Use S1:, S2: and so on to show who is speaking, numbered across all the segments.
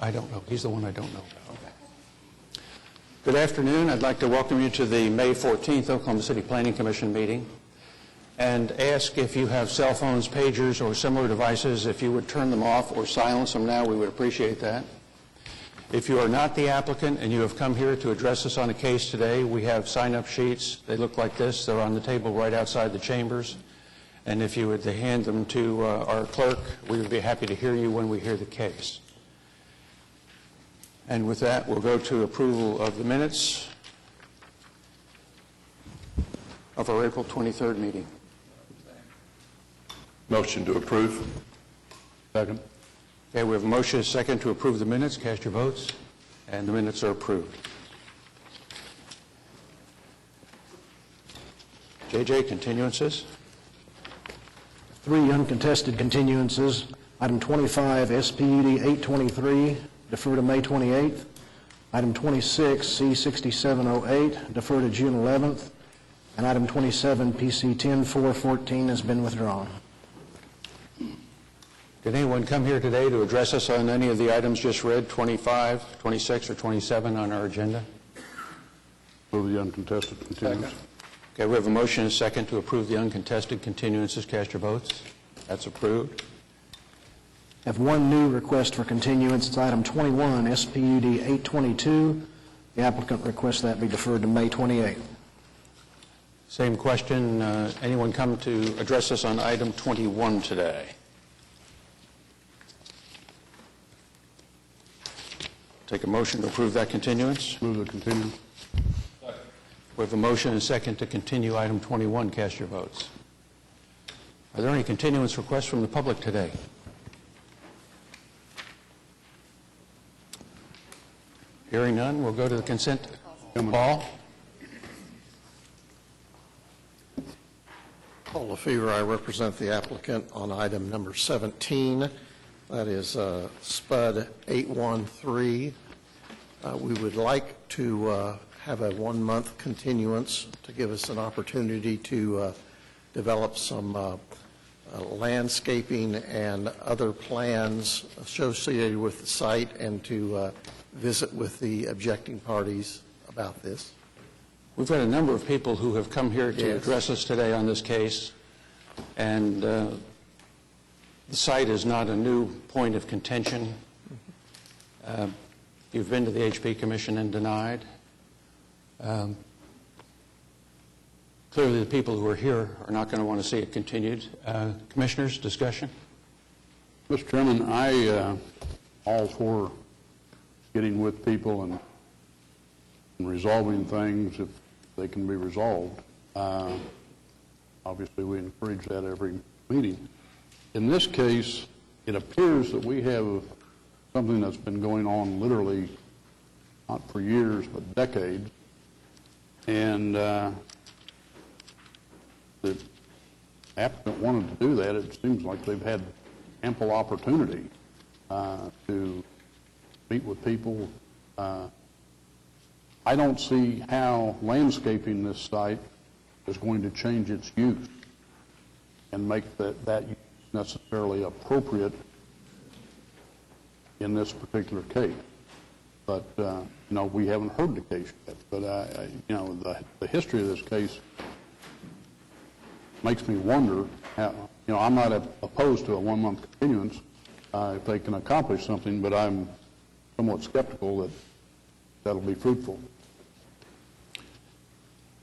S1: I don't know. He's the one I don't know about. Okay. Good afternoon. I'd like to welcome you to the May 14th Oklahoma City Planning Commission meeting and ask if you have cell phones, pagers, or similar devices, if you would turn them off or silence them now. We would appreciate that. If you are not the applicant and you have come here to address us on a case today, we have sign-up sheets. They look like this. They're on the table right outside the chambers. And if you would hand them to our clerk, we would be happy to hear you when we hear the case. And with that, we'll go to approval of the minutes of our April 23rd meeting.
S2: Motion to approve.
S1: Second. Okay, we have a motion and a second to approve the minutes. Cast your votes. And the minutes are approved. JJ, continuances.
S3: 3 uncontested continuances. Item 25, SPUD 823, defer to May 28th. Item 26, C6708, defer to June 11th. And item 27, PC 10414, has been withdrawn.
S1: Did anyone come here today to address us on any of the items just read, 25, 26, or 27 on our agenda?
S2: Move the uncontested continuance.
S1: Okay, we have a motion and a second to approve the uncontested continuances. Cast your votes. That's approved.
S3: I have 1 new request for continuance. It's item 21, SPUD 822. The applicant requests that be deferred to May 28th.
S1: Same question. Anyone come to address us on item 21 today? Take a motion to approve that continuance.
S2: Move the continuance.
S1: We have a motion and a second to continue item 21. Cast your votes. Are there any continuance requests from the public today? Hearing none, we'll go to the consent. Paul?
S4: Paul Lefevre, I represent the applicant on item number 17. That is SPUD 813. We would like to have a 1-month continuance to give us an opportunity to develop some landscaping and other plans associated with the site and to visit with the objecting parties about this.
S1: We've got a number of people who have come here to address us today on this case, and the site is not a new point of contention. You've been to the HP Commission and denied. Clearly, the people who are here are not going to want to see it continued. Commissioners, discussion?
S2: Mr. Chairman, I all for getting with people and resolving things if they can be resolved. Obviously, we encourage that every meeting. In this case, it appears that we have something that's been going on literally not for years but decades, and the applicant wanted to do that. It seems like they've had ample opportunity to meet with people. I don't see how landscaping this site is going to change its use and make that use necessarily appropriate in this particular case. But, we haven't heard the case yet. But, the history of this case makes me wonder how, I'm not opposed to a 1-month continuance if they can accomplish something, but I'm somewhat skeptical that that'll be fruitful.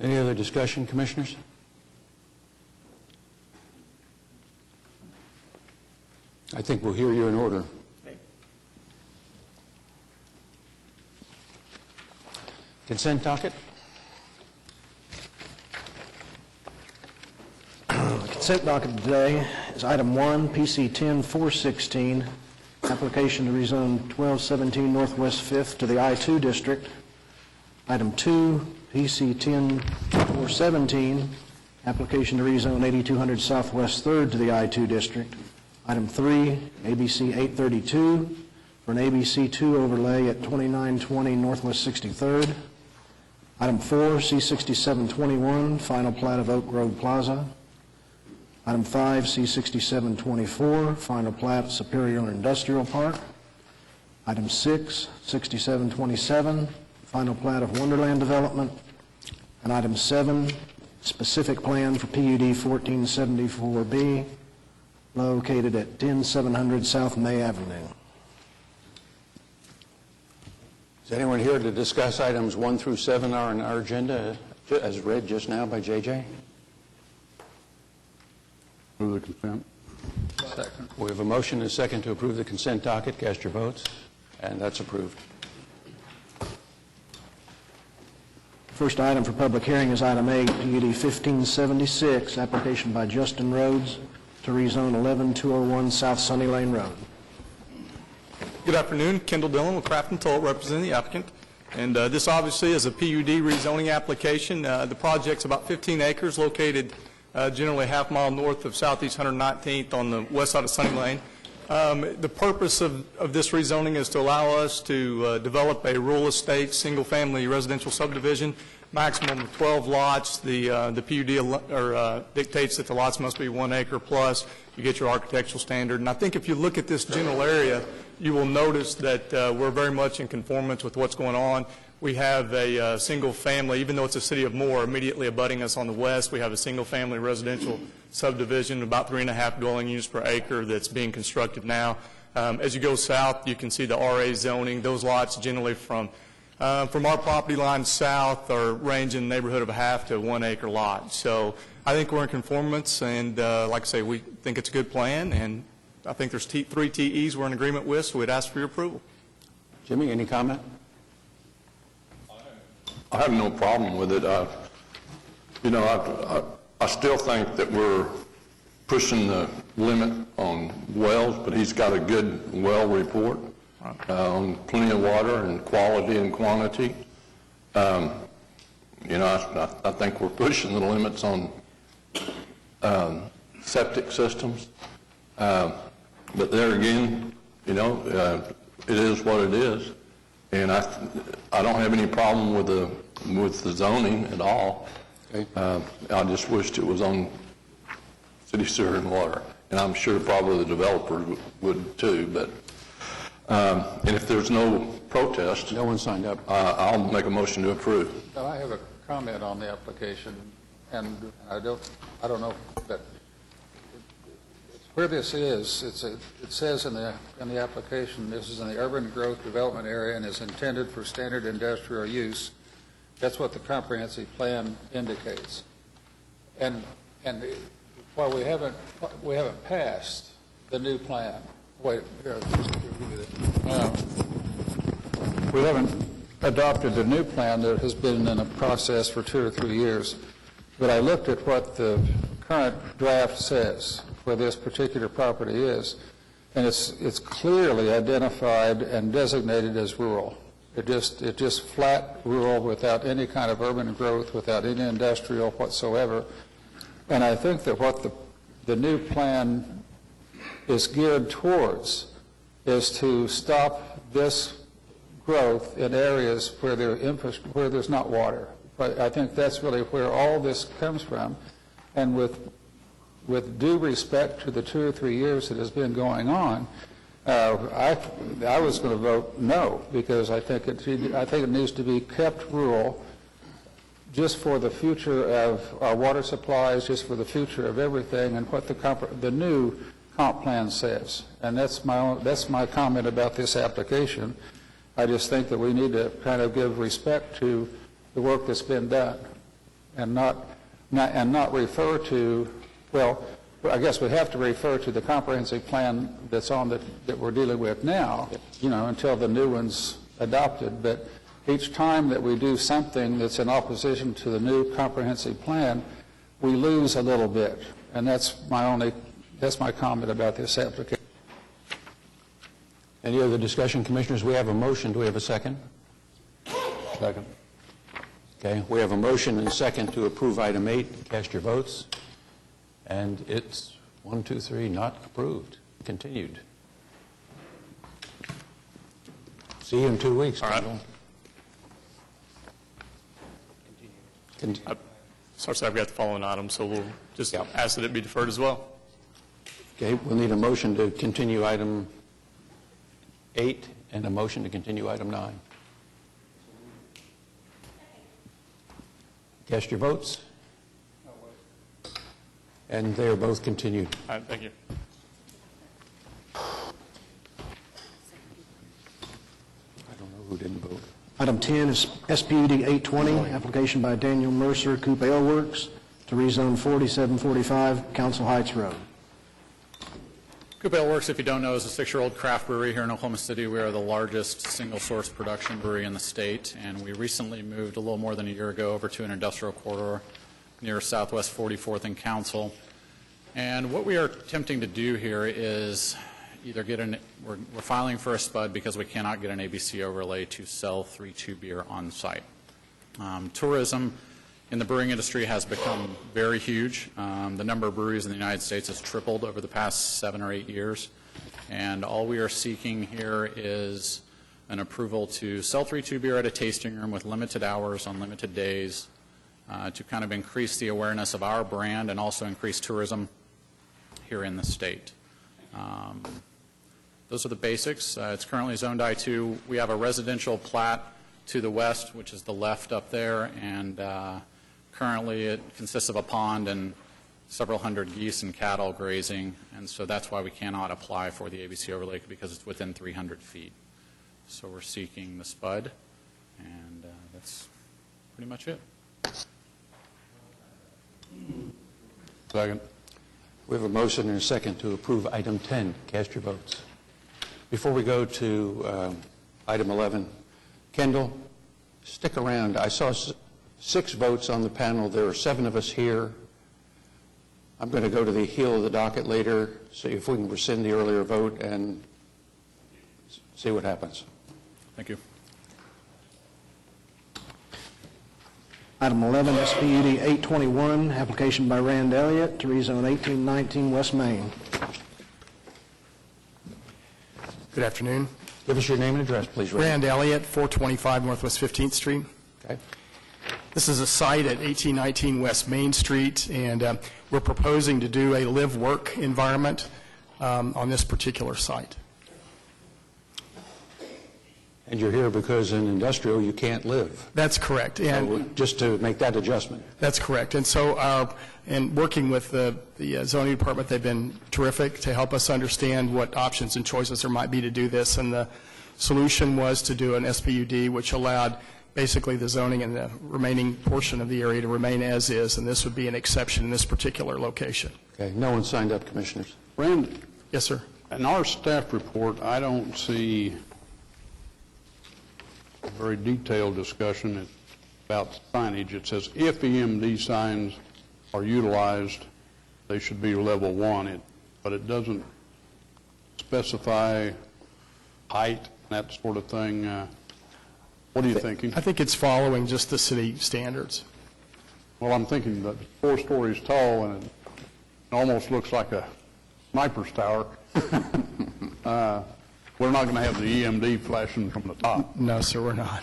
S1: Any other discussion, Commissioners? I think we'll hear you in order. Consent docket?
S3: Consent docket today is item 1, PC 10416, application to rezone 1217 Northwest 5th to the I-2 district. Item 2, PC 10417, application to rezone 8200 Southwest 3rd to the I-2 district. Item 3, ABC 832, for an ABC 2 overlay at 2920 Northwest 63rd. Item 4, C6721, final plat of Oak Grove Plaza. Item 5, C6724, final plat Superior Industrial Park. Item 6, 6727, final plat of Wonderland Development. And item 7, specific plan for PUD 1474B, located at 10700 South May Avenue.
S1: Is anyone here to discuss items 1 through 7 on our agenda, as read just now by J.J.?
S2: Move the consent.
S5: Second.
S1: We have a motion and a second to approve the consent docket. Cast your votes. And that's approved.
S3: First item for public hearing is item 8, PUD 1576, application by Justin Rhodes to rezone 11201 South Sunny Lane Road.
S6: Good afternoon. Kendall Dillon with Craft and Toll, representing the applicant. And this obviously is a PUD rezoning application. The project's about 15 acres located generally a half mile north of Southeast 119th on the west side of Sunny Lane. The purpose of this rezoning is to allow us to develop a rural estate, single-family residential subdivision, maximum of 12 lots. The PUD dictates that the lots must be 1 acre plus. You get your architectural standard. And I think if you look at this general area, you will notice that we're very much in conformance with what's going on. We have a single-family, even though it's a city of Moore, immediately abutting us on the west, we have a single-family residential subdivision, about 3.5 dwelling units per acre that's being constructed now. As you go south, you can see the RA zoning. Those lots generally from our property line south are range in the neighborhood of a half to 1 acre lot. So I think we're in conformance, and like I say, we think it's a good plan, and I think there's 3 TEs we're in agreement with, so we'd ask for your approval.
S1: Jimmy, any comment?
S7: I have no problem with it. I still think that we're pushing the limit on wells, but he's got a good well report on plenty of water and quality and quantity. I think we're pushing the limits on septic systems. But there again, it is what it is. And I don't have any problem with the zoning at all.
S1: Okay.
S7: I just wished it was on city sewer and water, and I'm sure probably the developer would too. But and if there's no protest,
S1: No one signed up.
S7: I'll make a motion to approve.
S5: Now, I have a comment on the application, and I don't know that where this is. It says in the application, this is in the urban growth development area and is intended for standard industrial use. That's what the comprehensive plan indicates. And while we haven't passed the new plan. Wait, here, just give me that. We haven't adopted the new plan that has been in a process for 2 or 3 years. But I looked at what the current draft says where this particular property is, and it's clearly identified and designated as rural. It just flat rural without any kind of urban growth, without any industrial whatsoever. And I think that what the new plan is geared towards is to stop this growth in areas where there's not water. But I think that's really where all this comes from. And with due respect to the 2 or 3 years that has been going on, I was going to vote no, because I think it needs to be kept rural, just for the future of our water supplies, just for the future of everything, and what the new comp plan says. And that's my comment about this application. I just think that we need to kind of give respect to the work that's been done, and not refer to, well, I guess we have to refer to the comprehensive plan that's on that we're dealing with now, until the new one's adopted. But each time that we do something that's in opposition to the new comprehensive plan, we lose a little bit. And that's my comment about this application.
S1: Any other discussion, Commissioners? We have a motion. Do we have a second?
S2: Second.
S1: Okay, we have a motion and a second to approve item 8. Cast your votes. And it's 1, 2, 3, not approved. Continued. See you in 2 weeks.
S6: All right. Sorry, I've got the following items, so we'll just ask that it be deferred as well.
S1: Okay, we'll need a motion to continue item 8 and a motion to continue item 9. Cast your votes. And they are both continued.
S6: All right, thank you.
S1: I don't know who didn't vote.
S3: Item 10 is SPUD 820, application by Daniel Mercer, Coop Ale Works, to rezone 4745 Council Heights Road.
S8: Coop Ale Works, if you don't know, is a 6-year-old craft brewery here in Oklahoma City. We are the largest single-source production brewery in the state, and we recently moved a little more than a year ago over to an industrial corridor near Southwest 44th and Council. And what we are attempting to do here is either get we're filing for a SPUD because we cannot get an ABC overlay to sell 3-2 beer on site. Tourism in the brewing industry has become very huge. The number of breweries in the United States has tripled over the past 7 or 8 years. And all we are seeking here is an approval to sell 3-2 beer at a tasting room with limited hours on limited days to kind of increase the awareness of our brand and also increase tourism here in the state. Those are the basics. It's currently zoned I2. We have a residential plat to the west, which is the left up there, and currently it consists of a pond and several hundred geese and cattle grazing, and so that's why we cannot apply for the ABC overlay, because it's within 300 feet. So we're seeking the SPUD, and that's pretty much it.
S2: Second.
S1: We have a motion and a second to approve item 10. Cast your votes. Before we go to item 11, Kendall, stick around. I saw 6 votes on the panel. There are 7 of us here. I'm going to go to the heel of the docket later, see if we can rescind the earlier vote and see what happens.
S8: Thank you.
S3: Item 11, SPUD 821, application by Rand Elliott to rezone 1819 West Main.
S9: Good afternoon.
S1: Give us your name and address, please.
S9: Rand Elliott, 425 Northwest 15th Street.
S1: Okay.
S9: This is a site at 1819 West Main Street, and we're proposing to do a live-work environment on this particular site.
S1: And you're here because in industrial you can't live.
S9: That's correct.
S1: So
S9: And
S1: just to make that adjustment.
S9: that's correct. And so, in working with the zoning department, they've been terrific to help us understand what options and choices there might be to do this. And the solution was to do an SPUD, which allowed basically the zoning and the remaining portion of the area to remain as is, and this would be an exception in this particular location.
S1: Okay. No one signed up, commissioners.
S2: Rand,
S9: Yes, sir.
S2: in our staff report, I don't see a very detailed discussion about signage. It says if EMD signs are utilized, they should be level 1, but it doesn't specify height, that sort of thing. What are you thinking?
S9: I think it's following just the city standards.
S2: Well, I'm thinking that 4 stories tall and it almost looks like a sniper's tower. We're not going to have the EMD flashing from the top.
S9: No, sir, we're not.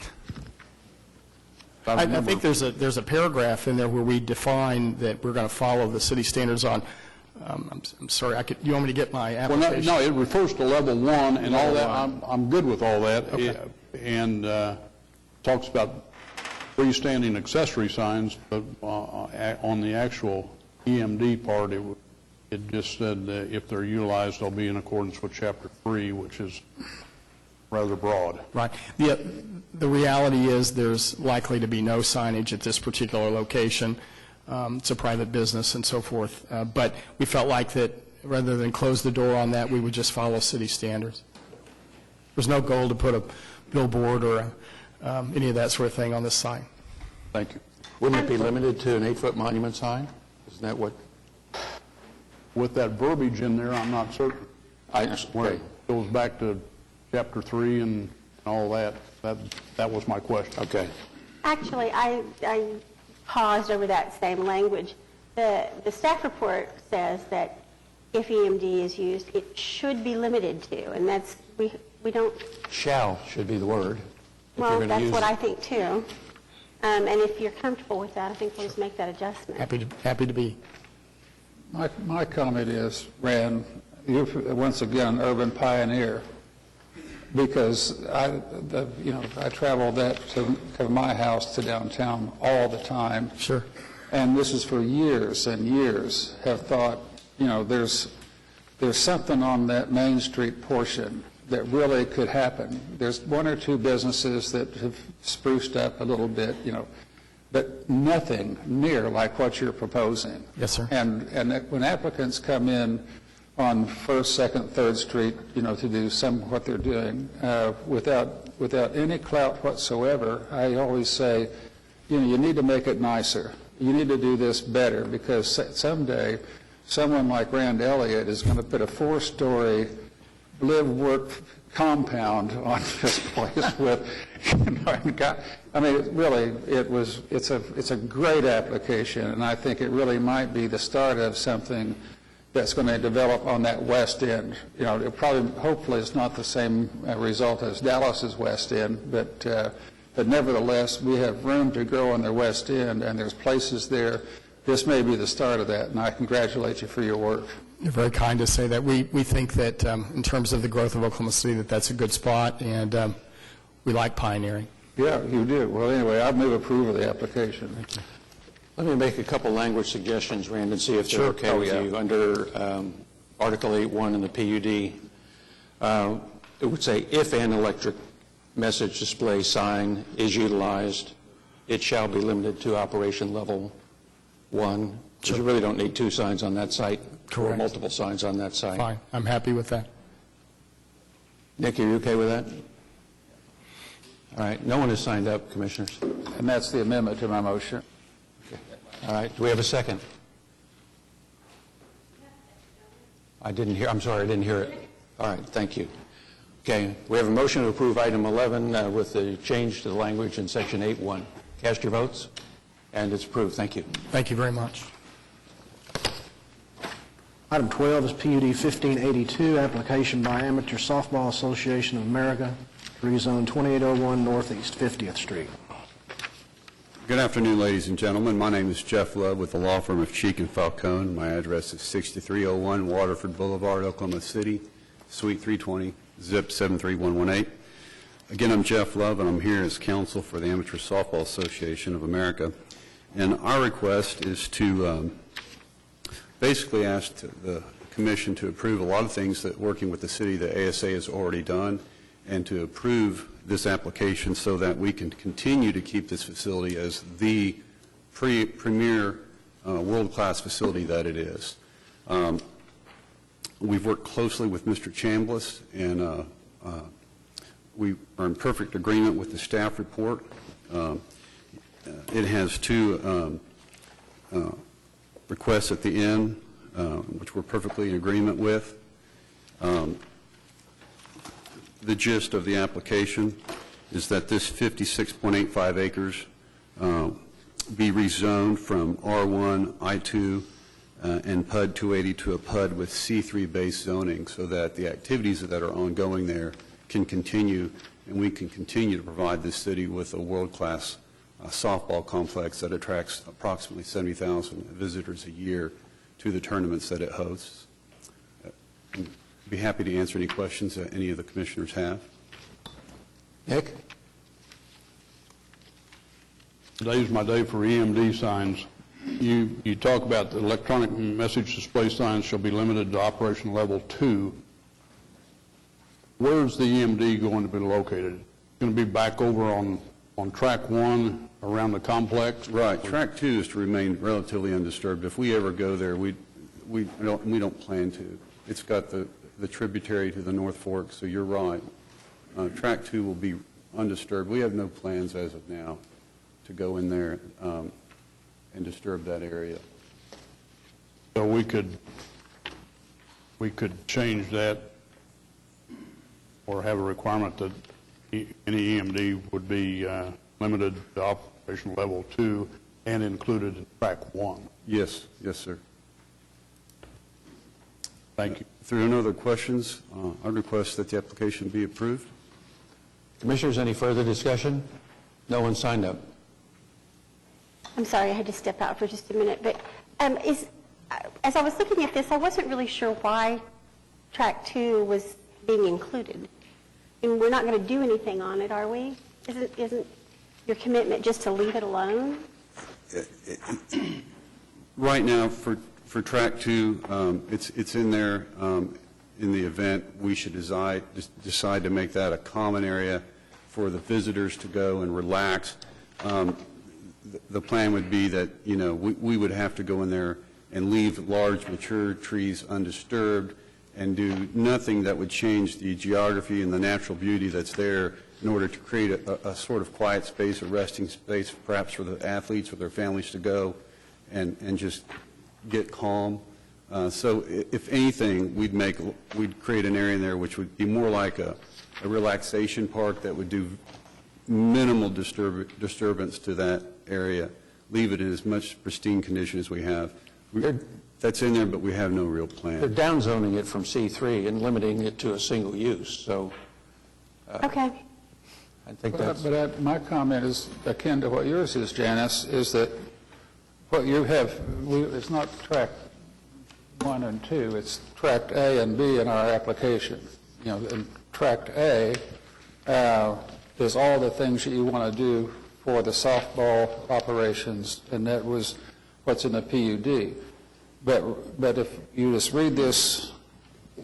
S2: I
S9: I
S2: remember-
S9: think there's a paragraph in there where we define that we're going to follow the city standards on, I'm sorry, you want me to get my
S2: Well,
S9: application?
S2: no, it refers to level 1 and all that. I'm good with all that.
S9: Okay.
S2: And talks about freestanding accessory signs, but on the actual EMD part, it just said if they're utilized, they'll be in accordance with Chapter 3, which is rather broad.
S9: Right. The reality is there's likely to be no signage at this particular location. It's a private business and so forth. But we felt like that rather than close the door on that, we would just follow city standards. There's no goal to put a billboard or any of that sort of thing on this site.
S2: Thank you.
S1: Wouldn't it be limited to an 8-foot monument sign? Isn't that what?
S2: With that verbiage in there, I'm not certain. Where it goes back to Chapter 3 and all that. That was my question.
S1: Okay.
S10: Actually, I paused over that same language. The staff report says that if EMD is used, it should be limited to, and that's, we don't,
S1: Shall should be the word. if you're
S10: well,
S1: gonna
S10: that's
S1: use
S10: what
S1: it.
S10: I think too. And if you're comfortable with that, I think we'll just make that adjustment.
S9: Happy to be.
S5: My comment is, Rand, you're once again an urban pioneer. because I travel that to my house to downtown all the time.
S9: Sure.
S5: And this is for years and years have thought, there's something on that Main Street portion that really could happen. There's one or two businesses that have spruced up a little bit, but nothing near like what you're proposing.
S9: Yes, sir.
S5: And when applicants come in on 1st, 2nd, 3rd Street, to do what they're doing, without any clout whatsoever, I always say, you need to make it nicer. You need to do this better, because someday someone like Rand Elliott is going to put a 4-story live-work compound on this place with, it's a great application, and I think it really might be the start of something that's going to develop on that west end. It probably, hopefully, it's not the same result as Dallas's west end, but nevertheless, we have room to grow on the west end, and there's places there. This may be the start of that, and I congratulate you for your work.
S9: You're very kind to say that. We think that in terms of the growth of Oklahoma City, that's a good spot, and we like pioneering.
S5: Yeah, you do. Well, anyway, I move approval of the application.
S9: Thank you.
S1: Let me make a couple language suggestions, Rand, and see if they're okay with you. Under Article 8.1 in the PUD, it would say, if an electric message display sign is utilized, it shall be limited to operation level 1. Because you really don't need 2 signs on that site.
S9: Correct.
S1: Or multiple signs on that site.
S9: Fine. I'm happy with that.
S1: Nick, are you okay with that? All right. No one has signed up, Commissioners.
S5: And that's the amendment to my motion.
S1: All right. Do we have a second? I'm sorry, I didn't hear it. All right. Thank you. Okay. We have a motion to approve item 11 with the change to the language in section 8.1. Cast your votes. And it's approved. Thank you.
S9: Thank you very much.
S3: Item 12 is PUD 1582, application by Amateur Softball Association of America to rezone 2801 Northeast 50th Street.
S11: Good afternoon, ladies and gentlemen. My name is Jeff Love with the law firm of Cheek and Falcone. My address is 6301 Waterford Boulevard, Oklahoma City, Suite 320, zip 73118. Again, I'm Jeff Love, and I'm here as counsel for the Amateur Softball Association of America. And our request is to basically ask the Commission to approve a lot of things that, working with the city, the ASA has already done, and to approve this application so that we can continue to keep this facility as the premier world-class facility that it is. We've worked closely with Mr. Chambliss, and we are in perfect agreement with the staff report. It has 2 requests at the end, which we're perfectly in agreement with. The gist of the application is that this 56.85 acres be rezoned from R1, I2, and PUD 280 to a PUD with C3-based zoning, so that the activities that are ongoing there can continue, and we can continue to provide this city with a world-class softball complex that attracts approximately 70,000 visitors a year to the tournaments that it hosts. I'd be happy to answer any questions that any of the commissioners have.
S1: Nick?
S2: Today's my day for EMD signs. You talk about the electronic message display signs shall be limited to operation level 2. Where's the EMD going to be located? Going to be back over on track 1 around the complex?
S11: Right. Track 2 is to remain relatively undisturbed. If we ever go there, we don't plan to. It's got the tributary to the North Fork, so you're right. Track 2 will be undisturbed. We have no plans as of now to go in there and disturb that area.
S2: So we could change that or have a requirement that any EMD would be limited to operation level 2 and included in track 1.
S11: Yes, sir.
S2: Thank you.
S11: If there are no other questions, I request that the application be approved.
S1: Commissioners, any further discussion? No one signed up.
S10: I'm sorry, I had to step out for just a minute, but as I was looking at this, I wasn't really sure why track 2 was being included. and we're not going to do anything on it, are we? Isn't your commitment just to leave it alone?
S11: Right now, for Track 2, it's in there. In the event we should decide to make that a common area for the visitors to go and relax, the plan would be that, we would have to go in there and leave large mature trees undisturbed and do nothing that would change the geography and the natural beauty that's there in order to create a sort of quiet space, a resting space, perhaps for the athletes or their families to go and just get calm. So if anything, we'd create an area in there which would be more like a relaxation park that would do minimal disturbance to that area, leave it in as much pristine condition as we have. That's in there, but we have no real plan.
S1: They're downzoning it from C3 and limiting it to a single use, so
S10: Okay.
S1: I think that's...
S5: But my comment is akin to what yours is, Janice, is that what you have, it's not track 1 and 2, it's track A and B in our application. In track A is all the things that you want to do for the softball operations, and that was what's in the PUD. But if you just read this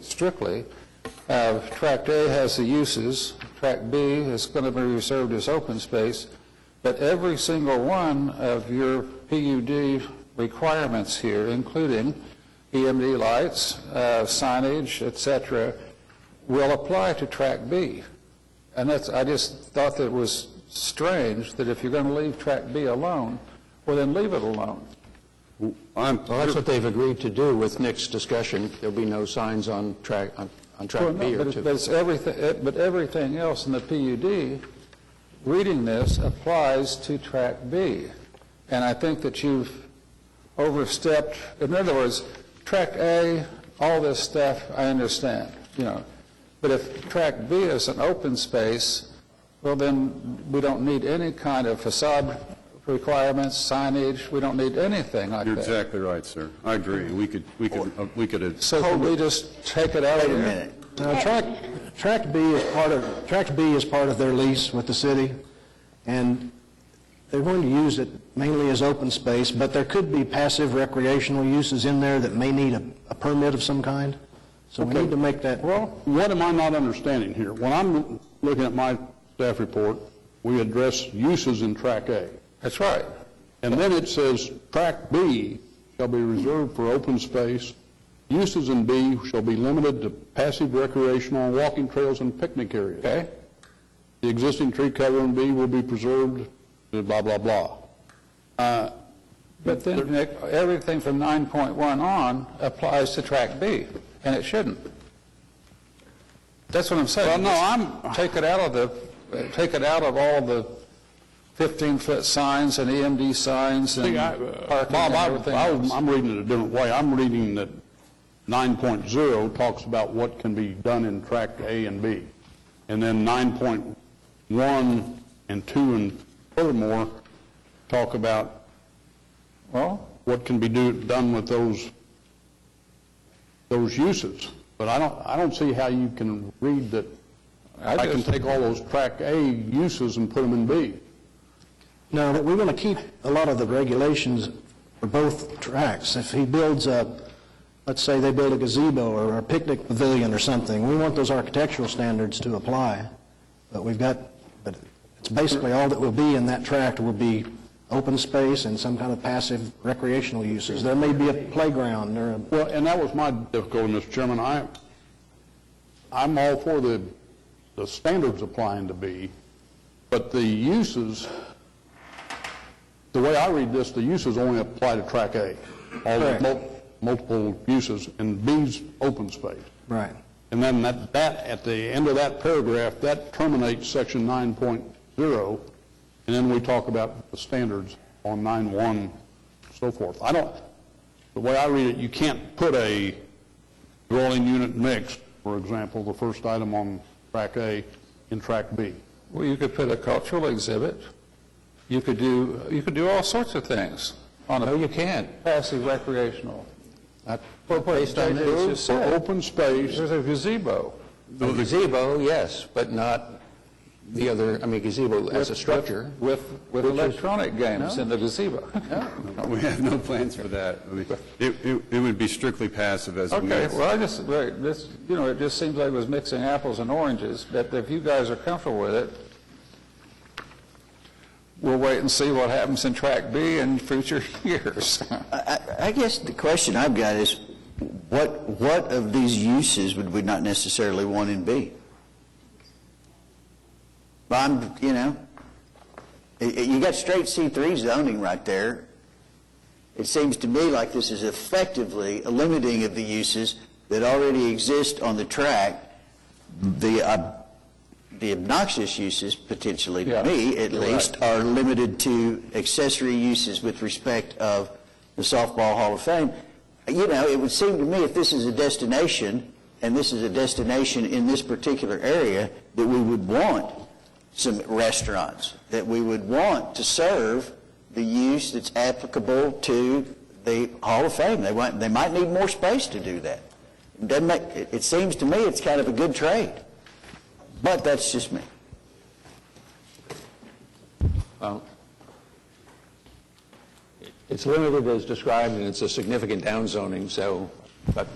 S5: strictly, Tract A has the uses, Tract B is going to be reserved as open space, but every single one of your PUD requirements here, including EMD lights, signage, etc., will apply to Tract B. And I just thought that it was strange that if you're going to leave Tract B alone, well, then leave it alone.
S1: Well, that's what they've agreed to do with Nick's discussion. There'll be no signs on track B or 2.
S5: But everything else in the PUD, reading this, applies to Tract B. And I think that you've overstepped. In other words, Tract A, all this stuff, I understand, But if Tract B is an open space, well, then we don't need any kind of facade requirements, signage. We don't need anything like that.
S11: You're exactly right, sir. I agree. We could.
S5: So can we just take it out of there?
S3: Tract B is part of their lease with the city, and they're going to use it mainly as open space, but there could be passive recreational uses in there that may need a permit of some kind. So we need to make that.
S2: Well, what am I not understanding here? When I'm looking at my staff report, we address uses in Track A.
S5: That's right.
S2: And then it says Track B shall be reserved for open space. Uses in B shall be limited to passive recreational, walking trails, and picnic areas.
S5: Okay.
S2: The existing tree cover in B will be preserved, blah, blah, blah.
S5: But then, Nick, everything from 9.1 on applies to Track B, and it shouldn't. That's what I'm saying.
S2: Well, no,
S5: Take it out of all the 15-foot signs and EMD signs and parking and everything else.
S2: I'm reading it a different way. I'm reading that 9.0 talks about what can be done in Track A and B. And then 9.1 and 2 and furthermore talk about what can be done with those uses. But I don't see how you can read that I can take all those Track A uses and put them in B.
S3: No, but we're going to keep a lot of the regulations for both tracks. If he builds let's say they build a gazebo or a picnic pavilion or something, we want those architectural standards to apply. But it's basically all that will be in that tract will be open space and some kind of passive recreational uses. There may be a playground or
S2: Well, and that was my difficulty, Mr. Chairman. I'm all for the standards applying to B, but the uses, the way I read this, the uses only apply to Track A. All the multiple uses, and B's open space.
S3: Right.
S2: And then that at the end of that paragraph, that terminates Section 9.0, and then we talk about the standards on 9.1 and so forth. The way I read it, you can't put a dwelling unit mixed, for example, the first item on Track A, in Track B.
S5: Well, you could put a cultural exhibit. You could do all sorts of things.
S1: No, you can't.
S5: Passive recreational.
S1: Based on this,
S2: For open space,
S5: There's a gazebo.
S1: A gazebo, yes, but not the other, I mean, gazebo as a structure.
S5: With electronic games in the gazebo.
S11: We have no plans for that. I mean, it would be strictly passive as a
S5: Okay,
S11: mix.
S5: well, this, it just seems like it was mixing apples and oranges, but if you guys are comfortable with it, we'll wait and see what happens in Track B in future years.
S12: I guess the question I've got is, what of these uses would we not necessarily want in B? But you got straight C3 zoning right there. It seems to me like this is effectively a limiting of the uses that already exist on the track. The obnoxious uses, potentially to me at least, are limited to accessory uses with respect of the Softball Hall of Fame. It would seem to me if this is a destination, and this is a destination in this particular area, that we would want some restaurants, that we would want to serve the use that's applicable to the Hall of Fame. They might need more space to do that. It seems to me it's kind of a good trade. But that's just me.
S1: It's limited as described, and it's a significant downzoning, so, but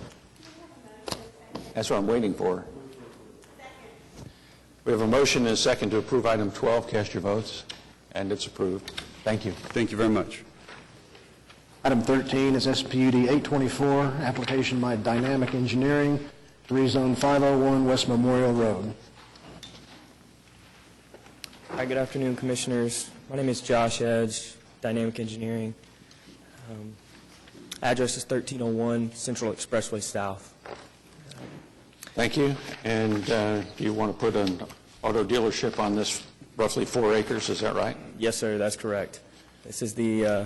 S1: that's what I'm waiting for. We have a motion and a second to approve item 12. Cast your votes, and it's approved. Thank you.
S11: Thank you very much.
S3: Item 13 is SPUD 824, application by Dynamic Engineering to rezone 501 West Memorial Road.
S13: Hi, good afternoon, Commissioners. My name is Josh Edge, Dynamic Engineering. Address is 1301 Central Expressway South.
S1: Thank you. And you want to put an auto dealership on this roughly 4 acres, is that right?
S13: Yes, sir, that's correct. This is the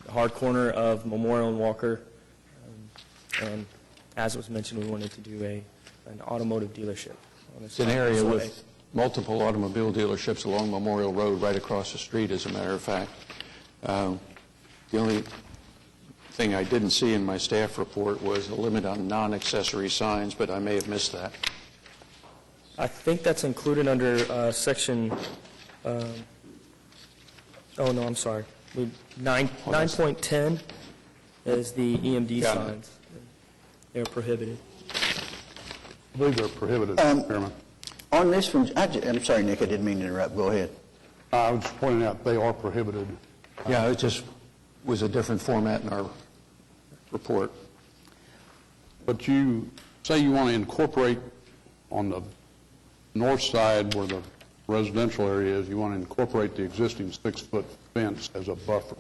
S13: hard corner of Memorial and Walker. And as was mentioned, we wanted to do an automotive dealership.
S1: It's an area with multiple automobile dealerships along Memorial Road right across the street, as a matter of fact. The only thing I didn't see in my staff report was a limit on non-accessory signs, but I may have missed that.
S13: I think that's included under section, oh no, I'm sorry. 9.10 is the EMD signs. They're prohibited.
S2: I believe they're prohibited, Chairman.
S12: On this one, I'm sorry, Nick, I didn't mean to interrupt. Go ahead.
S2: I was just pointing out they are prohibited.
S1: Yeah, it just was a different format in our report.
S2: But you say you want to incorporate on the north side where the residential area is, you want to incorporate the existing 6-foot fence as a buffer.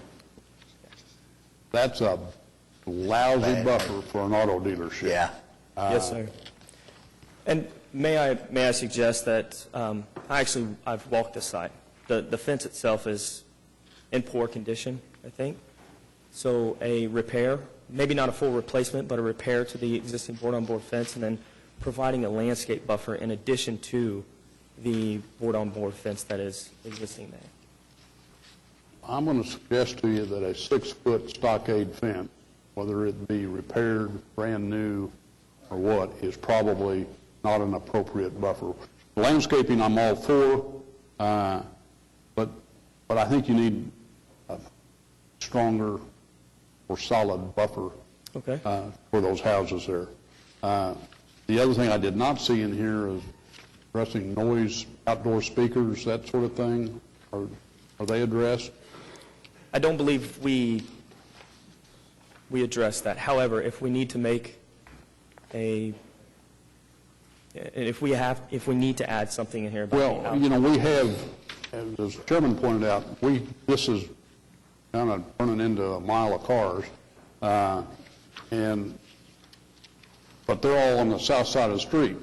S2: That's a lousy buffer for an auto dealership.
S12: Yeah.
S13: Yes, sir. And may I suggest that I've walked the site. The fence itself is in poor condition, I think. So a repair, maybe not a full replacement, but a repair to the existing board-on-board fence, and then providing a landscape buffer in addition to the board-on-board fence that is existing there.
S2: I'm going to suggest to you that a 6-foot stockade fence, whether it be repaired, brand new, or what, is probably not an appropriate buffer. Landscaping, I'm all for, but I think you need a stronger or solid buffer for those houses there. The other thing I did not see in here is addressing noise, outdoor speakers, that sort of thing. Are they addressed?
S13: I don't believe we address that. However, if we need to make if we need to add something in here about
S2: we have, as the Chairman pointed out, this is kind of turning into a mile of cars, but they're all on the south side of the street.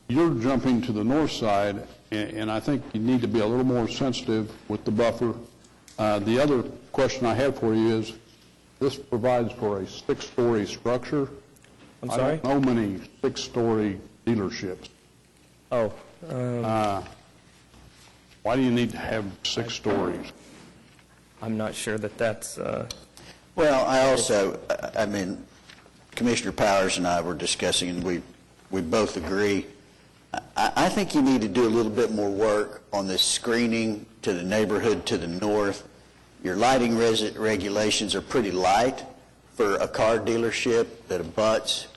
S2: You're jumping to the north side, and I think you need to be a little more sensitive with the buffer. The other question I have for you is, this provides for a 6-story structure.
S13: I'm sorry?
S2: I don't know many 6-story dealerships.
S13: Oh.
S2: Why do you need to have 6 stories?
S13: I'm not sure that's...
S12: Well, I mean, Commissioner Powers and I were discussing, and we both agree. I think you need to do a little bit more work on this screening to the neighborhood to the north. Your lighting regulations are pretty light for a car dealership that abuts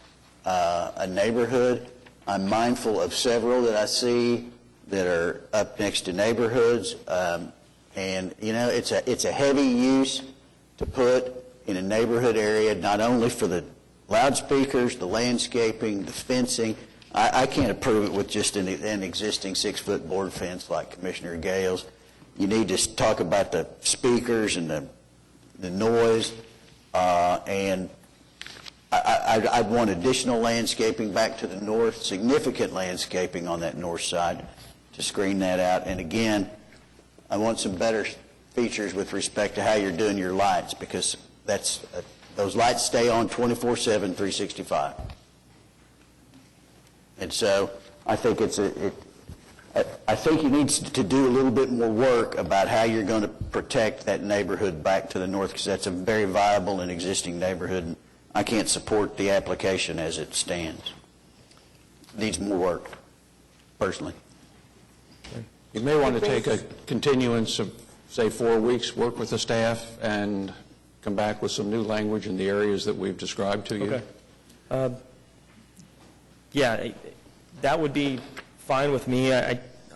S12: a neighborhood. I'm mindful of several that I see that are up next to neighborhoods, and you know, it's a heavy use to put in a neighborhood area, not only for the loudspeakers, the landscaping, the fencing. I can't approve it with just an existing 6-foot board fence like Commissioner Gales. You need to talk about the speakers and the noise, and I'd want additional landscaping back to the north, significant landscaping on that north side to screen that out. And again, I want some better features with respect to how you're doing your lights, because those lights stay on 24/7, 365. And so I think I think you need to do a little bit more work about how you're going to protect that neighborhood back to the north, because that's a very viable and existing neighborhood. And I can't support the application as it stands. It needs more work, personally.
S1: You may want to take a continuance of, say, 4 weeks, work with the staff, and come back with some new language in the areas that we've described to you.
S13: Okay. Yeah, that would be fine with me.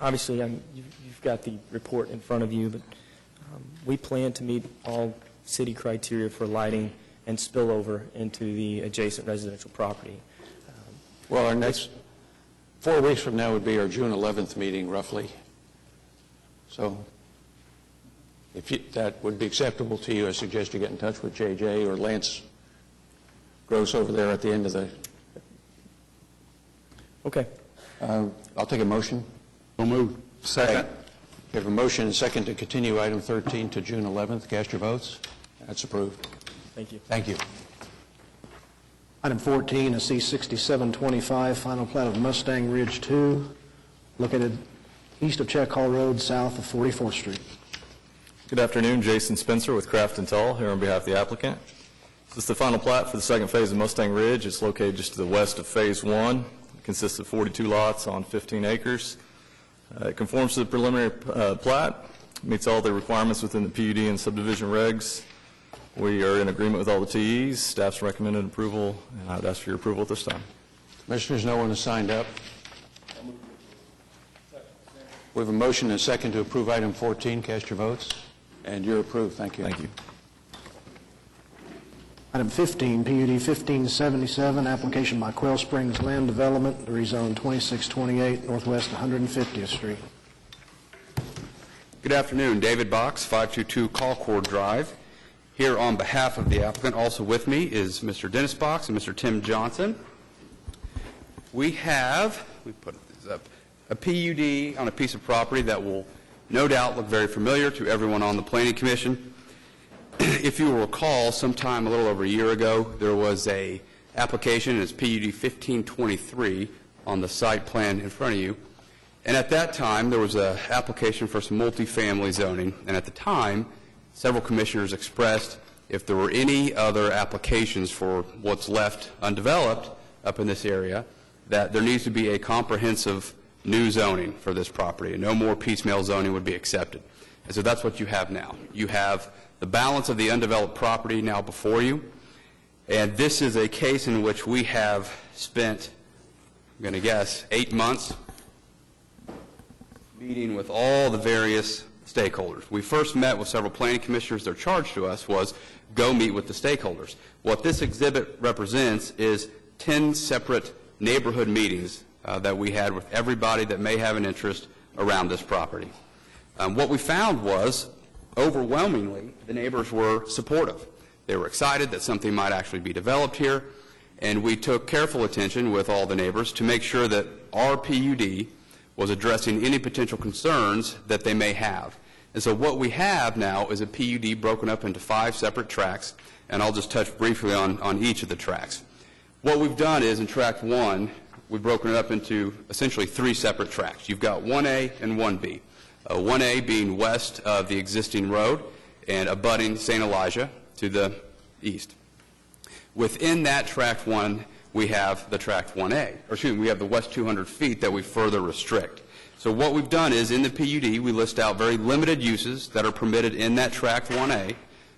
S13: Obviously, you've got the report in front of you, but we plan to meet all city criteria for lighting and spillover into the adjacent residential property.
S1: Well, our next 4 weeks from now would be our June 11th meeting, roughly. So if that would be acceptable to you, I suggest you get in touch with JJ or Lance Gross over there at the end of the...
S13: Okay.
S1: I'll take a motion.
S2: So moved.
S1: Second. We have a motion and second to continue item 13 to June 11th. Cast your votes. That's approved.
S13: Thank you.
S1: Thank you.
S3: Item 14 is C-6725, final plat of Mustang Ridge 2, located east of Check Hall Road, south of 44th Street.
S14: Good afternoon, Jason Spencer with Craft & Tull, here on behalf of the applicant. This is the final plat for the second phase of Mustang Ridge. It's located just to the west of Phase 1. It consists of 42 lots on 15 acres. It conforms to the preliminary plat, meets all the requirements within the PUD and subdivision regs. We are in agreement with all the TEs. Staff's recommended approval, and I would ask for your approval at this time.
S1: Commissioners, no one has signed up. We have a motion and a second to approve item 14. Cast your votes. And you're approved. Thank you.
S14: Thank you.
S3: Item 15, PUD 1577, application by Quail Springs Land Development to rezone 2628 Northwest 150th Street.
S11: Good afternoon. David Box, 522 Colcord Drive. Here on behalf of the applicant, also with me is Mr. Dennis Box and Mr. Tim Johnson. We have, we put this up, a PUD on a piece of property that will no doubt look very familiar to everyone on the Planning Commission. If you will recall, sometime a little over a year ago, there was a application, it's PUD 1523, on the site plan in front of you. And at that time, there was an application for some multifamily zoning. And at the time, several commissioners expressed if there were any other applications for what's left undeveloped up in this area, that there needs to be a comprehensive new zoning for this property, and no more piecemeal zoning would be accepted. And so that's what you have now. You have the balance of the undeveloped property now before you, and this is a case in which we have spent, I'm going to guess, 8 months meeting with all the various stakeholders. We first met with several planning commissioners. Their charge to us was go meet with the stakeholders. What this exhibit represents is 10 separate neighborhood meetings that we had with everybody that may have an interest around this property. What we found was, overwhelmingly, the neighbors were supportive. They were excited that something might actually be developed here, and we took careful attention with all the neighbors to make sure that our PUD was addressing any potential concerns that they may have. And so what we have now is a PUD broken up into 5 separate tracts, and I'll just touch briefly on each of the tracts. What we've done is, in tract 1, we've broken it up into essentially 3 separate tracts. You've got 1A and 1B. 1A being west of the existing road and abutting St. Elijah to the east. Within that tract 1, we have the tract 1A, or excuse me, we have the west 200 feet that we further restrict. So what we've done is in the PUD, we list out very limited uses that are permitted in that tract 1A,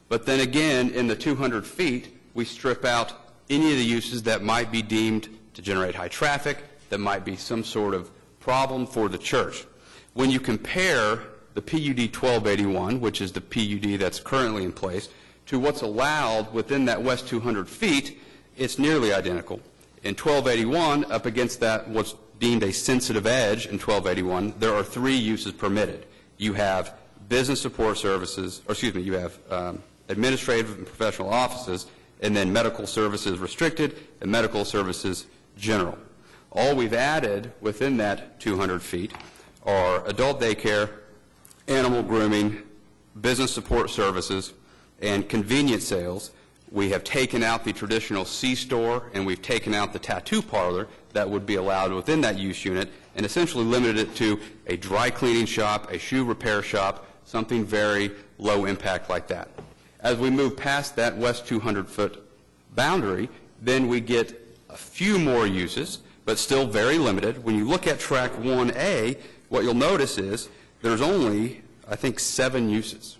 S11: but then again, in the 200 feet, we strip out any of the uses that might be deemed to generate high traffic, that might be some sort of problem for the church. When you compare the PUD 1281, which is the PUD that's currently in place, to what's allowed within that west 200 feet, it's nearly identical. In 1281, up against that what's deemed a sensitive edge in 1281, there are 3 uses permitted. You have business support services, or excuse me, you have administrative and professional offices, and then medical services restricted and medical services general. All we've added within that 200 feet are adult daycare, animal grooming, business support services, and convenience sales. We have taken out the traditional C-store, and we've taken out the tattoo parlor that would be allowed within that use unit, and essentially limited it to a dry cleaning shop, a shoe repair shop, something very low impact like that. As we move past that west 200-foot boundary, then we get a few more uses, but still very limited. When you look at tract 1A, what you'll notice is there's only, I think, 7 uses.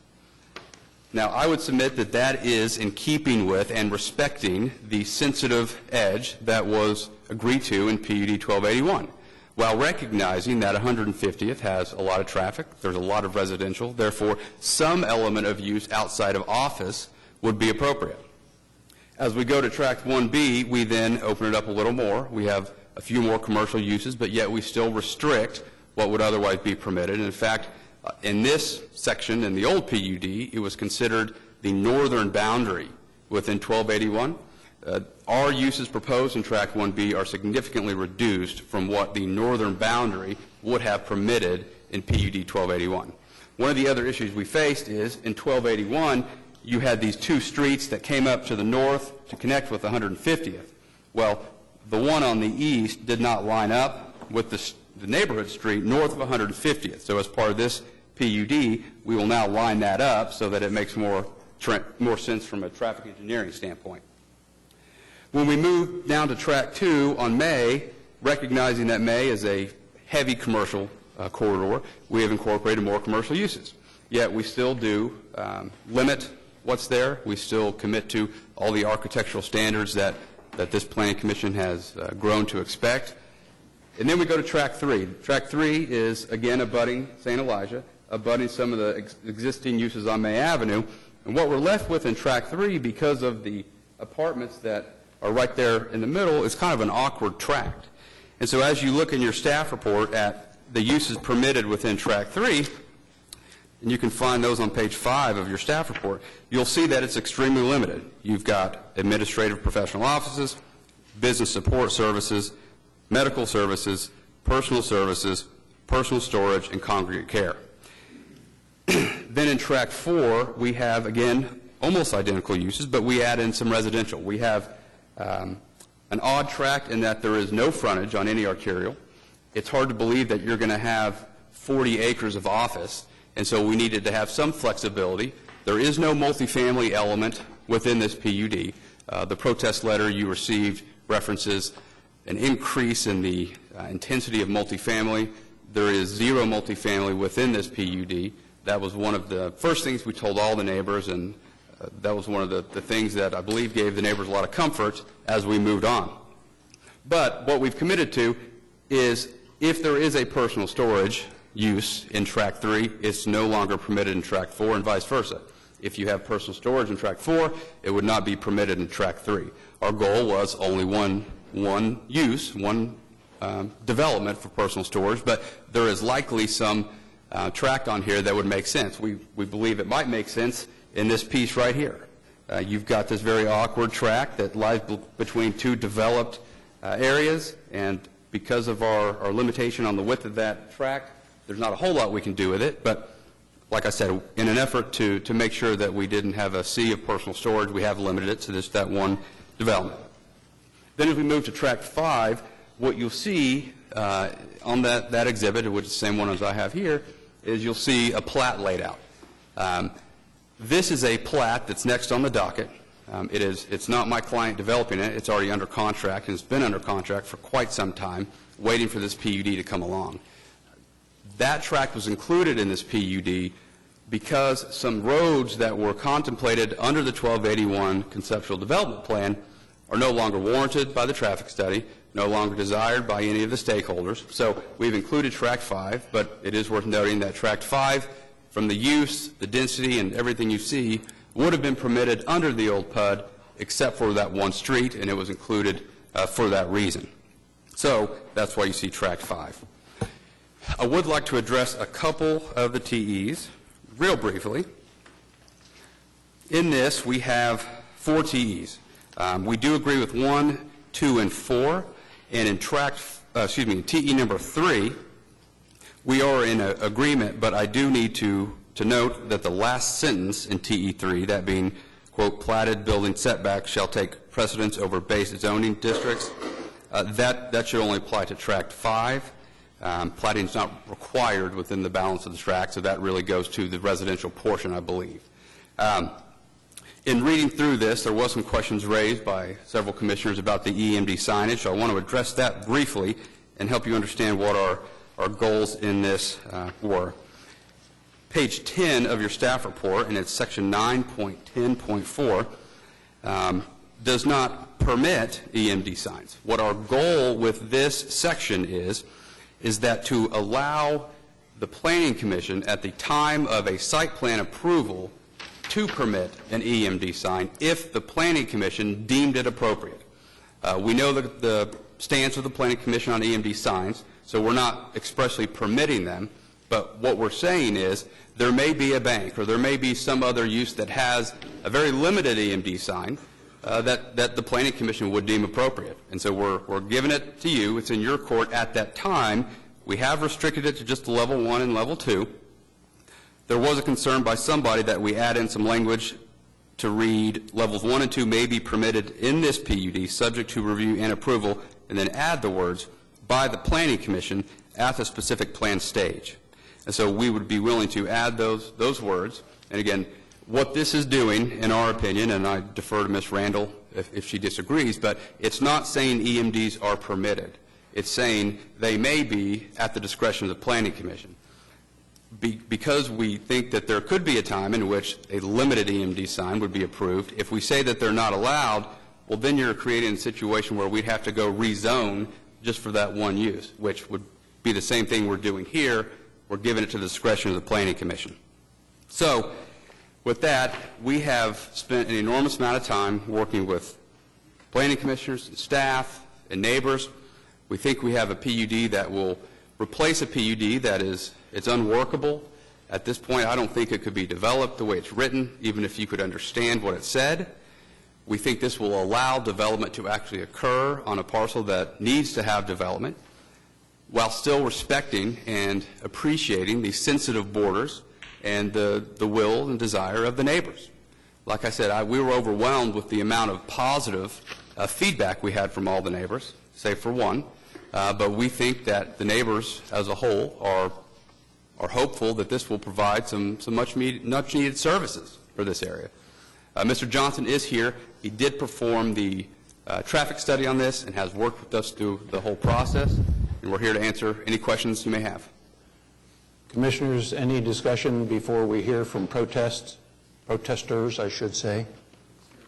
S11: Now, I would submit that that is in keeping with and respecting the sensitive edge that was agreed to in PUD 1281, while recognizing that 150th has a lot of traffic, there's a lot of residential, therefore some element of use outside of office would be appropriate. As we go to tract 1B, we then open it up a little more. We have a few more commercial uses, but yet we still restrict what would otherwise be permitted. And in fact, in this section, in the old PUD, it was considered the northern boundary within 1281. Our uses proposed in tract 1B are significantly reduced from what the northern boundary would have permitted in PUD 1281. One of the other issues we faced is in 1281, you had these 2 streets that came up to the north to connect with 150th. Well, the one on the east did not line up with the neighborhood street north of 150th. So as part of this PUD, we will now line that up so that it makes more sense from a traffic engineering standpoint. When we move down to tract 2 on May, recognizing that May is a heavy commercial corridor, we have incorporated more commercial uses. Yet we still do limit what's there. We still commit to all the architectural standards that this Planning Commission has grown to expect. And then we go to tract 3. Tract 3 is, again, abutting St. Elijah, abutting some of the existing uses on May Avenue. And what we're left with in tract 3, because of the apartments that are right there in the middle, is kind of an awkward tract. And so as you look in your staff report at the uses permitted within tract 3, and you can find those on page 5 of your staff report, you'll see that it's extremely limited. You've got administrative professional offices, business support services, medical services, personal storage, and congregate care. Then in tract 4, we have, again, almost identical uses, but we add in some residential. We have an odd tract in that there is no frontage on any arterial. It's hard to believe that you're going to have 40 acres of office, and so we needed to have some flexibility. There is no multifamily element within this PUD. The protest letter you received references an increase in the intensity of multifamily. There is 0 multifamily within this PUD. That was one of the first things we told all the neighbors, and that was one of the things that I believe gave the neighbors a lot of comfort as we moved on. But what we've committed to is if there is a personal storage use in tract 3, it's no longer permitted in tract 4 and vice versa. If you have personal storage in tract 4, it would not be permitted in tract 3. Our goal was only one use, one development for personal storage, but there is likely some tract on here that would make sense. We believe it might make sense in this piece right here. You've got this very awkward tract that lies between 2 developed areas, and because of our limitation on the width of that tract, there's not a whole lot we can do with it, but like I said, in an effort to make sure that we didn't have a sea of personal storage, we have limited it to just that one development. Then as we move to tract 5, what you'll see on that exhibit, which is the same one as I have here, is you'll see a plat laid out. This is a plat that's next on the docket. It's not my client developing it. It's already under contract, and it's been under contract for quite some time, waiting for this PUD to come along. That tract was included in this PUD because some roads that were contemplated under the 1281 Conceptual Development Plan are no longer warranted by the traffic study, no longer desired by any of the stakeholders. So we've included Tract 5, but it is worth noting that Tract 5, from the use, the density, and everything you see, would have been permitted under the old PUD except for that one street, and it was included for that reason. So that's why you see Tract 5. I would like to address a couple of the TEs real briefly. In this, we have 4 TEs. We do agree with 1, 2, and 4, and in TE number 3, we are in agreement, but I do need to note that the last sentence in TE 3, that being, quote, platted building setbacks shall take precedence over base zoning districts, that should only apply to Tract 5. Platting is not required within the balance of the tract, so that really goes to the residential portion, I believe. In reading through this, there was some questions raised by several commissioners about the EMD signage, so I want to address that briefly and help you understand what our goals in this were. Page 10 of your staff report, and it's section 9.10.4, does not permit EMD signs. What our goal with this section is that to allow the Planning Commission at the time of a site plan approval to permit an EMD sign if the Planning Commission deemed it appropriate. We know the stance of the Planning Commission on EMD signs, so we're not expressly permitting them, but what we're saying is there may be a bank or there may be some other use that has a very limited EMD sign that the Planning Commission would deem appropriate. And so we're giving it to you. It's in your court at that time. We have restricted it to just level 1 and level 2. There was a concern by somebody that we add in some language to read levels 1 and 2 may be permitted in this PUD subject to review and approval, and then add the words by the Planning Commission at the specific plan stage. And so we would be willing to add those words. And again, what this is doing, in our opinion, and I defer to Ms. Randall if she disagrees, but it's not saying EMDs are permitted. It's saying they may be at the discretion of the Planning Commission. Because we think that there could be a time in which a limited EMD sign would be approved, if we say that they're not allowed, well, then you're creating a situation where we'd have to go rezone just for that one use, which would be the same thing we're doing here. We're giving it to the discretion of the Planning Commission. So with that, we have spent an enormous amount of time working with planning commissioners and staff and neighbors. We think we have a PUD that will replace a PUD that it's unworkable. At this point, I don't think it could be developed the way it's written, even if you could understand what it said. We think this will allow development to actually occur on a parcel that needs to have development, while still respecting and appreciating the sensitive borders and the will and desire of the neighbors. Like I said, we were overwhelmed with the amount of positive feedback we had from all the neighbors, save for one. But we think that the neighbors as a whole are hopeful that this will provide some much needed services for this area. Mr. Johnson is here. He did perform the traffic study on this and has worked with us through the whole process, and we're here to answer any questions you may have.
S1: Commissioners, any discussion before we hear from protesters, I should say?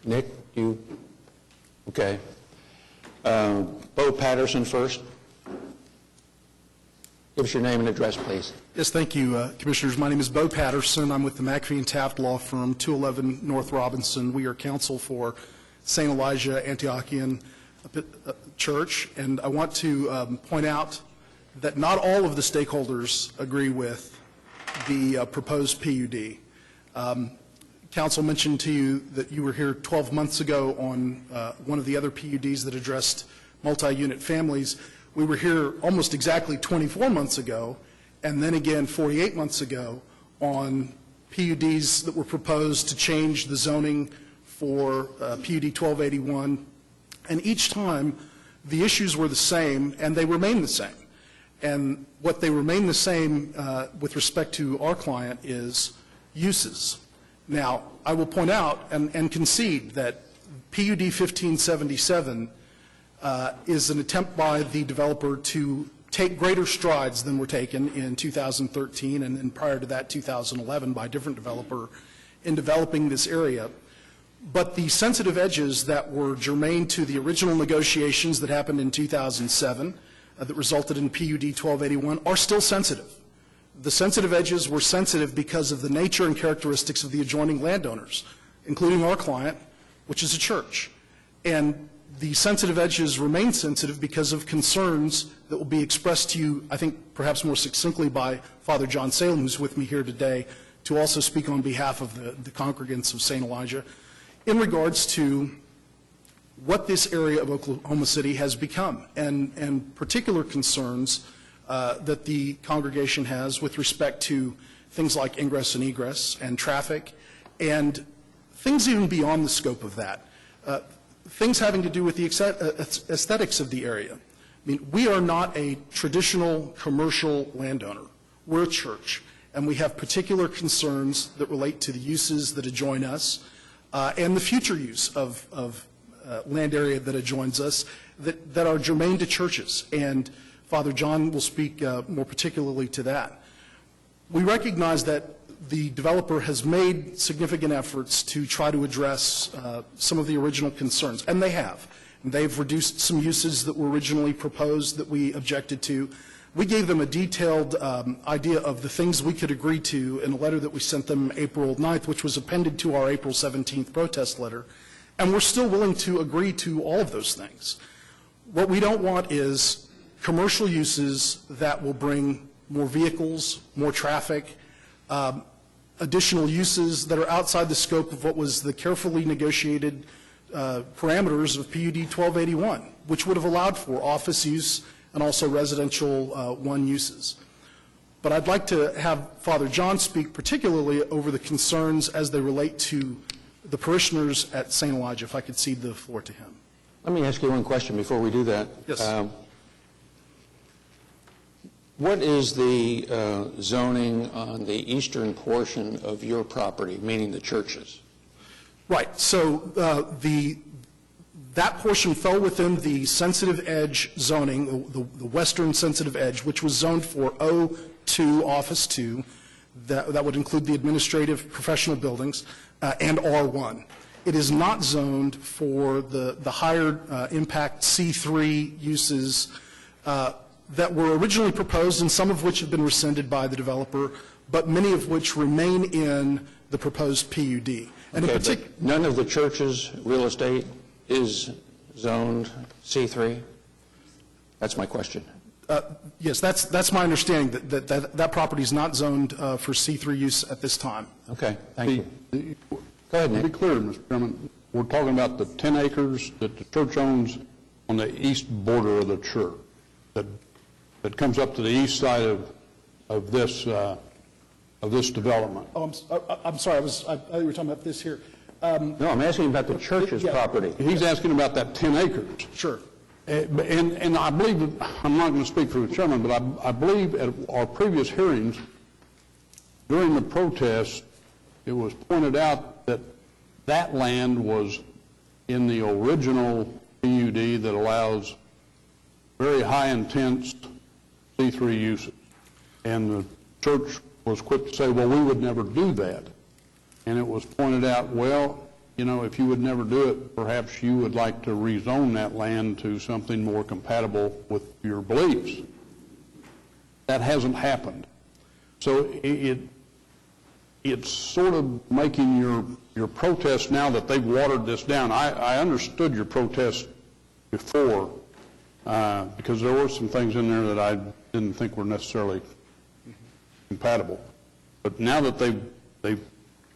S1: Nick, you? Okay. Bo Patterson first. Give us your name and address, please.
S15: Yes, thank you, Commissioners. My name is Bo Patterson. I'm with the McAfee and Taft Law Firm, 211 North Robinson. We are counsel for St. Elijah Antiochian Church, and I want to point out that not all of the stakeholders agree with the proposed PUD. Council mentioned to you that you were here 12 months ago on one of the other PUDs that addressed multi-unit families. We were here almost exactly 24 months ago, and then again 48 months ago on PUDs that were proposed to change the zoning for PUD 1281. And each time, the issues were the same, and they remain the same. And what they remain the same with respect to our client is uses. Now, I will point out and concede that PUD 1577 is an attempt by the developer to take greater strides than were taken in 2013 and then prior to that 2011 by a different developer in developing this area. But the sensitive edges that were germane to the original negotiations that happened in 2007 that resulted in PUD 1281 are still sensitive. The sensitive edges were sensitive because of the nature and characteristics of the adjoining landowners, including our client, which is a church. And the sensitive edges remain sensitive because of concerns that will be expressed to you, I think, perhaps more succinctly by Father John Salem, who's with me here today, to also speak on behalf of the congregants of St. Elijah, in regards to what this area of Oklahoma City has become, and particular concerns that the congregation has with respect to things like ingress and egress and traffic, and things even beyond the scope of that. Things having to do with the aesthetics of the area. I mean, we are not a traditional commercial landowner. We're a church, and we have particular concerns that relate to the uses that adjoin us and the future use of land area that adjoins us that are germane to churches. And Father John will speak more particularly to that. We recognize that the developer has made significant efforts to try to address some of the original concerns, and they have. And they've reduced some uses that were originally proposed that we objected to. We gave them a detailed idea of the things we could agree to in a letter that we sent them April 9th, which was appended to our April 17th protest letter, and we're still willing to agree to all of those things. What we don't want is commercial uses that will bring more vehicles, more traffic, additional uses that are outside the scope of what was the carefully negotiated parameters of PUD 1281, which would have allowed for office use and also residential one uses. But I'd like to have Father John speak particularly over the concerns as they relate to the parishioners at St. Elijah, if I could cede the floor to him.
S1: Let me ask you one question before we do that.
S15: Yes.
S1: What is the zoning on the eastern portion of your property, meaning the churches?
S15: Right. So that portion fell within the sensitive edge zoning, the western sensitive edge, which was zoned for O2, Office 2. That would include the administrative professional buildings, and R1. It is not zoned for the higher impact C3 uses that were originally proposed, and some of which have been rescinded by the developer, but many of which remain in the proposed PUD. And in particular,
S1: none of the churches' real estate is zoned C3? That's my question.
S15: Yes, that's my understanding, that property is not zoned for C3 use at this time.
S1: Okay, thank you. Go ahead, Nick.
S2: To be clear, Mr. Chairman, we're talking about the 10 acres that the church owns on the east border of the church that comes up to the east side of this development.
S15: Oh, I'm sorry, I thought you were talking about this here.
S1: No, I'm asking about the church's property.
S2: He's asking about that 10 acres.
S15: Sure.
S2: And I believe, I'm not going to speak for the chairman, but I believe at our previous hearings, during the protest, it was pointed out that that land was in the original PUD that allows very high intense C3 uses. And the church was quick to say, well, we would never do that. And it was pointed out, well, you know, if you would never do it, perhaps you would like to rezone that land to something more compatible with your beliefs. That hasn't happened. So it's sort of making your protest now that they've watered this down. I understood your protest before because there were some things in there that I didn't think were necessarily compatible. But now that they've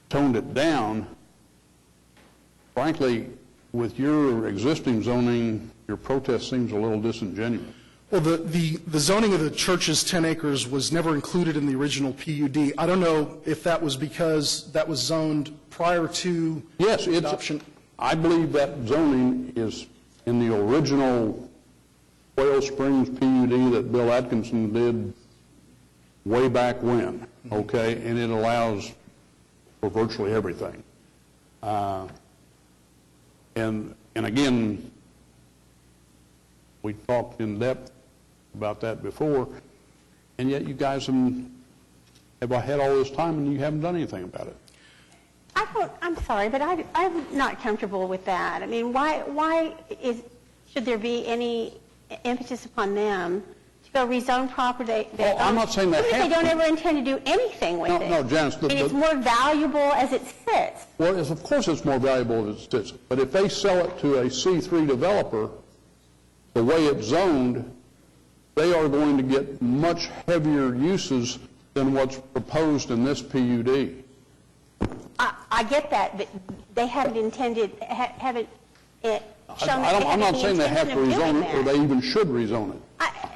S2: toned it down, frankly, with your existing zoning, your protest seems a little disingenuous.
S15: Well, the zoning of the church's 10 acres was never included in the original PUD. I don't know if that was because that was zoned prior to adoption.
S2: I believe that zoning is in the original Whale Springs PUD that Bill Atkinson did way back when, okay? And it allows for virtually everything. And again, we talked in depth about that before, and yet you guys have had all this time and you haven't done anything about it.
S10: I'm sorry, but I'm not comfortable with that. I mean, why should there be any impetus upon them to go rezone property?
S2: I'm not saying that
S10: they don't ever intend to do anything with it.
S2: No, Janice.
S10: It's more valuable as it sits.
S2: Well, of course it's more valuable as it sits. But if they sell it to a C3 developer, the way it's zoned, they are going to get much heavier uses than what's proposed in this PUD.
S10: I get that, but they haven't intended, haven't shown that
S2: I'm not saying they have to rezone it or they even should rezone it.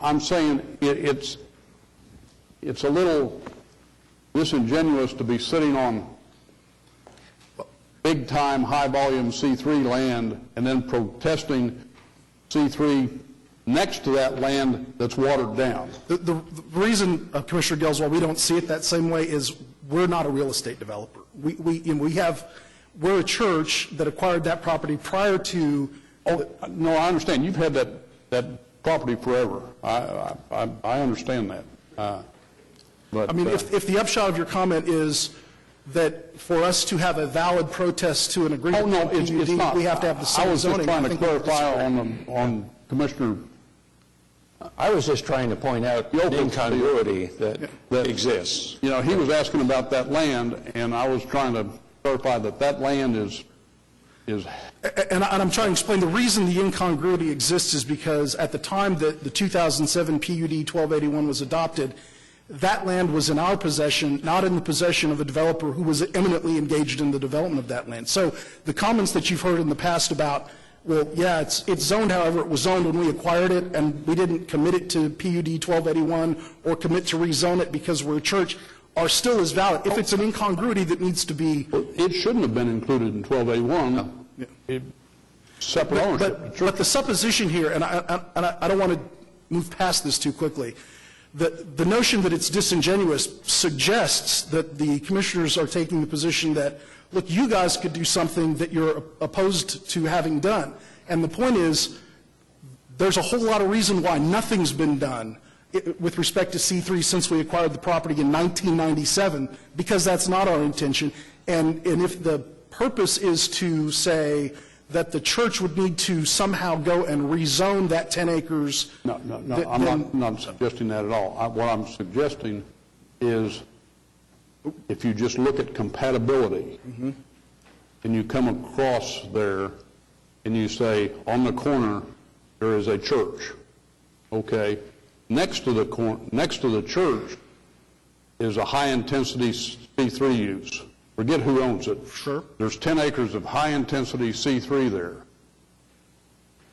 S2: I'm saying it's a little disingenuous to be sitting on big-time, high-volume C3 land and then protesting C3 next to that land that's watered down.
S15: The reason, Commissioner Gels, why we don't see it that same way is we're not a real estate developer. We're a church that acquired that property prior to.
S2: No, I understand. You've had that property forever. I understand that. But
S15: I mean, if the upshot of your comment is that for us to have a valid protest to an agreement,
S2: no, it's not.
S15: We have to have the same
S2: I was just
S15: zoning.
S2: trying to clarify on Commissioner.
S1: I was just trying to point out the incongruity that exists.
S2: You know, he was asking about that land, and I was trying to clarify that land is.
S15: And I'm trying to explain the reason the incongruity exists is because at the time that the 2007 PUD 1281 was adopted, that land was in our possession, not in the possession of a developer who was eminently engaged in the development of that land. So the comments that you've heard in the past about, well, yeah, it's zoned however it was zoned when we acquired it, and we didn't commit it to PUD 1281 or commit to rezone it because we're a church, are still as valid. If it's an incongruity that needs to be.
S2: It shouldn't have been included in 1281. No. Separate ownership.
S15: But the supposition here, and I don't want to move past this too quickly, the notion that it's disingenuous suggests that the commissioners are taking the position that, look, you guys could do something that you're opposed to having done. And the point is, there's a whole lot of reason why nothing's been done with respect to C3 since we acquired the property in 1997, because that's not our intention. And if the purpose is to say that the church would need to somehow go and rezone that 10 acres.
S2: No, I'm not suggesting that at all. What I'm suggesting is if you just look at compatibility and you come across there and you say on the corner there is a church, okay, next to the church is a high-intensity C3 use. Forget who owns it.
S15: Sure.
S2: There's 10 acres of high-intensity C3 there.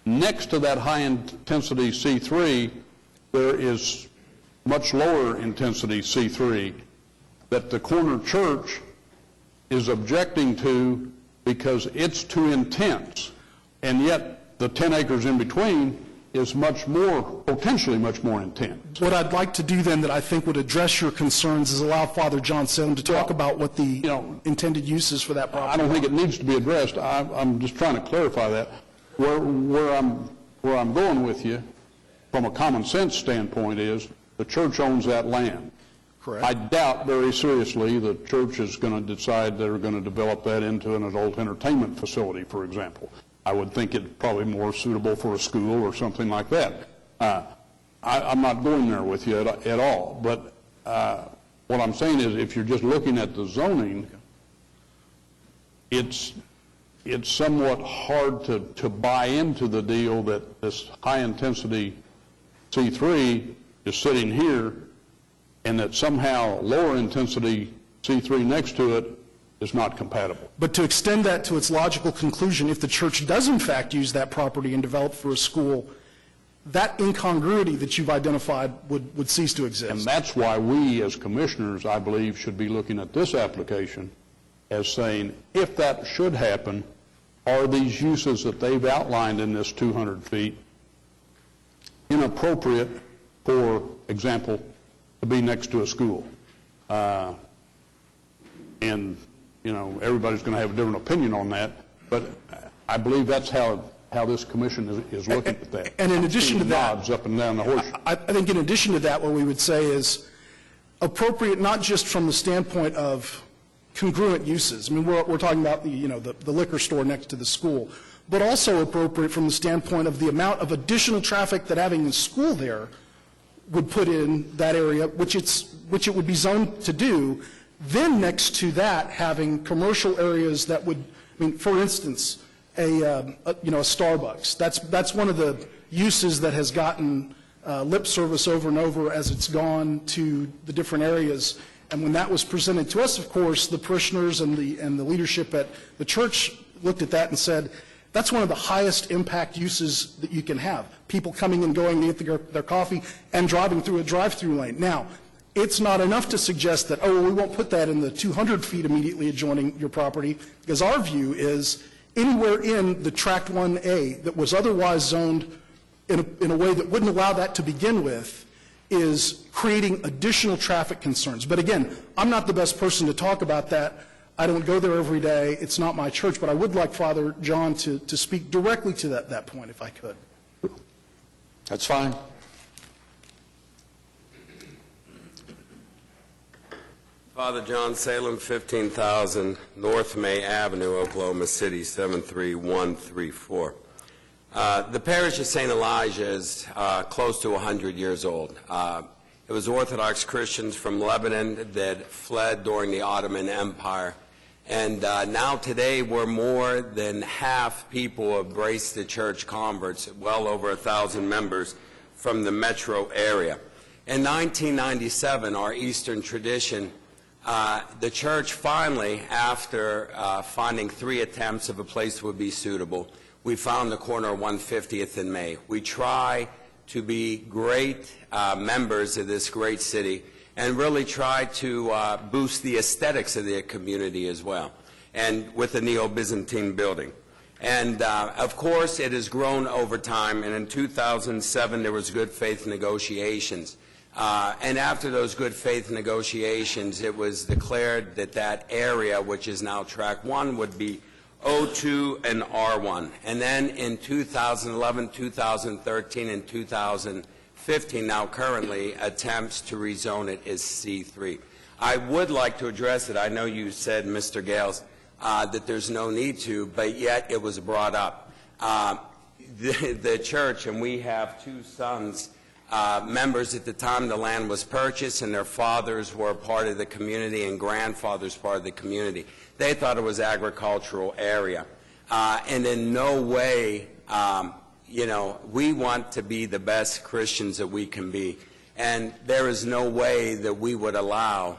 S2: Next to that high-intensity C3, there is much lower-intensity C3 that the corner church is objecting to because it's too intense, and yet the 10 acres in between is much more, potentially much more intense.
S15: What I'd like to do then that I think would address your concerns is allow Father John Salem to talk about what the intended uses for that property.
S2: I don't think it needs to be addressed. I'm just trying to clarify that. Where I'm going with you from a common sense standpoint is the church owns that land.
S15: Correct.
S2: I doubt very seriously the church is going to decide they're going to develop that into an adult entertainment facility, for example. I would think it's probably more suitable for a school or something like that. I'm not going there with you at all. But what I'm saying is if you're just looking at the zoning, it's somewhat hard to buy into the deal that this high-intensity C3 is sitting here and that somehow lower-intensity C3 next to it is not compatible.
S15: But to extend that to its logical conclusion, if the church does in fact use that property and develop for a school, that incongruity that you've identified would cease to exist.
S2: And that's why we as commissioners, I believe, should be looking at this application as saying, if that should happen, are these uses that they've outlined in this 200 feet inappropriate, for example, to be next to a school? And, you know, everybody's going to have a different opinion on that, but I believe that's how this commission is looking at that.
S15: And in addition to that,
S2: nods up and down the horse.
S15: I think in addition to that, what we would say is appropriate not just from the standpoint of congruent uses. I mean, we're talking about the liquor store next to the school, but also appropriate from the standpoint of the amount of additional traffic that having the school there would put in that area, which it would be zoned to do. Then next to that, having commercial areas that would, I mean, for instance, a Starbucks. That's one of the uses that has gotten lip service over and over as it's gone to the different areas. And when that was presented to us, of course, the parishioners and the leadership at the church looked at that and said, that's one of the highest impact uses that you can have. People coming and going to get their coffee and driving through a drive-through lane. Now, it's not enough to suggest that, oh, well, we won't put that in the 200 feet immediately adjoining your property, because our view is anywhere in the Tract 1A that was otherwise zoned in a way that wouldn't allow that to begin with is creating additional traffic concerns. But again, I'm not the best person to talk about that. I don't go there every day. It's not my church, but I would like Father John to speak directly to that point, if I could.
S1: That's fine.
S16: Father John Salem, 15,000 North May Avenue, Oklahoma City, 73134. The parish of St. Elijah is close to 100 years old. It was Orthodox Christians from Lebanon that fled during the Ottoman Empire. And now today we're more than half people have embraced the church converts, well over 1,000 members from the metro area. In 1997, our Eastern tradition, the church finally, after finding 3 attempts of a place that would be suitable, we found the corner of 150th and May. We try to be great members of this great city and really try to boost the aesthetics of the community as well, and with the Neo-Byzantine building. And of course, it has grown over time, and in 2007 there was good faith negotiations. And after those good faith negotiations, it was declared that that area, which is now Tract 1, would be O2 and R1. And then in 2011, 2013, and 2015, now currently, attempts to rezone it is C3. I would like to address it. I know you said, Mr. Gales, that there's no need to, but yet it was brought up. The church, and we have 2 sons, members at the time the land was purchased, and their fathers were part of the community and grandfathers part of the community. They thought it was agricultural area. And in no way, we want to be the best Christians that we can be. And there is no way that we would allow,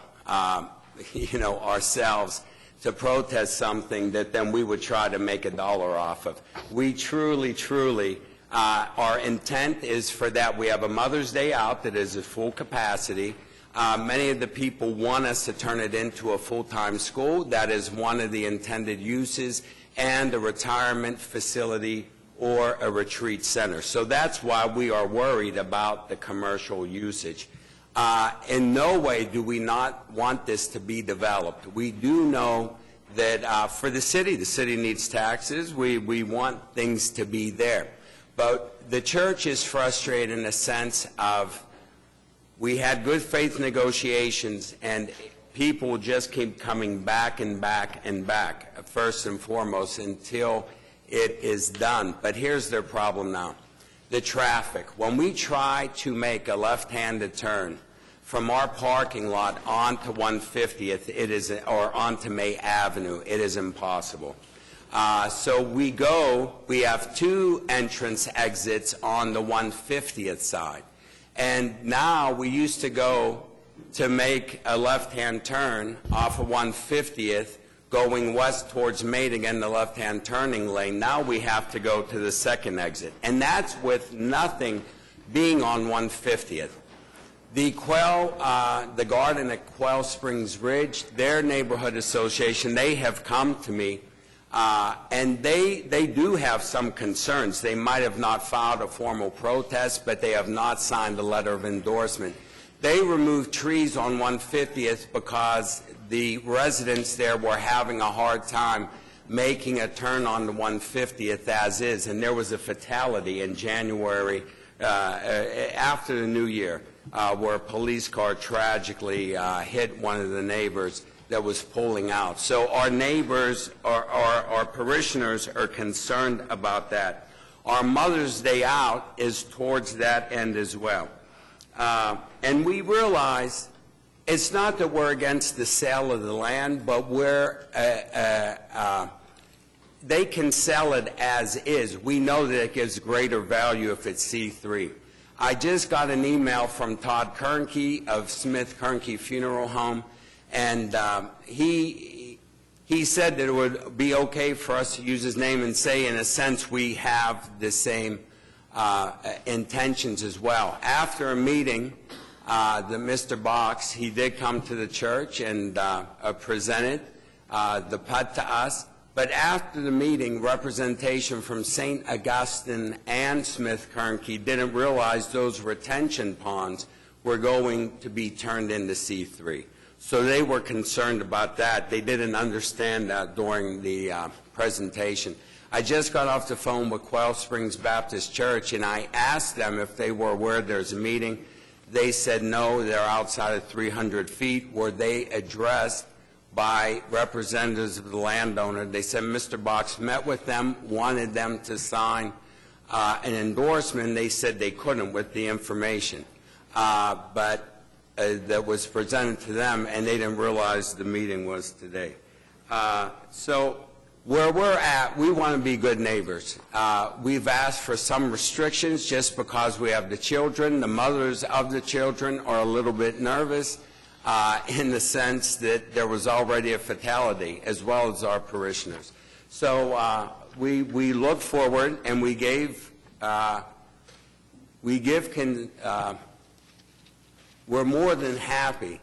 S16: ourselves to protest something that then we would try to make $1 off of. We truly, our intent is for that. We have a Mother's Day out that is at full capacity. Many of the people want us to turn it into a full-time school. That is one of the intended uses, and a retirement facility or a retreat center. So that's why we are worried about the commercial usage. In no way do we not want this to be developed. We do know that for the city needs taxes. We want things to be there. But the church is frustrated in the sense of we had good faith negotiations, and people just keep coming back and back and back, first and foremost, until it is done. But here's their problem now. The traffic. When we try to make a left-handed turn from our parking lot onto 150th, or onto May Avenue, it is impossible. So we have 2 entrance exits on the 150th side. And now we used to go to make a left-hand turn off of 150th going west towards May to get in the left-hand turning lane. Now we have to go to the 2nd exit. And that's with nothing being on 150th. The garden at Quail Springs Ridge, their neighborhood association, they have come to me, and they do have some concerns. They might have not filed a formal protest, but they have not signed a letter of endorsement. They removed trees on 150th because the residents there were having a hard time making a turn on the 150th as is, and there was a fatality in January after the New Year where a police car tragically hit one of the neighbors that was pulling out. So our neighbors, our parishioners are concerned about that. Our Mother's Day Out is towards that end as well. And we realize it's not that we're against the sale of the land, but they can sell it as is. We know that it gives greater value if it's C3. I just got an email from Todd Kernke of Smith Kernke Funeral Home, and he said that it would be okay for us to use his name and say, in a sense, we have the same intentions as well. After a meeting, Mr. Box, he did come to the church and presented the PUD to us. But after the meeting, representation from St. Augustine and Smith Kernke didn't realize those retention ponds were going to be turned into C3. So they were concerned about that. They didn't understand that during the presentation. I just got off the phone with Quail Springs Baptist Church, and I asked them if they were aware there's a meeting. They said no, they're outside of 300 feet. Were they addressed by representatives of the landowner? They said Mr. Box met with them, wanted them to sign an endorsement. They said they couldn't with the information. But that was presented to them, and they didn't realize the meeting was today. So where we're at, we want to be good neighbors. We've asked for some restrictions just because we have the children. The mothers of the children are a little bit nervous in the sense that there was already a fatality, as well as our parishioners. So we look forward, and we're more than happy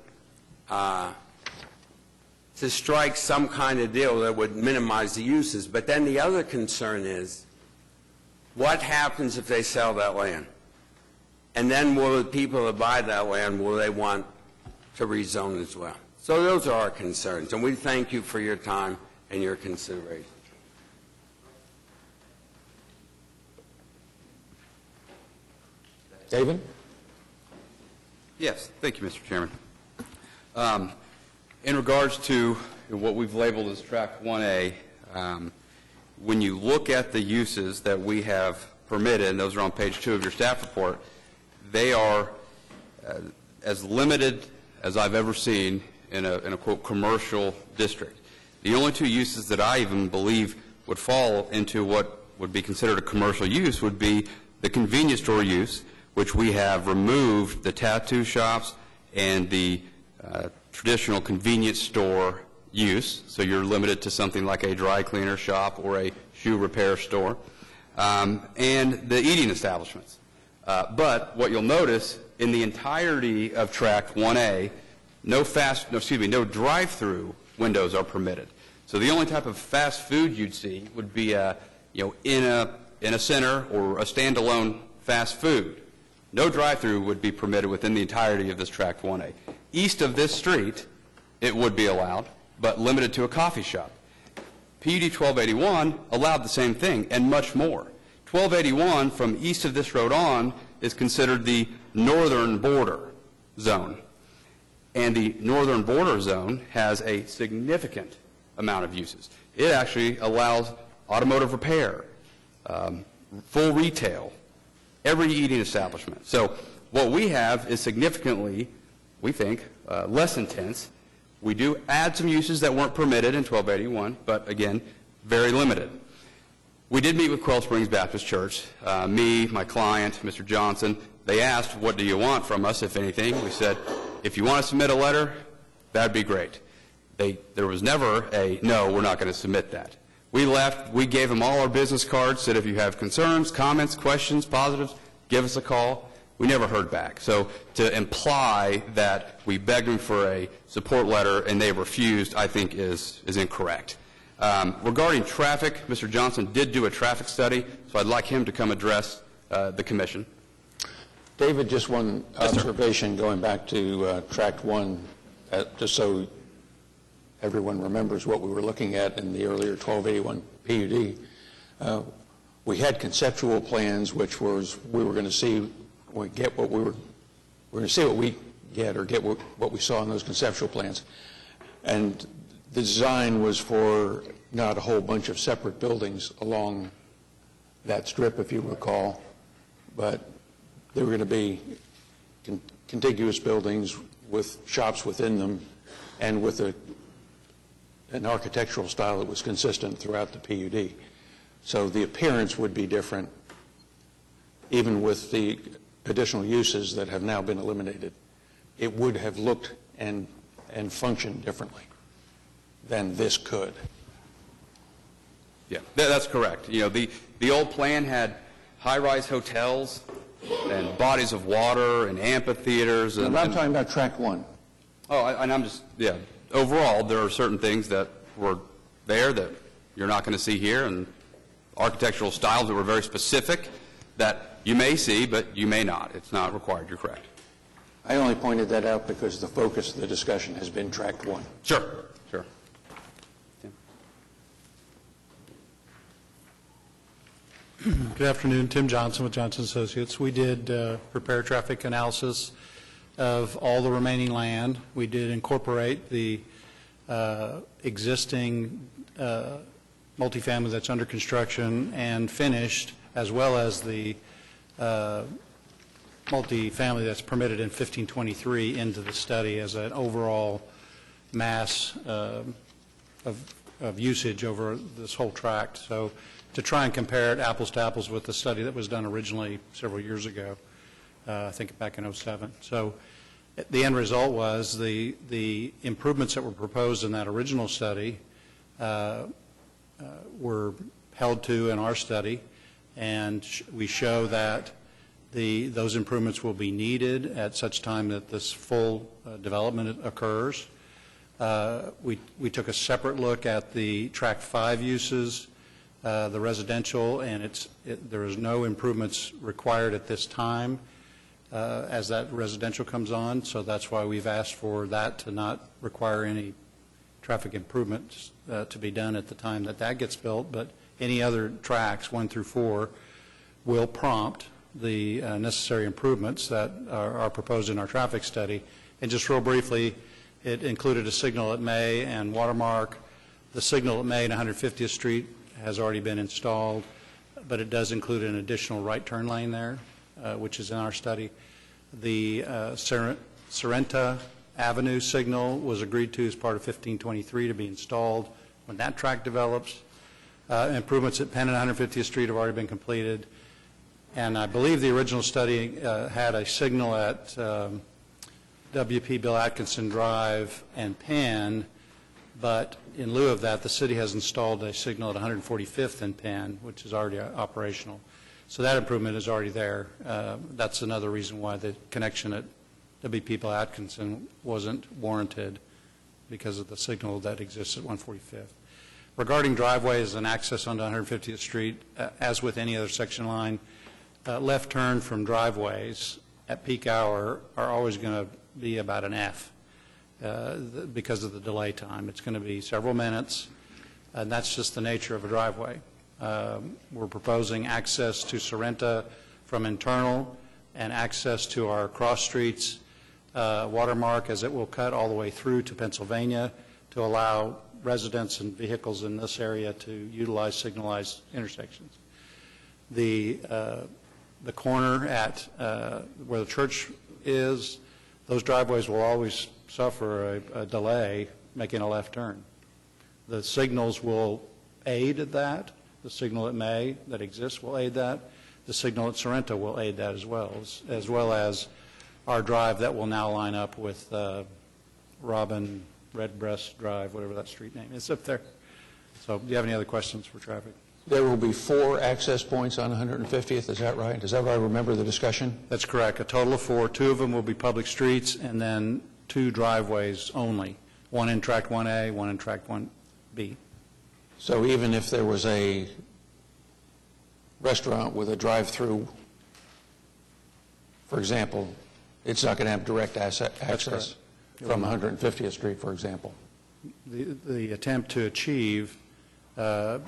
S16: to strike some kind of deal that would minimize the uses. But then the other concern is, what happens if they sell that land? And then will the people that buy that land, will they want to rezone as well? So those are our concerns, and we thank you for your time and your consideration.
S1: David?
S11: Yes, thank you, Mr. Chairman. In regards to what we've labeled as Tract 1A, when you look at the uses that we have permitted, and those are on page 2 of your staff report, they are as limited as I've ever seen in a quote, commercial district. The only two uses that I even believe would fall into what would be considered a commercial use would be the convenience store use, which we have removed the tattoo shops and the traditional convenience store use, so you're limited to something like a dry cleaner shop or a shoe repair store, and the eating establishments. But what you'll notice in the entirety of Tract 1A, no drive-through windows are permitted. So the only type of fast food you'd see would be in a center or a standalone fast food. No drive-through would be permitted within the entirety of this Tract 1A. East of this street, it would be allowed, but limited to a coffee shop. PUD 1281 allowed the same thing and much more. 1281 from east of this road on is considered the northern border zone. And the northern border zone has a significant amount of uses. It actually allows automotive repair, full retail, every eating establishment. So what we have is significantly, we think, less intense. We do add some uses that weren't permitted in 1281, but again, very limited. We did meet with Quail Springs Baptist Church, me, my client, Mr. Johnson. They asked, what do you want from us, if anything? We said, if you want to submit a letter, that'd be great. There was never a, no, we're not going to submit that. We left, we gave them all our business cards, said if you have concerns, comments, questions, positives, give us a call. We never heard back. So to imply that we begged them for a support letter and they refused, I think is incorrect. Regarding traffic, Mr. Johnson did do a traffic study, so I'd like him to come address the commission.
S1: David, just one observation going back to Tract 1, just so everyone remembers what we were looking at in the earlier 1281 PUD, we had conceptual plans, which was we were going to see we get what we were going to see what we get or get what we saw in those conceptual plans, and the design was for not a whole bunch of separate buildings along that strip, if you recall, but they were going to be contiguous buildings with shops within them and with an architectural style that was consistent throughout the PUD. So the appearance would be different, even with the additional uses that have now been eliminated. It would have looked and functioned differently than this could.
S11: Yeah, that's correct. You know, the old plan had high-rise hotels and bodies of water and amphitheaters.
S1: And I'm talking about track one.
S11: Oh, and I'm just, yeah. Overall, there are certain things that were there that you're not going to see here, and architectural styles that were very specific that you may see, but you may not. It's not required. You're correct.
S1: I only pointed that out because the focus of the discussion has been track one.
S11: Sure, sure.
S17: Good afternoon. Tim Johnson with Johnson Associates. We did prepare traffic analysis of all the remaining land. We did incorporate the existing multifamily that's under construction and finished, as well as the multifamily that's permitted in 1523 into the study as an overall mass of usage over this whole tract. So to try and compare it apples to apples with the study that was done originally several years ago, I think back in '07. So the end result was the improvements that were proposed in that original study were held to in our study, and we show that those improvements will be needed at such time that this full development occurs. We took a separate look at the Track 5 uses, the residential, and there is no improvements required at this time as that residential comes on, so that's why we've asked for that to not require any traffic improvements to be done at the time that gets built, but any other tracks, 1 through 4, will prompt the necessary improvements that are proposed in our traffic study. And just real briefly, it included a signal at May and Watermark. The signal at May and 150th Street has already been installed, but it does include an additional right turn lane there, which is in our study. The Sorrento Avenue signal was agreed to as part of 1523 to be installed when that track develops. Improvements at Penn and 150th Street have already been completed. And I believe the original study had a signal at WP Bill Atkinson Drive and Penn, but in lieu of that, the city has installed a signal at 145th and Penn, which is already operational. So that improvement is already there. That's another reason why the connection at WP Bill Atkinson wasn't warranted, because of the signal that exists at 145th. Regarding driveways and access onto 150th Street, as with any other section line, left turn from driveways at peak hour are always going to be about an F because of the delay time. It's going to be several minutes, and that's just the nature of a driveway. We're proposing access to Sorrento from internal and access to our cross streets, Watermark, as it will cut all the way through to Pennsylvania to allow residents and vehicles in this area to utilize signalized intersections. The corner at where the church is, those driveways will always suffer a delay making a left turn. The signals will aid at that. The signal at May that exists will aid that. The signal at Sorrento will aid that as well as our drive that will now line up with Robin Redbreast Drive, whatever that street name is up there. So do you have any other questions for traffic?
S1: There will be 4 access points on 150th, is that right? Is that what I remember the discussion?
S17: That's correct. A total of 4. 2 of them will be public streets, and then 2 driveways only. 1 in Tract 1A, 1 in Tract 1B.
S1: So even if there was a restaurant with a drive-through, for example, it's not going to have direct access from 150th Street, for example.
S17: the attempt to achieve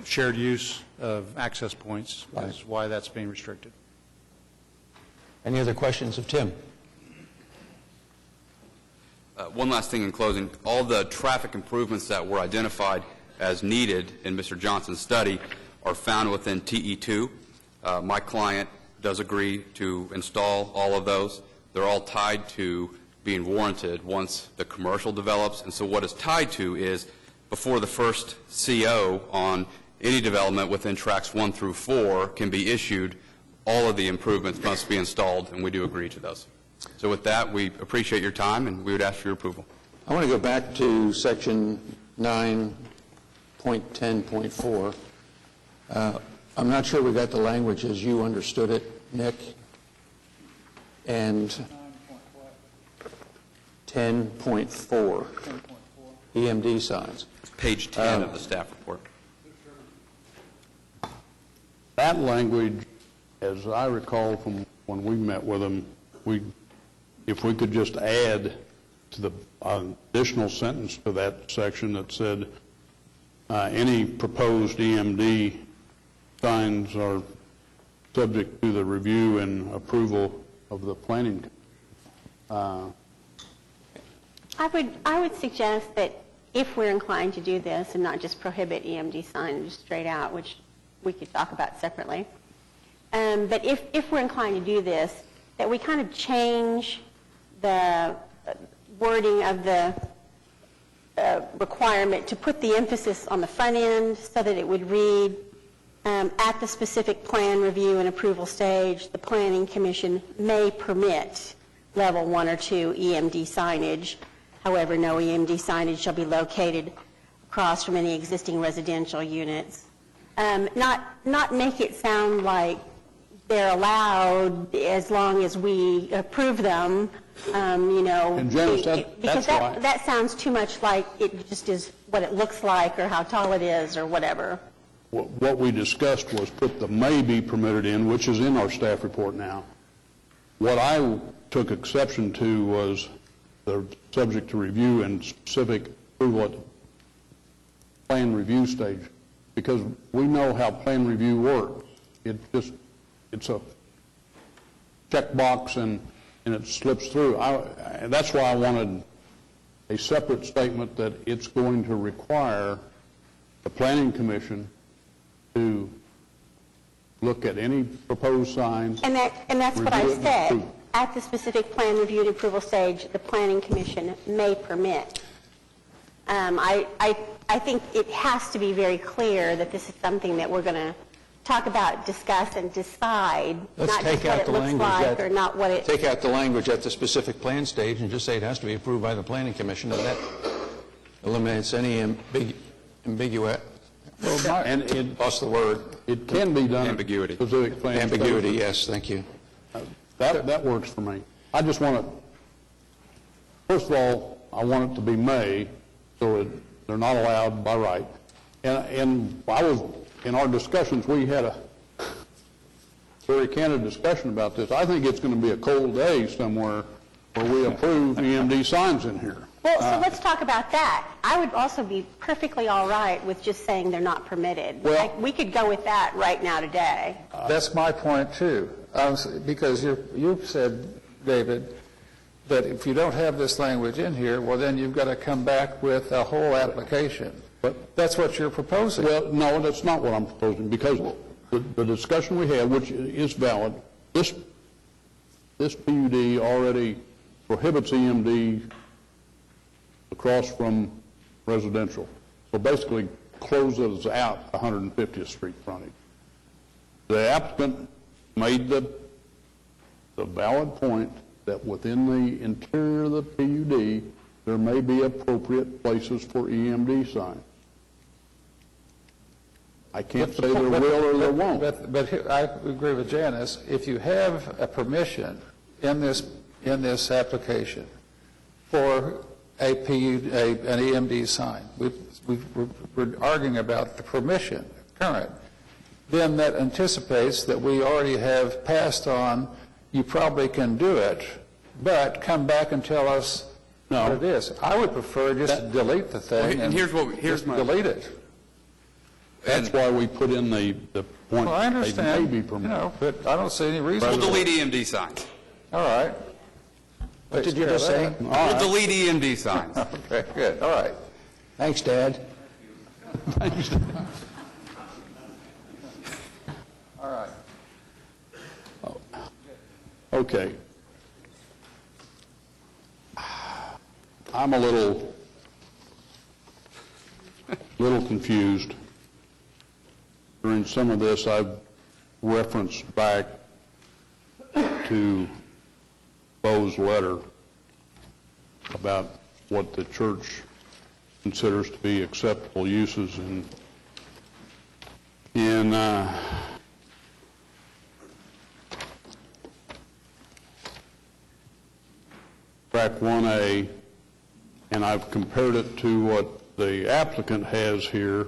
S17: shared use of access points is why that's being restricted.
S1: Any other questions of Tim?
S18: One last thing in closing. All the traffic improvements that were identified as needed in Mr. Johnson's study are found within TE2. My client does agree to install all of those. They're all tied to being warranted once the commercial develops. And so what it's tied to is before the first CO on any development within tracks 1 through 4 can be issued, all of the improvements must be installed, and we do agree to those. So with that, we appreciate your time, and we would ask for your approval.
S1: I want to go back to section 9.10.4. I'm not sure we got the language as you understood it, Nick. And 10.4, EMD signs.
S18: Page 10 of the staff report.
S2: That language, as I recall from when we met with them, if we could just add to the additional sentence to that section that said any proposed EMD signs are subject to the review and approval of the planning.
S10: I would suggest that if we're inclined to do this and not just prohibit EMD signage straight out, which we could talk about separately, but if we're inclined to do this, that we kind of change the wording of the requirement to put the emphasis on the front end so that it would read, at the specific plan review and approval stage, the Planning Commission may permit level 1 or 2 EMD signage. However, no EMD signage shall be located across from any existing residential units. Not make it sound like they're allowed as long as we approve them,
S2: And Janice,
S10: because that sounds too much like it just is what it looks like or how tall it is or whatever.
S2: What we discussed was put the may be permitted in, which is in our staff report now. What I took exception to was the subject to review and specific approval at the plan review stage, because we know how plan review works. It's a checkbox and it slips through. That's why I wanted a separate statement that it's going to require the Planning Commission to look at any proposed signs.
S10: And that's what I
S2: review it and
S10: said.
S2: approve.
S10: At the specific plan review and approval stage, the Planning Commission may permit. I think it has to be very clear that this is something that we're going to talk about, discuss, and decide,
S1: Let's
S10: not just
S1: take
S10: what
S1: out
S10: it
S1: the
S10: looks
S1: language
S10: like
S1: that-
S10: or not what it...
S1: Take out the language at the specific plan stage and just say it has to be approved by the Planning Commission, and that eliminates any ambiguity.
S2: And it
S1: Lost the word.
S2: It can be done.
S18: Ambiguity.
S2: Specific plan
S1: Ambiguity,
S2: stage.
S1: yes, thank you.
S2: That works for me. I just want to, first of all, I want it to be may, so they're not allowed by right. And in our discussions, we had a very candid discussion about this. I think it's going to be a cold day somewhere where we approve EMD signs in here.
S10: Well, so let's talk about that. I would also be perfectly all right with just saying they're not permitted.
S5: Well-
S10: We could go with that right now today.
S5: That's my point, too, because you've said, David, that if you don't have this language in here, well, then you've got to come back with a whole application. But that's what you're proposing.
S2: Well, no, that's not what I'm proposing, because the discussion we had, which is valid, this PUD already prohibits EMD across from residential. So basically closes out 150th Street frontage. The applicant made the valid point that within the interior of the PUD, there may be appropriate places for EMD signs. I can't say there will or there won't.
S5: But here, I agree with Janice. If you have a permission in this application for an EMD sign, we're arguing about the permission, current, then that anticipates that we already have passed on, you probably can do it, but come back and tell us what it is. I would prefer just to delete the thing
S18: And here's what, here's my,
S5: delete it.
S2: That's why we put in the point.
S5: Well, I
S2: they
S5: understand,
S2: may be
S5: you
S2: permitted.
S5: know, but I don't see any reason.
S18: we'll delete EMD signs.
S5: All right.
S3: What did you just say?
S18: We'll delete EMD signs.
S5: Okay, good, all right.
S3: Thanks, Dad.
S5: All right.
S2: Okay. I'm a little confused. During some of this, I've referenced back to Bo's letter about what the church considers to be acceptable uses in track 1A, and I've compared it to what the applicant has here,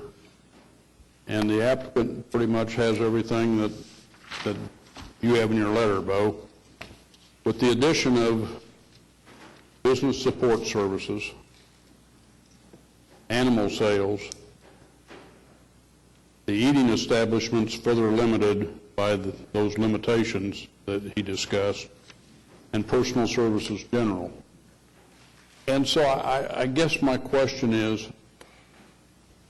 S2: and the applicant pretty much has everything that you have in your letter, Bo, with the addition of business support services, animal sales, the eating establishments further limited by those limitations that he discussed, and personal services general. And so I guess my question is,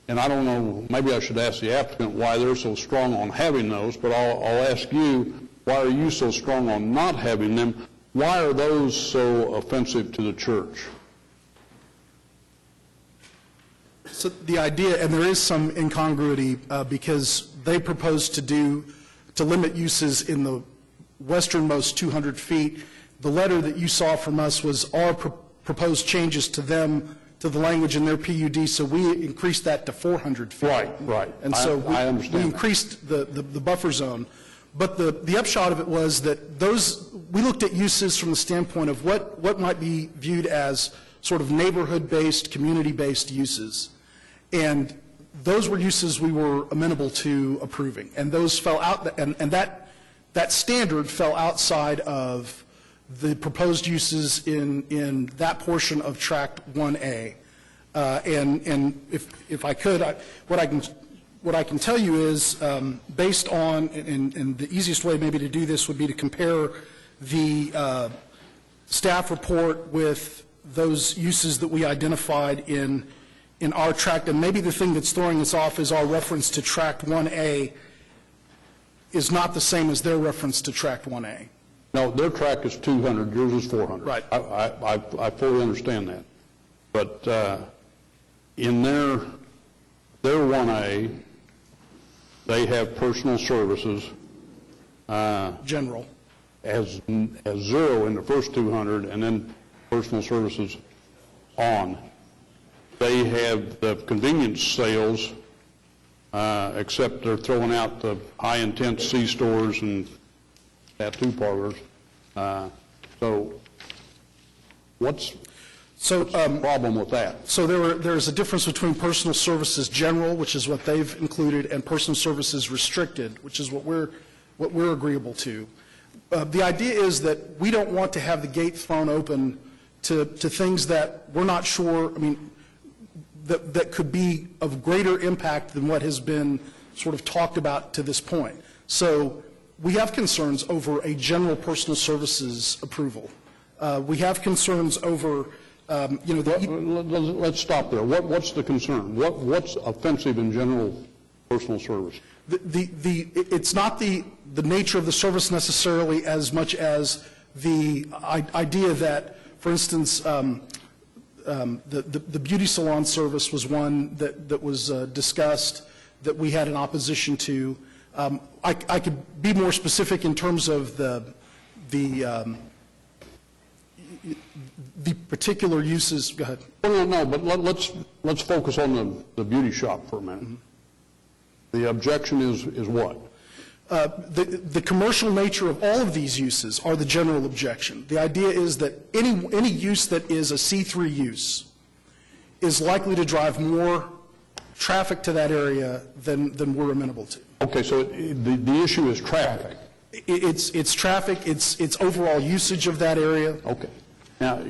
S2: and I don't know, maybe I should ask the applicant why they're so strong on having those, but I'll ask you, why are you so strong on not having them? Why are those so offensive to the church?
S15: So the idea, and there is some incongruity because they propose to limit uses in the westernmost 200 feet. The letter that you saw from us was our proposed changes to them, to the language in their PUD, so we increased that to 400 feet.
S2: Right.
S15: And so
S2: I understand
S15: we
S2: that.
S15: increased the buffer zone. But the upshot of it was that we looked at uses from the standpoint of what might be viewed as sort of neighborhood-based, community-based uses. And those were uses we were amenable to approving. And those fell out, and that standard fell outside of the proposed uses in that portion of Tract 1A. And if I could, what I can tell you is, based on, and the easiest way maybe to do this would be to compare the staff report with those uses that we identified in our tract, and maybe the thing that's throwing us off is our reference to Tract 1A is not the same as their reference to Tract 1A.
S2: No, their tract is 200, yours is 400.
S15: Right.
S2: I fully understand that. But in their 1A, they have personal services.
S15: General.
S2: As zero in the first 200, and then personal services on. They have the convenience sales, except they're throwing out the high-intense C-stores and tattoo parlors. So what's the problem with that?
S15: So there's a difference between personal services general, which is what they've included, and personal services restricted, which is what we're agreeable to. The idea is that we don't want to have the gate thrown open to things that we're not sure, that could be of greater impact than what has been sort of talked about to this point. So we have concerns over a general personal services approval. We have concerns over,
S2: Let's stop there. What's the concern? What's offensive in general personal service?
S15: It's not the nature of the service necessarily as much as the idea that, for instance, the beauty salon service was one that was discussed that we had an opposition to. I could be more specific in terms of the particular uses. Go ahead.
S2: No, but let's focus on the beauty shop for a minute. Mm-hmm. The objection is what?
S15: The commercial nature of all of these uses are the general objection. The idea is that any use that is a C3 use is likely to drive more traffic to that area than we're amenable to.
S2: Okay, so the issue is traffic.
S15: It's traffic, it's overall usage of that area.
S2: Okay. Now,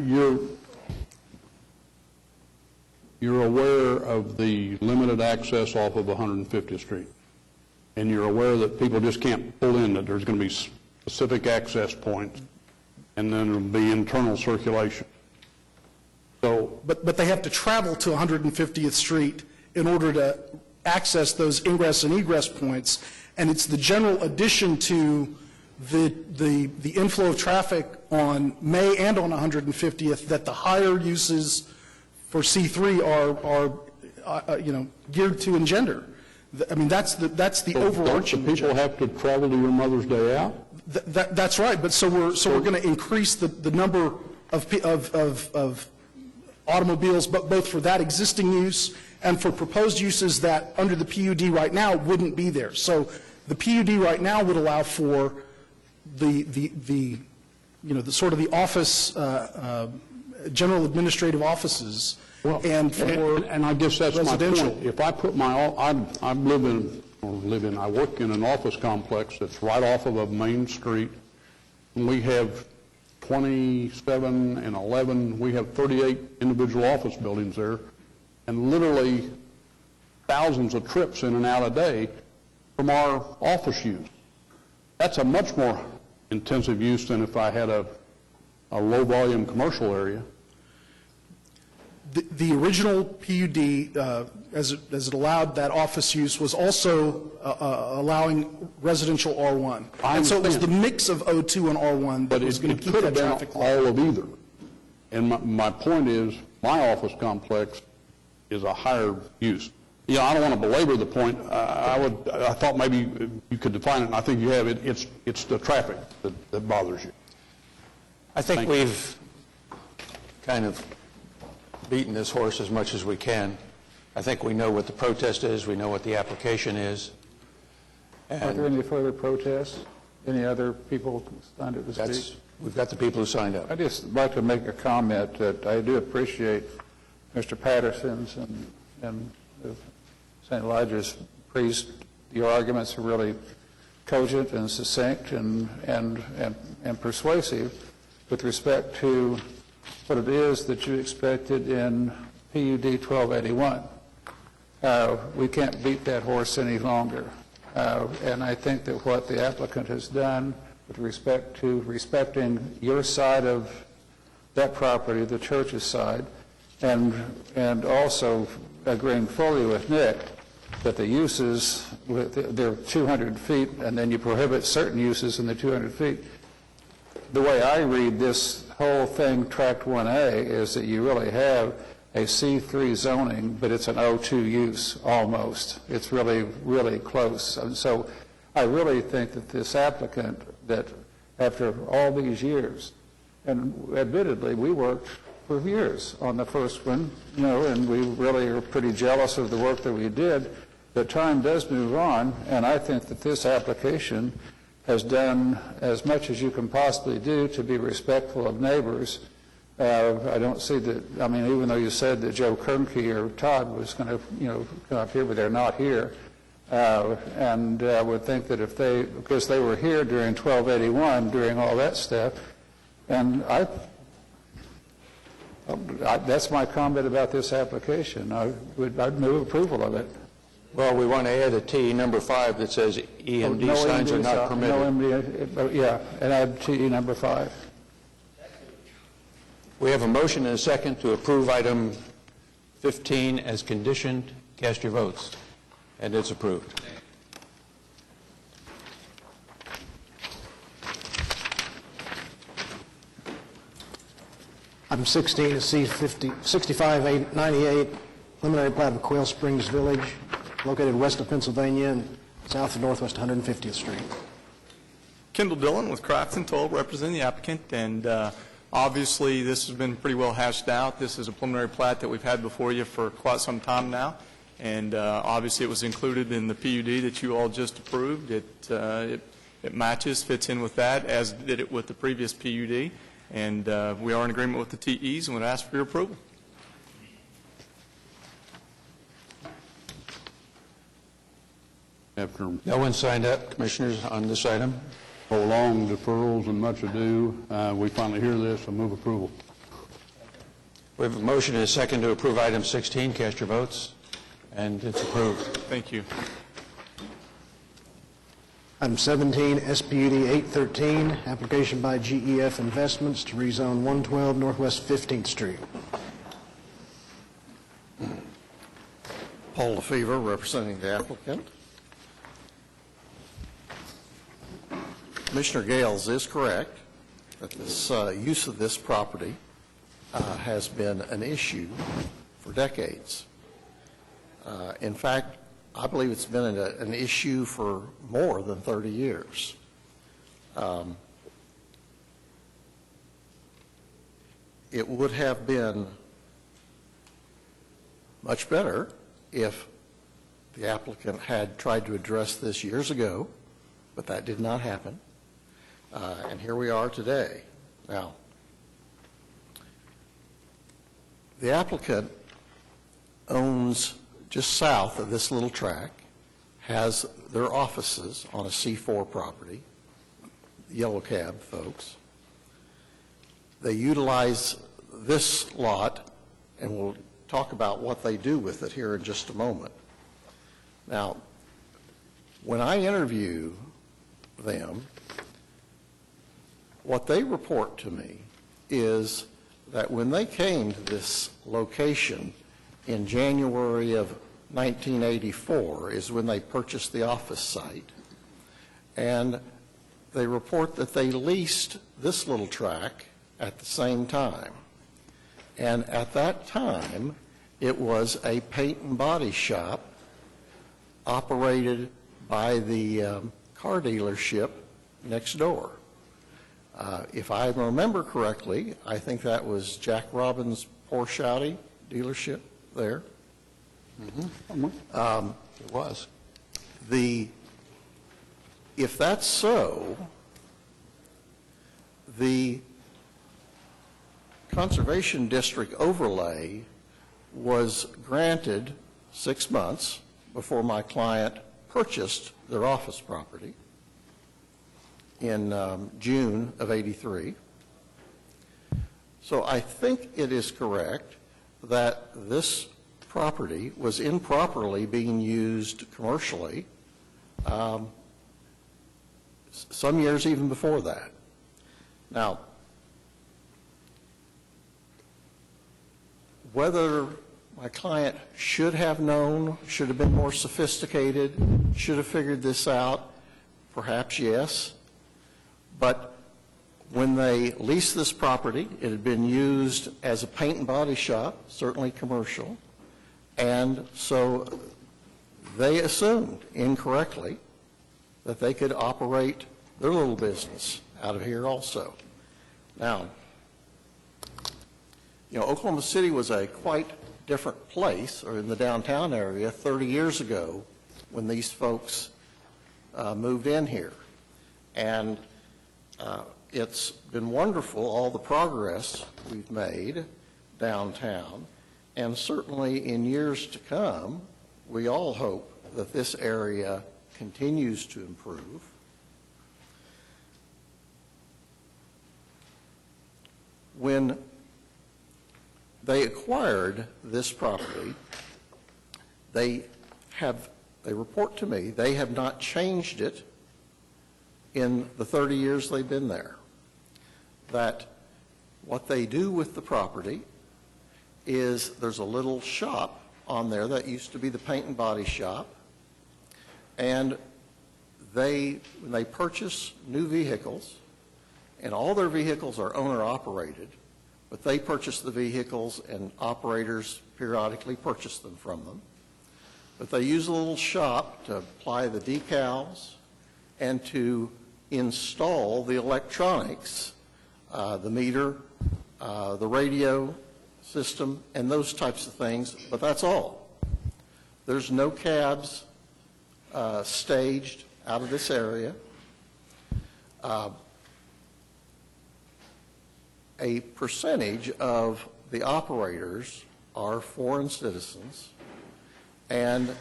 S2: you're aware of the limited access off of 150th Street, and you're aware that people just can't pull in, that there's going to be specific access points, and then there'll be internal circulation. So,
S15: But they have to travel to 150th Street in order to access those ingress and egress points, and it's the general addition to the inflow of traffic on May and on 150th that the higher uses for C3 are geared to engender. I mean, that's the overarching.
S2: Don't the people have to travel to your Mother's Day out?
S15: That's right, but so we're going to increase the number of automobiles, but both for that existing use and for proposed uses that under the PUD right now wouldn't be there. So the PUD right now would allow for the sort of the office, general administrative offices, and for
S2: and I guess that's my point. If I put I work in an office complex that's right off of a main street, and we have 27 and 11, we have 38 individual office buildings there, and literally thousands of trips in and out a day from our office use. That's a much more intensive use than if I had a low-volume commercial area.
S15: The original PUD, as it allowed that office use, was also allowing residential R1. And so it was the mix of O2 and R1 that was going to keep that traffic low.
S2: All of either. And my point is, my office complex is a higher use. You know, I don't want to belabor the point. I thought maybe you could define it, and I think you have. It's the traffic that bothers you.
S1: I think we've kind of beaten this horse as much as we can. I think we know what the protest is. We know what the application is.
S5: Are there any further protests? Any other people signed up to speak?
S1: We've got the people who signed up.
S5: I'd just like to make a comment that I do appreciate Mr. Patterson's and St. Elijah's priest. Your arguments are really cogent and succinct and persuasive with respect to what it is that you expected in PUD 1281. We can't beat that horse any longer. And I think that what the applicant has done with respect to respecting your side of that property, the church's side, and also agreeing fully with Nick that the uses, they're 200 feet, and then you prohibit certain uses in the 200 feet. The way I read this whole thing, Tract 1A, is that you really have a C3 zoning, but it's an O2 use almost. It's really, really close. And so I really think that this applicant, that after all these years, and admittedly we worked for years on the first one, and we really are pretty jealous of the work that we did, but time does move on, and I think that this application has done as much as you can possibly do to be respectful of neighbors. I don't see that, I mean, even though you said that Joe Kernke or Todd was going to, come up here, but they're not here. And I would think that if because they were here during 1281, during all that stuff, and that's my comment about this application. I'd move approval of it.
S1: Well, we want to add a T, number 5, that says EMD signs are not permitted.
S5: No MD, yeah, and add TE number 5.
S1: We have a motion and a second to approve item 15 as conditioned. Cast your votes. And it's approved.
S3: Item 16 is C6598, preliminary plat of Quail Springs Village, located west of Pennsylvania and south of northwest 150th Street.
S6: Kendall Dillon with Crafton Toll, representing the applicant, and obviously this has been pretty well hashed out. This is a preliminary plat that we've had before you for quite some time now, and obviously it was included in the PUD that you all just approved. It matches, fits in with that, as did it with the previous PUD, and we are in agreement with the TEs and would ask for your approval.
S2: After
S1: no one signed up, commissioners, on this item.
S2: Prolonged deferrals and much ado, we finally hear this and move approval.
S1: We have a motion and a second to approve item 16. Cast your votes. And it's approved.
S6: Thank you.
S3: Item 17, SPUD 813, application by GEF Investments to rezone 112 Northwest 15th Street.
S4: Paul LaFever, representing the applicant. Commissioner Gales is correct that this use of this property has been an issue for decades. In fact, I believe it's been an issue for more than 30 years. It would have been much better if the applicant had tried to address this years ago, but that did not happen. And here we are today. Now, the applicant owns just south of this little tract, has their offices on a C4 property, Yellow Cab folks. They utilize this lot, and we'll talk about what they do with it here in just a moment. Now, when I interview them, what they report to me is that when they came to this location in January of 1984 is when they purchased the office site, and they report that they leased this little tract at the same time. And at that time, it was a paint and body shop operated by the car dealership next door. If I remember correctly, I think that was Jack Robbins Porsche Audi dealership there.
S1: It was.
S4: If that's so, the Conservation District overlay was granted 6 months before my client purchased their office property in June of '83. So I think it is correct that this property was improperly being used commercially some years even before that. Now, whether my client should have known, should have been more sophisticated, should have figured this out, perhaps yes. But when they leased this property, it had been used as a paint and body shop, certainly commercial, and so they assumed incorrectly that they could operate their little business out of here also. Now, you know, Oklahoma City was a quite different place, or in the downtown area, 30 years ago when these folks moved in here. And it's been wonderful, all the progress we've made downtown, and certainly in years to come, we all hope that this area continues to improve. When they acquired this property, they report to me, they have not changed it in the 30 years they've been there. That what they do with the property is there's a little shop on there that used to be the paint and body shop, and when they purchase new vehicles, and all their vehicles are owner-operated, but they purchase the vehicles and operators periodically purchase them from them. But they use a little shop to apply the decals and to install the electronics, the meter, the radio system, and those types of things, but that's all. There's no cabs staged out of this area. A percentage of the operators are foreign citizens, and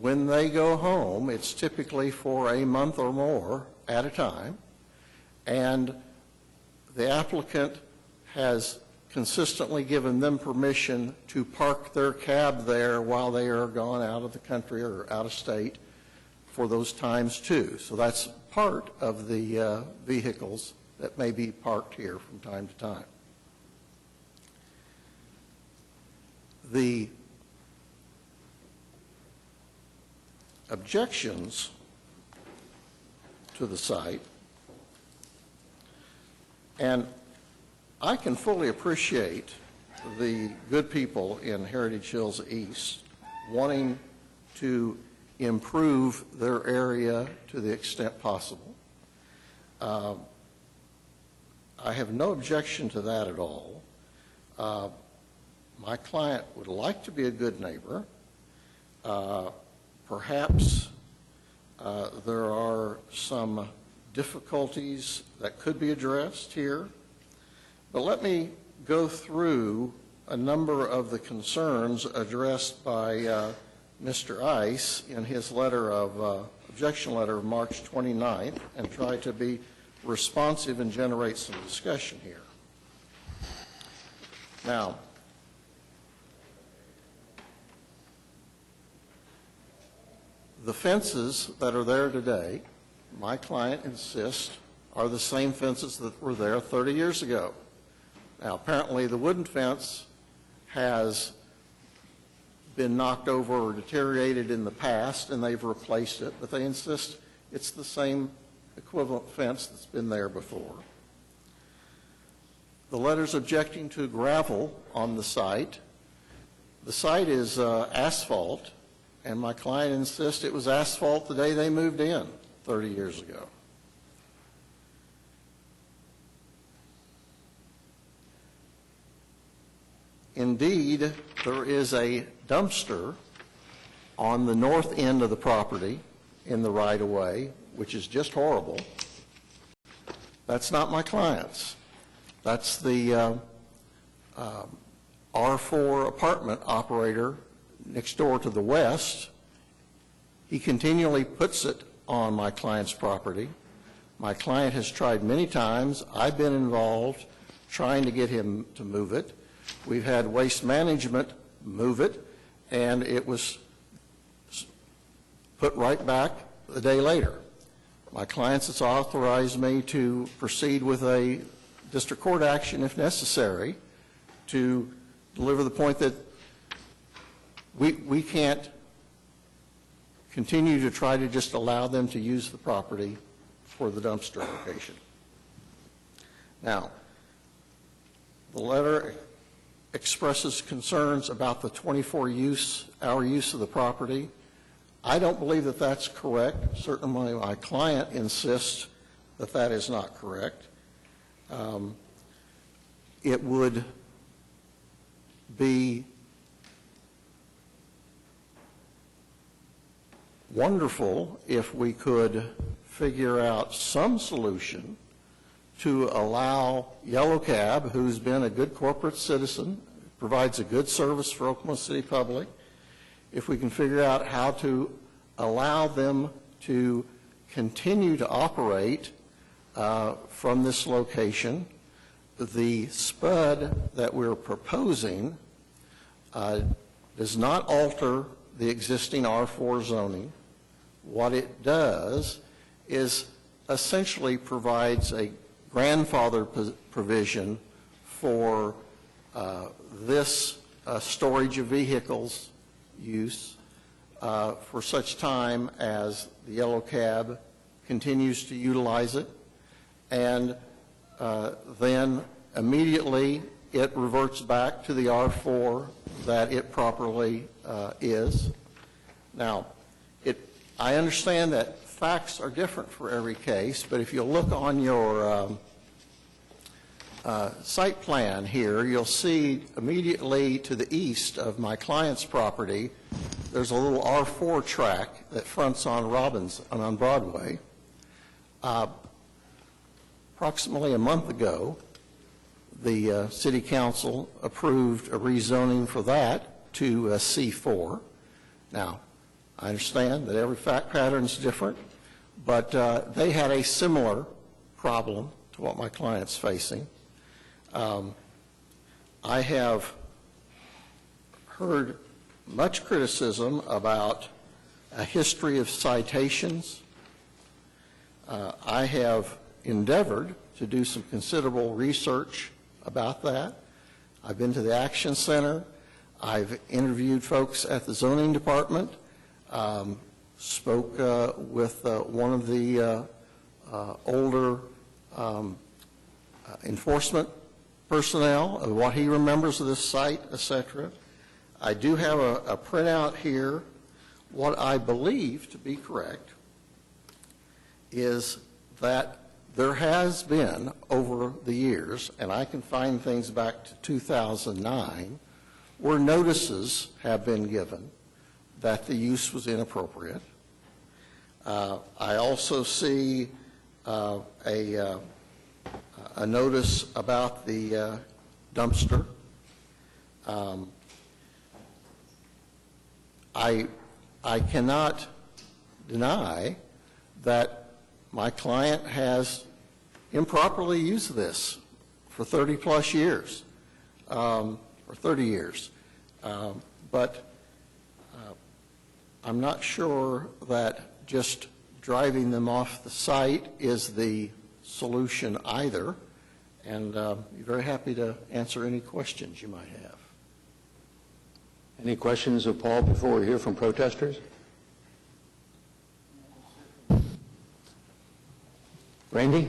S4: when they go home, it's typically for a month or more at a time, and the applicant has consistently given them permission to park their cab there while they are gone out of the country or out of state for those times too. So that's part of the vehicles that may be parked here from time to time. The objections to the site, and I can fully appreciate the good people in Heritage Hills East wanting to improve their area to the extent possible. I have no objection to that at all. My client would like to be a good neighbor. Perhaps there are some difficulties that could be addressed here. But let me go through a number of the concerns addressed by Mr. Ice in his objection letter of March 29th and try to be responsive and generate some discussion here. Now, the fences that are there today, my client insists, are the same fences that were there 30 years ago. Now, apparently the wooden fence has been knocked over or deteriorated in the past and they've replaced it, but they insist it's the same equivalent fence that's been there before. The letter's objecting to gravel on the site. The site is asphalt, and my client insists it was asphalt the day they moved in 30 years ago. Indeed, there is a dumpster on the north end of the property in the right-of-way, which is just horrible. That's not my client's. That's the R4 apartment operator next door to the west. He continually puts it on my client's property. My client has tried many times. I've been involved trying to get him to move it. We've had Waste Management move it, and it was put right back a day later. My clients has authorized me to proceed with a district court action if necessary to deliver the point that we can't continue to try to just allow them to use the property for the dumpster location. Now, the letter expresses concerns about the 24-hour use of the property. I don't believe that that's correct. Certainly my client insists that that is not correct. It would be wonderful if we could figure out some solution to allow Yellow Cab, who's been a good corporate citizen, provides a good service for Oklahoma City Public, if we can figure out how to allow them to continue to operate from this location. The SPUD that we're proposing does not alter the existing R4 zoning. What it does is essentially provides a grandfather provision for this storage of vehicles use for such time as the Yellow Cab continues to utilize it, and then immediately it reverts back to the R4 that it properly is. Now, I understand that facts are different for every case, but if you look on your site plan here, you'll see immediately to the east of my client's property, there's a little R4 track that fronts on Broadway. Approximately a month ago, the City Council approved a rezoning for that to C4. Now, I understand that every fact pattern is different, but they had a similar problem to what my client's facing. I have heard much criticism about a history of citations. I have endeavored to do some considerable research about that. I've been to the Action Center. I've interviewed folks at the zoning department, spoke with one of the older enforcement personnel of what he remembers of this site, etc. I do have a printout here. What I believe to be correct is that there has been, over the years, and I can find things back to 2009, where notices have been given that the use was inappropriate. I also see a notice about the dumpster. I cannot deny that my client has improperly used this for 30-plus years, or 30 years. But I'm not sure that just driving them off the site is the solution either, and be very happy to answer any questions you might have.
S1: Any questions of Paul before we hear from protesters? Randy?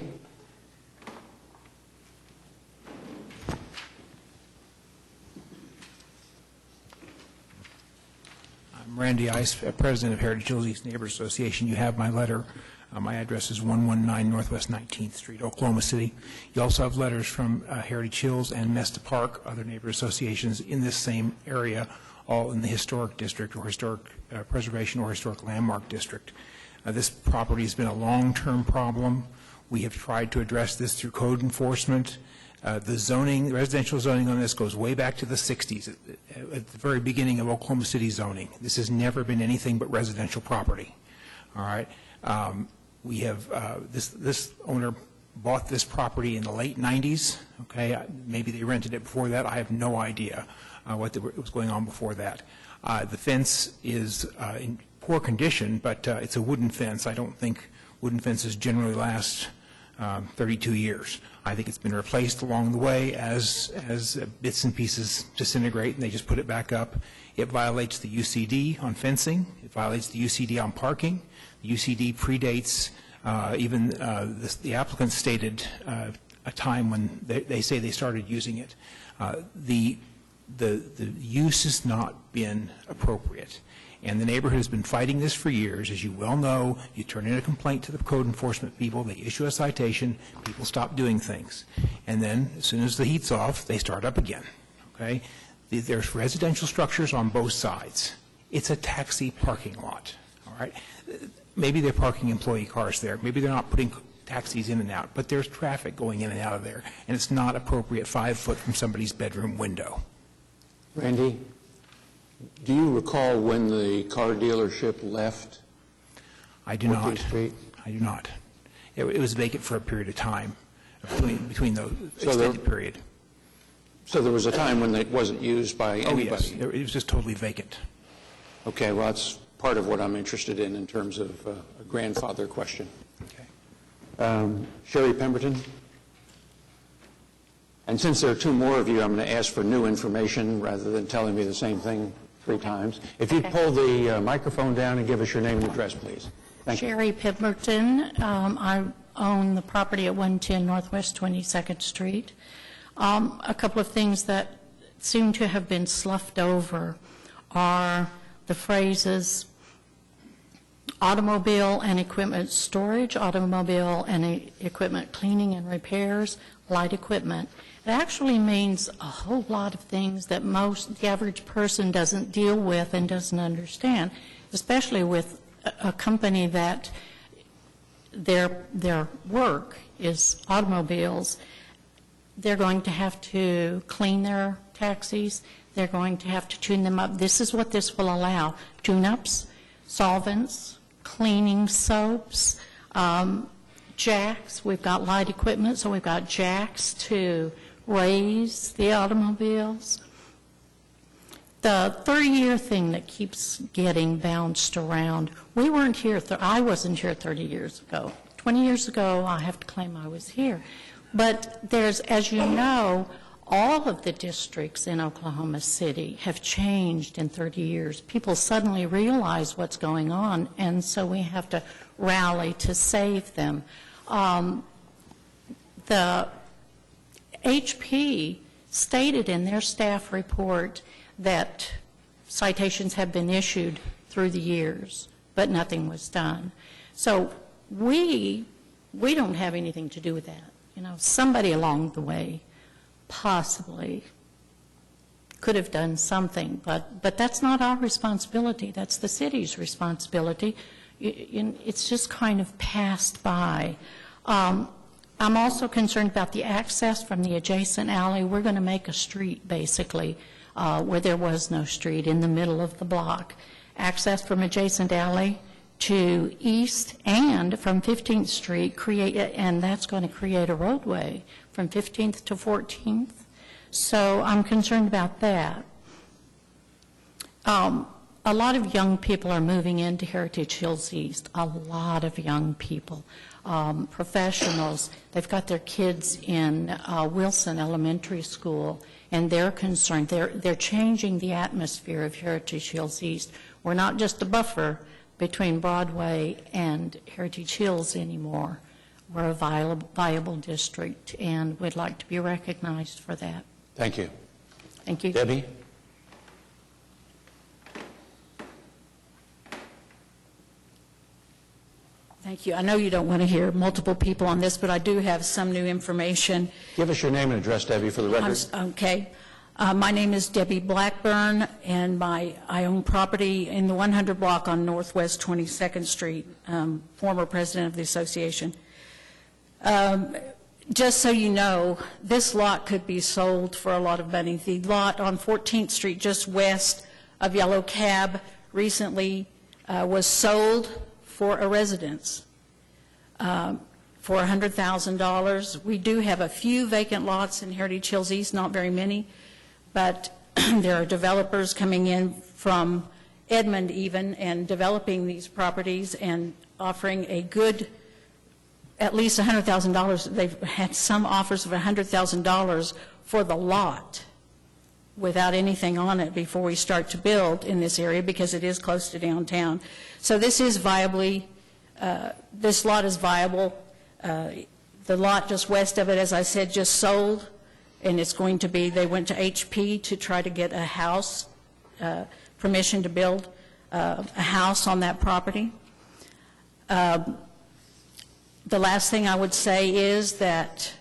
S19: I'm Randy Ice, President of Heritage Hills East Neighbors Association. You have my letter. My address is 119 Northwest 19th Street, Oklahoma City. You also have letters from Heritage Hills and Mesta Park, other neighbor associations in this same area, all in the historic district or historic preservation or historic landmark district. This property has been a long-term problem. We have tried to address this through code enforcement. The zoning, residential zoning on this goes way back to the 60s, at the very beginning of Oklahoma City zoning. This has never been anything but residential property. All right. We have, this owner bought this property in the late 90s. Okay. Maybe they rented it before that. I have no idea what was going on before that. The fence is in poor condition, but it's a wooden fence. I don't think wooden fences generally last 32 years. I think it's been replaced along the way as bits and pieces disintegrate, and they just put it back up. It violates the UCD on fencing. It violates the UCD on parking. The UCD predates even the applicant stated a time when they say they started using it. The use has not been appropriate. And the neighborhood has been fighting this for years. As you well know, you turn in a complaint to the code enforcement people, they issue a citation, people stop doing things. And then, as soon as the heat's off, they start up again, okay? There's residential structures on both sides. It's a taxi parking lot, all right? Maybe they're parking employee cars there. Maybe they're not putting taxis in and out, but there's traffic going in and out of there, and it's not appropriate 5 foot from somebody's bedroom window.
S1: Randy, do you recall when the car dealership left?
S19: I do not.
S1: 14th Street?
S19: I do not. It was vacant for a period of time, between the extended period.
S1: So there was a time when it wasn't used by anybody?
S19: Oh, yes. It was just totally vacant.
S1: Okay, well, that's part of what I'm interested in terms of a grandfather question. Okay. Sherry Pemberton? And since there are two more of you, I'm going to ask for new information rather than telling me the same thing 3 times. If you'd pull the microphone down and give us your name and address, please. Thank you.
S20: Sherry Pemberton. I own the property at 110 Northwest 22nd Street. A couple of things that seem to have been sloughed over are the phrases automobile and equipment storage, automobile and equipment cleaning and repairs, light equipment. It actually means a whole lot of things that the average person doesn't deal with and doesn't understand, especially with a company that their work is automobiles. They're going to have to clean their taxis. They're going to have to tune them up. This is what this will allow: tune-ups, solvents, cleaning soaps, jacks. We've got light equipment, so we've got jacks to raise the automobiles. The 30-year thing that keeps getting bounced around, we weren't here, I wasn't here 30 years ago. 20 years ago, I have to claim I was here. But there's, as you know, all of the districts in Oklahoma City have changed in 30 years. People suddenly realize what's going on, and so we have to rally to save them. The HP stated in their staff report that citations have been issued through the years, but nothing was done. So we don't have anything to do with that. You know, somebody along the way possibly could have done something, but that's not our responsibility. That's the city's responsibility. It's just kind of passed by. I'm also concerned about the access from the adjacent alley. We're going to make a street, basically, where there was no street in the middle of the block. Access from adjacent alley to east and from 15th Street, and that's going to create a roadway from 15th to 14th. So I'm concerned about that. A lot of young people are moving into Heritage Hills East, a lot of young people, professionals. They've got their kids in Wilson Elementary School, and they're concerned. They're changing the atmosphere of Heritage Hills East. We're not just a buffer between Broadway and Heritage Hills anymore. We're a viable district, and we'd like to be recognized for that.
S1: Thank you.
S20: Thank you.
S1: Debbie?
S21: Thank you. I know you don't want to hear multiple people on this, but I do have some new information.
S1: Give us your name and address, Debbie, for the record.
S21: Okay. My name is Debbie Blackburn, and I own property in the 100 block on Northwest 22nd Street, former president of the association. Just so you know, this lot could be sold for a lot of money. The lot on 14th Street, just west of Yellow Cab, recently was sold for a residence for $100,000. We do have a few vacant lots in Heritage Hills East, not very many, but there are developers coming in from Edmond even and developing these properties and offering a good, at least $100,000. They've had some offers of $100,000 for the lot without anything on it before we start to build in this area because it is close to downtown. So this is this lot is viable. The lot just west of it, as I said, just sold, and it's going to be, they went to HP to try to get a house, permission to build a house on that property. The last thing I would say is that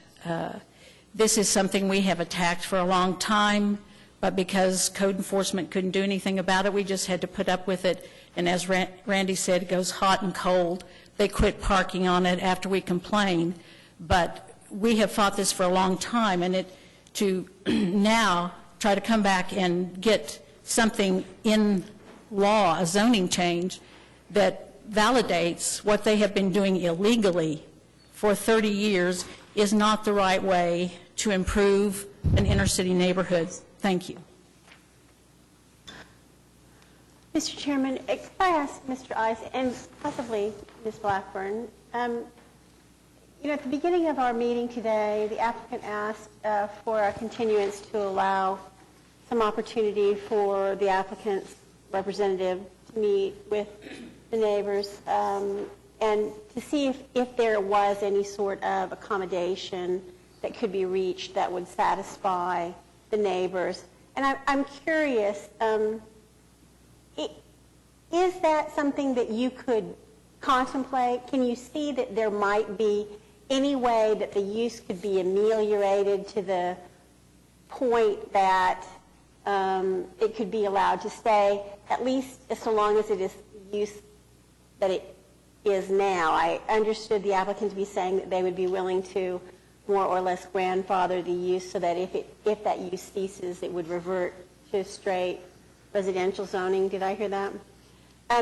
S21: this is something we have attacked for a long time, but because code enforcement couldn't do anything about it, we just had to put up with it. And as Randy said, it goes hot and cold. They quit parking on it after we complained. But we have fought this for a long time, and to now try to come back and get something in law, a zoning change, that validates what they have been doing illegally for 30 years is not the right way to improve an inner city neighborhood. Thank you.
S10: Mr. Chairman, could I ask Mr. Ice and possibly Ms. Blackburn, at the beginning of our meeting today, the applicant asked for a continuance to allow some opportunity for the applicant's representative to meet with the neighbors and to see if there was any sort of accommodation that could be reached that would satisfy the neighbors. And I'm curious, is that something that you could contemplate? Can you see that there might be any way that the use could be ameliorated to the point that it could be allowed to stay, at least so long as it is the use that it is now? I understood the applicant to be saying that they would be willing to more or less grandfather the use so that if that use ceases, it would revert to straight residential zoning. Did I hear that?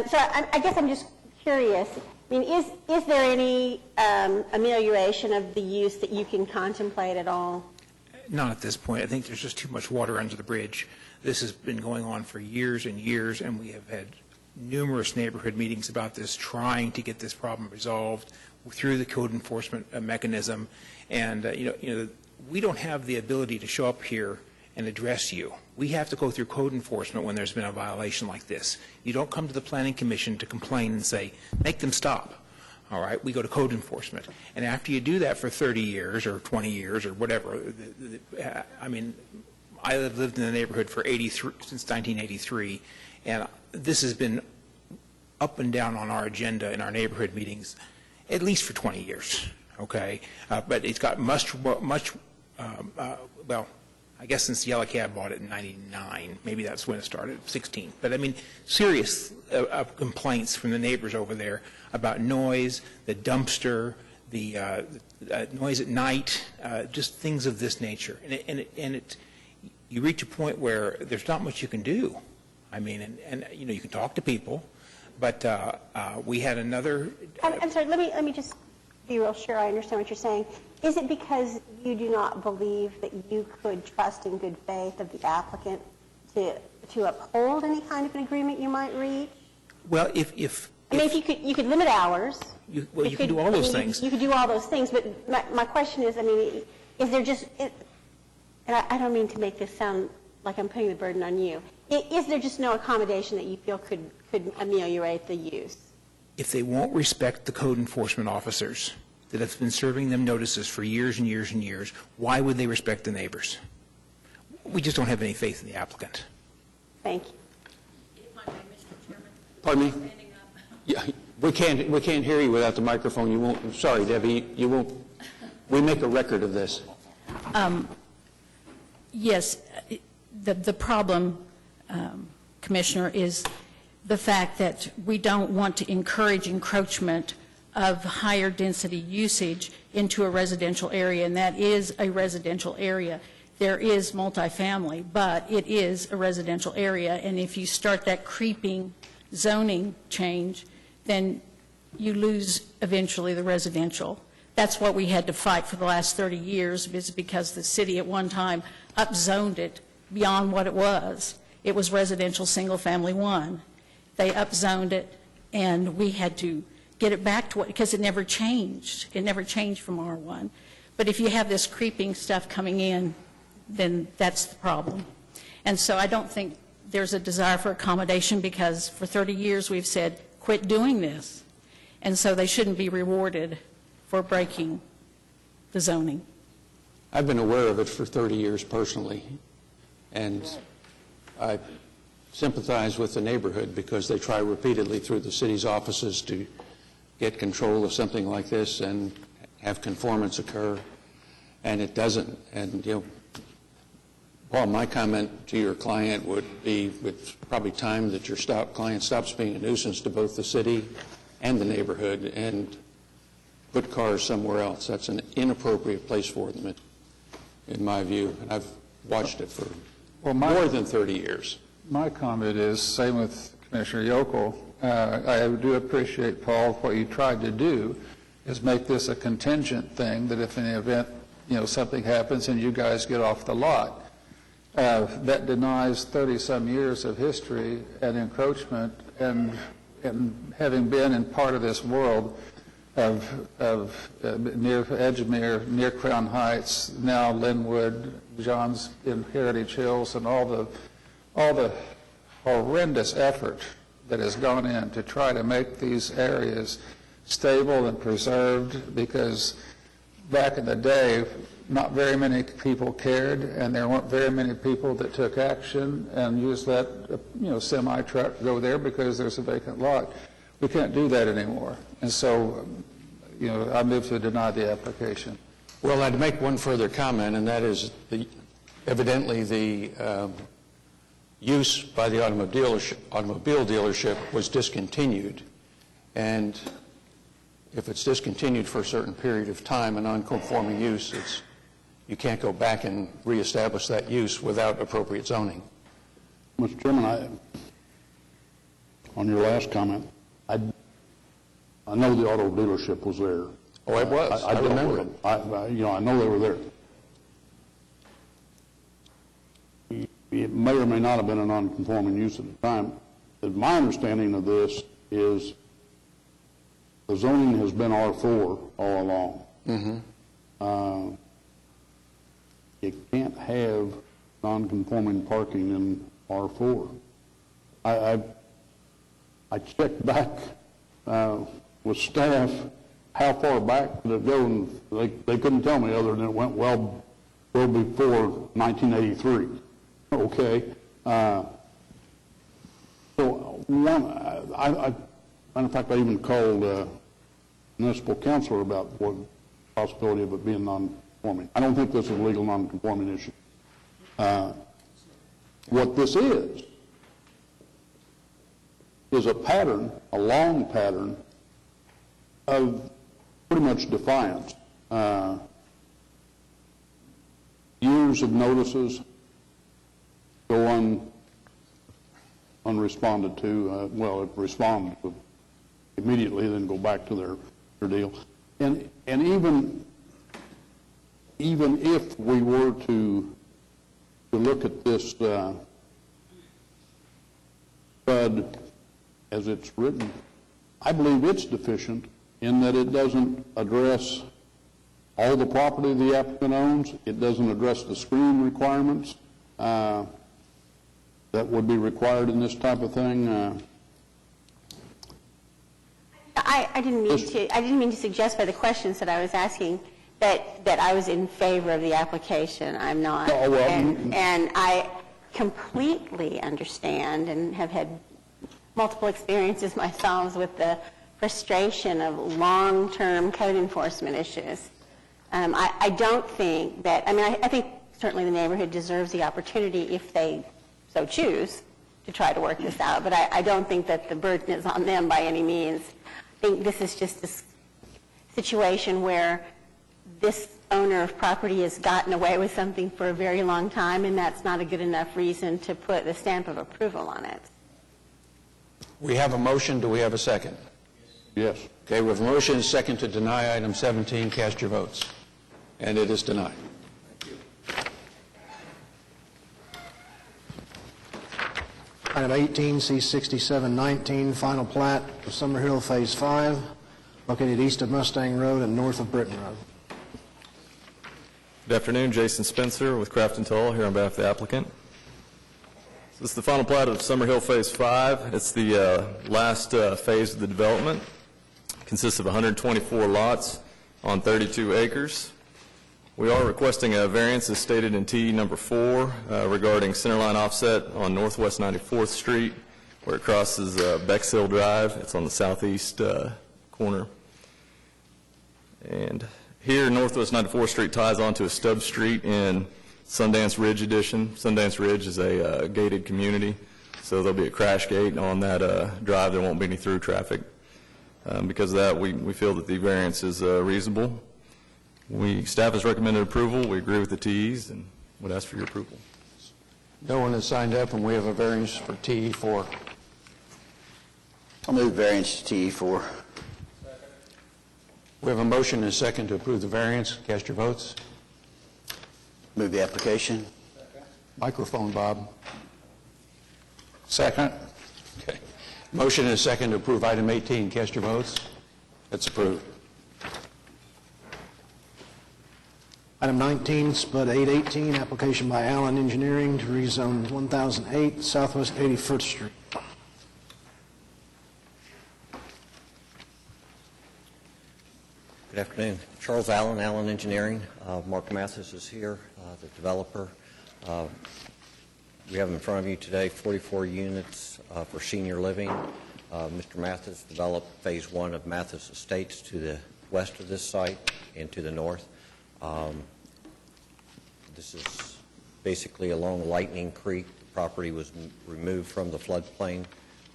S10: So I guess I'm just curious. I mean, is there any amelioration of the use that you can contemplate at all?
S19: Not at this point. I think there's just too much water under the bridge. This has been going on for years and years, and we have had numerous neighborhood meetings about this, trying to get this problem resolved through the code enforcement mechanism. And we don't have the ability to show up here and address you. We have to go through code enforcement when there's been a violation like this. You don't come to the Planning Commission to complain and say, make them stop. All right, we go to code enforcement. And after you do that for 30 years or 20 years or whatever, I mean, I have lived in the neighborhood since 1983, and this has been up and down on our agenda in our neighborhood meetings at least for 20 years, okay? But it's got well, I guess since Yellow Cab bought it in 99, maybe that's when it started, 16. But I mean, serious complaints from the neighbors over there about noise, the dumpster, the noise at night, just things of this nature. And you reach a point where there's not much you can do. I mean, and you can talk to people, but we had another.
S10: I'm sorry. Let me just be real sure I understand what you're saying. Is it because you do not believe that you could trust in good faith of the applicant to uphold any kind of an agreement you might reach?
S19: Well, if
S10: you could limit hours.
S19: You can do all those things.
S10: You could do all those things, but my question is, I mean, is there just, and I don't mean to make this sound like I'm putting the burden on you, is there just no accommodation that you feel could ameliorate the use?
S19: If they won't respect the code enforcement officers that have been serving them notices for years and years and years, why would they respect the neighbors? We just don't have any faith in the applicant.
S10: Thank you.
S1: Pardon me? Yeah, we can't hear you without the microphone. You won't. Sorry, Debbie. You won't. We make a record of this.
S21: Yes, the problem, Commissioner, is the fact that we don't want to encourage encroachment of higher density usage into a residential area, and that is a residential area. There is multifamily, but it is a residential area, and if you start that creeping zoning change, then you lose eventually the residential. That's what we had to fight for the last 30 years, is because the city at one time upzoned it beyond what it was. It was residential single family 1. They upzoned it, and we had to get it back to what, because it never changed. It never changed from R1. But if you have this creeping stuff coming in, then that's the problem. And so I don't think there's a desire for accommodation, because for 30 years we've said, quit doing this. And so they shouldn't be rewarded for breaking the zoning.
S1: I've been aware of it for 30 years personally, and I sympathize with the neighborhood because they try repeatedly through the city's offices to get control of something like this and have conformance occur, and it doesn't. And, Paul, my comment to your client would be it's probably time that your client stops being a nuisance to both the city and the neighborhood and put cars somewhere else. That's an inappropriate place for them, in my view. And I've watched it for more than 30 years.
S5: My comment is, same with Commissioner Yokel. I do appreciate, Paul, what you tried to do is make this a contingent thing, that if in the event, something happens and you guys get off the lot, that denies 30-some years of history and encroachment, and having been in part of this world of near Edgemere, near Crown Heights, now Linwood, John's in Heritage Hills, and all the horrendous effort that has gone in to try to make these areas stable and preserved, because back in the day, not very many people cared, and there weren't very many people that took action and used that semi-truck go there because there's a vacant lot. We can't do that anymore. And so, I move to deny the application.
S1: Well, I'd make one further comment, and that is evidently the use by the automobile dealership was discontinued. And if it's discontinued for a certain period of time, a non-conforming use, you can't go back and reestablish that use without appropriate zoning.
S2: Mr. Chairman, on your last comment, I know the auto dealership was there.
S1: Oh, it was.
S2: I remember it. I know they were there. it may or may not have been a non-conforming use at the time. My understanding of this is the zoning has been R4 all along. You can't have non-conforming parking in R4. I checked back with staff, how far back did it go, and they couldn't tell me other than it went well before 1983. Okay. So in fact, I even called municipal councilor about the possibility of it being non-conforming. I don't think this is a legal non-conforming issue. What this is a pattern, a long pattern of pretty much defiance. Years of notices go unresponded to. Well, respond immediately, then go back to their deal. And even if we were to look at this PUD as it's written, I believe it's deficient in that it doesn't address all the property the applicant owns. It doesn't address the screening requirements that would be required in this type of thing.
S10: I didn't mean to suggest by the questions that I was asking that I was in favor of the application. I'm not.
S2: Oh, well,
S10: and I completely understand and have had multiple experiences myself with the frustration of long-term code enforcement issues. I don't think that, I think certainly the neighborhood deserves the opportunity, if they so choose, to try to work this out, but I don't think that the burden is on them by any means. I think this is just a situation where this owner of property has gotten away with something for a very long time, and that's not a good enough reason to put the stamp of approval on it.
S1: We have a motion. Do we have a second?
S2: Yes.
S1: Okay, we have a motion and a second to deny item 17. Cast your votes. And it is denied.
S3: Item 18, C6719, final plat of Summerhill Phase 5, located east of Mustang Road and north of Britton Road.
S14: Good afternoon, Jason Spencer with Craft and Toll here on behalf of the applicant. This is the final plat of Summerhill Phase 5. It's the last phase of the development. It consists of 124 lots on 32 acres. We are requesting a variance as stated in TE number 4 regarding centerline offset on Northwest 94th Street where it crosses Bexhill Drive. It's on the southeast corner. And here, Northwest 94th Street ties onto a stub street in Sundance Ridge Edition. Sundance Ridge is a gated community, so there'll be a crash gate on that drive. There won't be any through traffic. Because of that, we feel that the variance is reasonable. Staff has recommended approval. We agree with the TEs and would ask for your approval.
S1: No one has signed up, and we have a variance for TE4.
S12: I'll move variance to TE4.
S1: We have a motion and a second to approve the variance. Cast your votes.
S12: Move the application.
S1: Microphone, Bob. Second. Okay. Motion and a second to approve item 18. Cast your votes. That's approved.
S3: Item 19, Spud 818, application by Allen Engineering to rezone 1008 Southwest 81st Street.
S7: Good afternoon. Charles Allen, Allen Engineering. Mark Mathis is here, the developer. We have in front of you today 44 units for senior living. Mr. Mathis developed Phase 1 of Mathis Estates to the west of this site and to the north. This is basically along Lightning Creek. The property was removed from the floodplain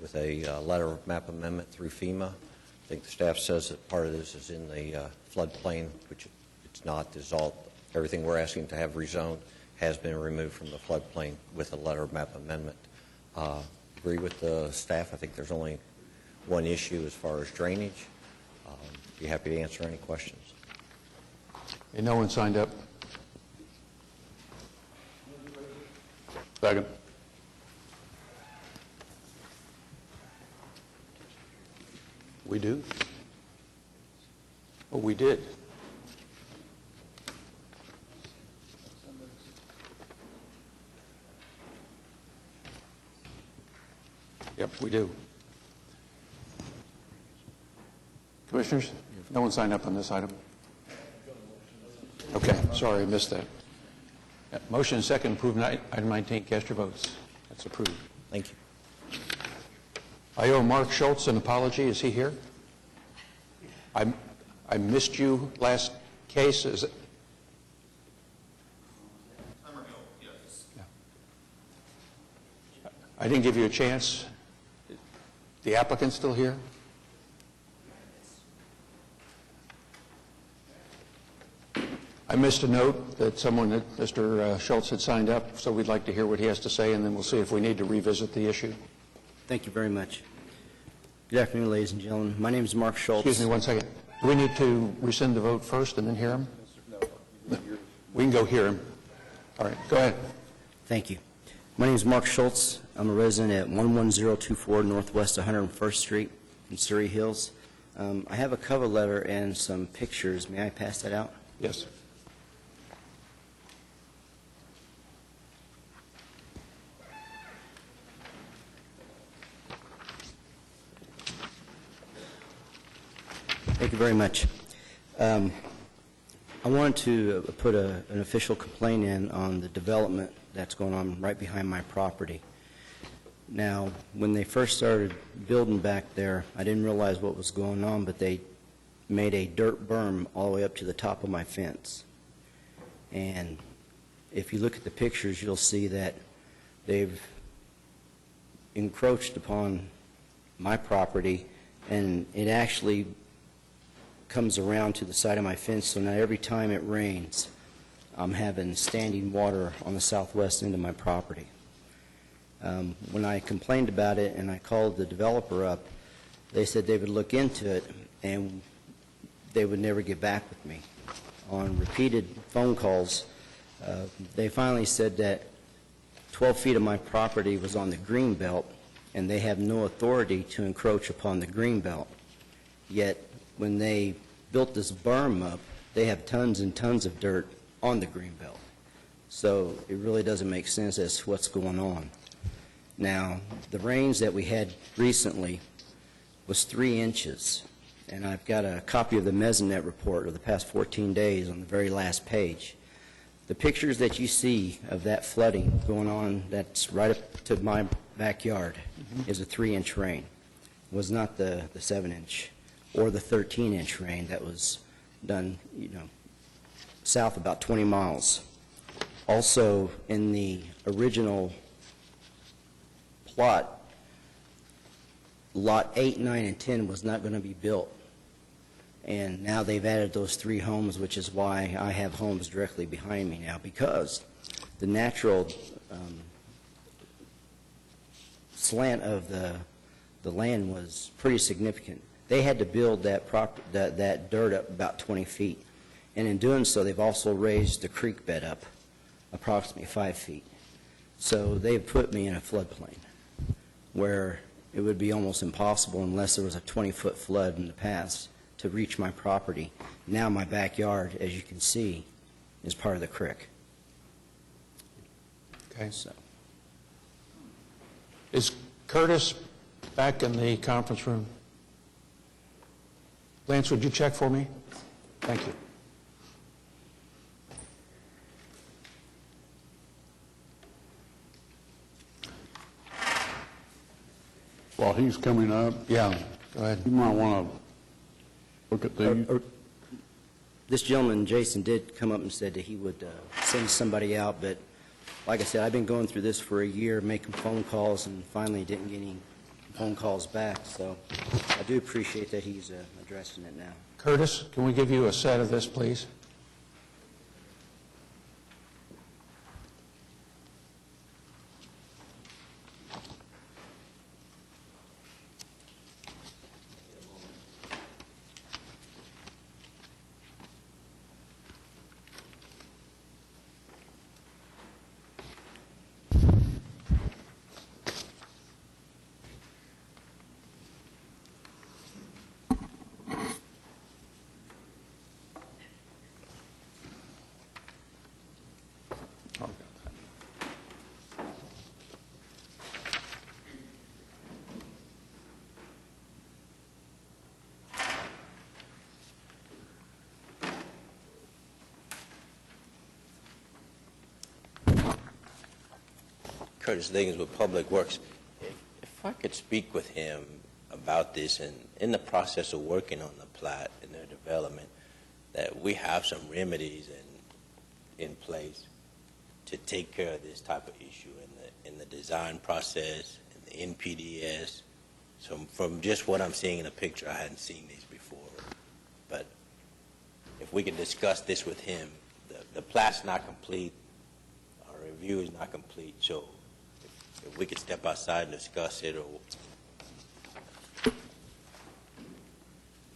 S7: with a letter of map amendment through FEMA. I think the staff says that part of this is in the floodplain, which it's not. Everything we're asking to have rezoned has been removed from the floodplain with a letter of map amendment. Agree with the staff. I think there's only one issue as far as drainage. Be happy to answer any questions.
S1: Okay, no one signed up.
S2: Second.
S1: We do? Oh, we did. Yep, we do. Commissioners, no one signed up on this item? Okay, sorry, I missed that. Motion and second, approve item 19. Cast your votes. That's approved.
S7: Thank you.
S1: I owe Mark Schultz an apology. Is he here? I missed you last case. Is it? Yeah. I didn't give you a chance. The applicant's still here? I missed a note that Mr. Schultz had signed up, so we'd like to hear what he has to say, and then we'll see if we need to revisit the issue.
S8: Thank you very much. Good afternoon, ladies and gentlemen. My name is Mark Schultz.
S1: Excuse me one second. Do we need to rescind the vote first and then hear him? We can go hear him. All right, go ahead.
S8: Thank you. My name is Mark Schultz. I'm a resident at 11024 Northwest 101st Street in Surrey Hills. I have a cover letter and some pictures. May I pass that out?
S1: Yes.
S8: Thank you very much. I wanted to put an official complaint in on the development that's going on right behind my property. Now, when they first started building back there, I didn't realize what was going on, but they made a dirt berm all the way up to the top of my fence. And if you look at the pictures, you'll see that they've encroached upon my property, and it actually comes around to the side of my fence, so now every time it rains, I'm having standing water on the southwest end of my property. When I complained about it and I called the developer up, they said they would look into it and they would never get back with me. On repeated phone calls, they finally said that 12 feet of my property was on the green belt and they have no authority to encroach upon the green belt. Yet when they built this berm up, they have tons and tons of dirt on the green belt. So it really doesn't make sense as to what's going on. Now, the rains that we had recently was 3 inches, and I've got a copy of the Mesonet report of the past 14 days on the very last page. The pictures that you see of that flooding going on that's right up to my backyard is a 3-inch rain. It was not the 7-inch or the 13-inch rain that was done, south about 20 miles. Also, in the original plot, Lot 8, 9, and 10 was not going to be built. And now they've added those 3 homes, which is why I have homes directly behind me now, because the natural slant of the land was pretty significant. They had to build that dirt up about 20 feet. And in doing so, they've also raised the creek bed up approximately 5 feet. So they've put me in a floodplain where it would be almost impossible unless there was a 20-foot flood in the past to reach my property. Now my backyard, as you can see, is part of the creek.
S1: Okay.
S8: So.
S1: Is Curtis back in the conference room? Lance, would you check for me? Thank you.
S2: While he's coming up,
S1: yeah, go ahead.
S2: You might want to look at these.
S8: This gentleman, Jason, did come up and said that he would send somebody out, but like I said, I've been going through this for a year, making phone calls, and finally didn't get any phone calls back. So I do appreciate that he's addressing it now.
S1: Curtis, can we give you a set of this, please?
S9: Curtis Liggins with Public Works. If I could speak with him about this, and in the process of working on the plat and the development, that we have some remedies in place to take care of this type of issue in the design process, in the NPDS. So from just what I'm seeing in the picture, I hadn't seen these before. But if we could discuss this with him, the plat's not complete, our review is not complete, so if we could step outside and discuss it, or...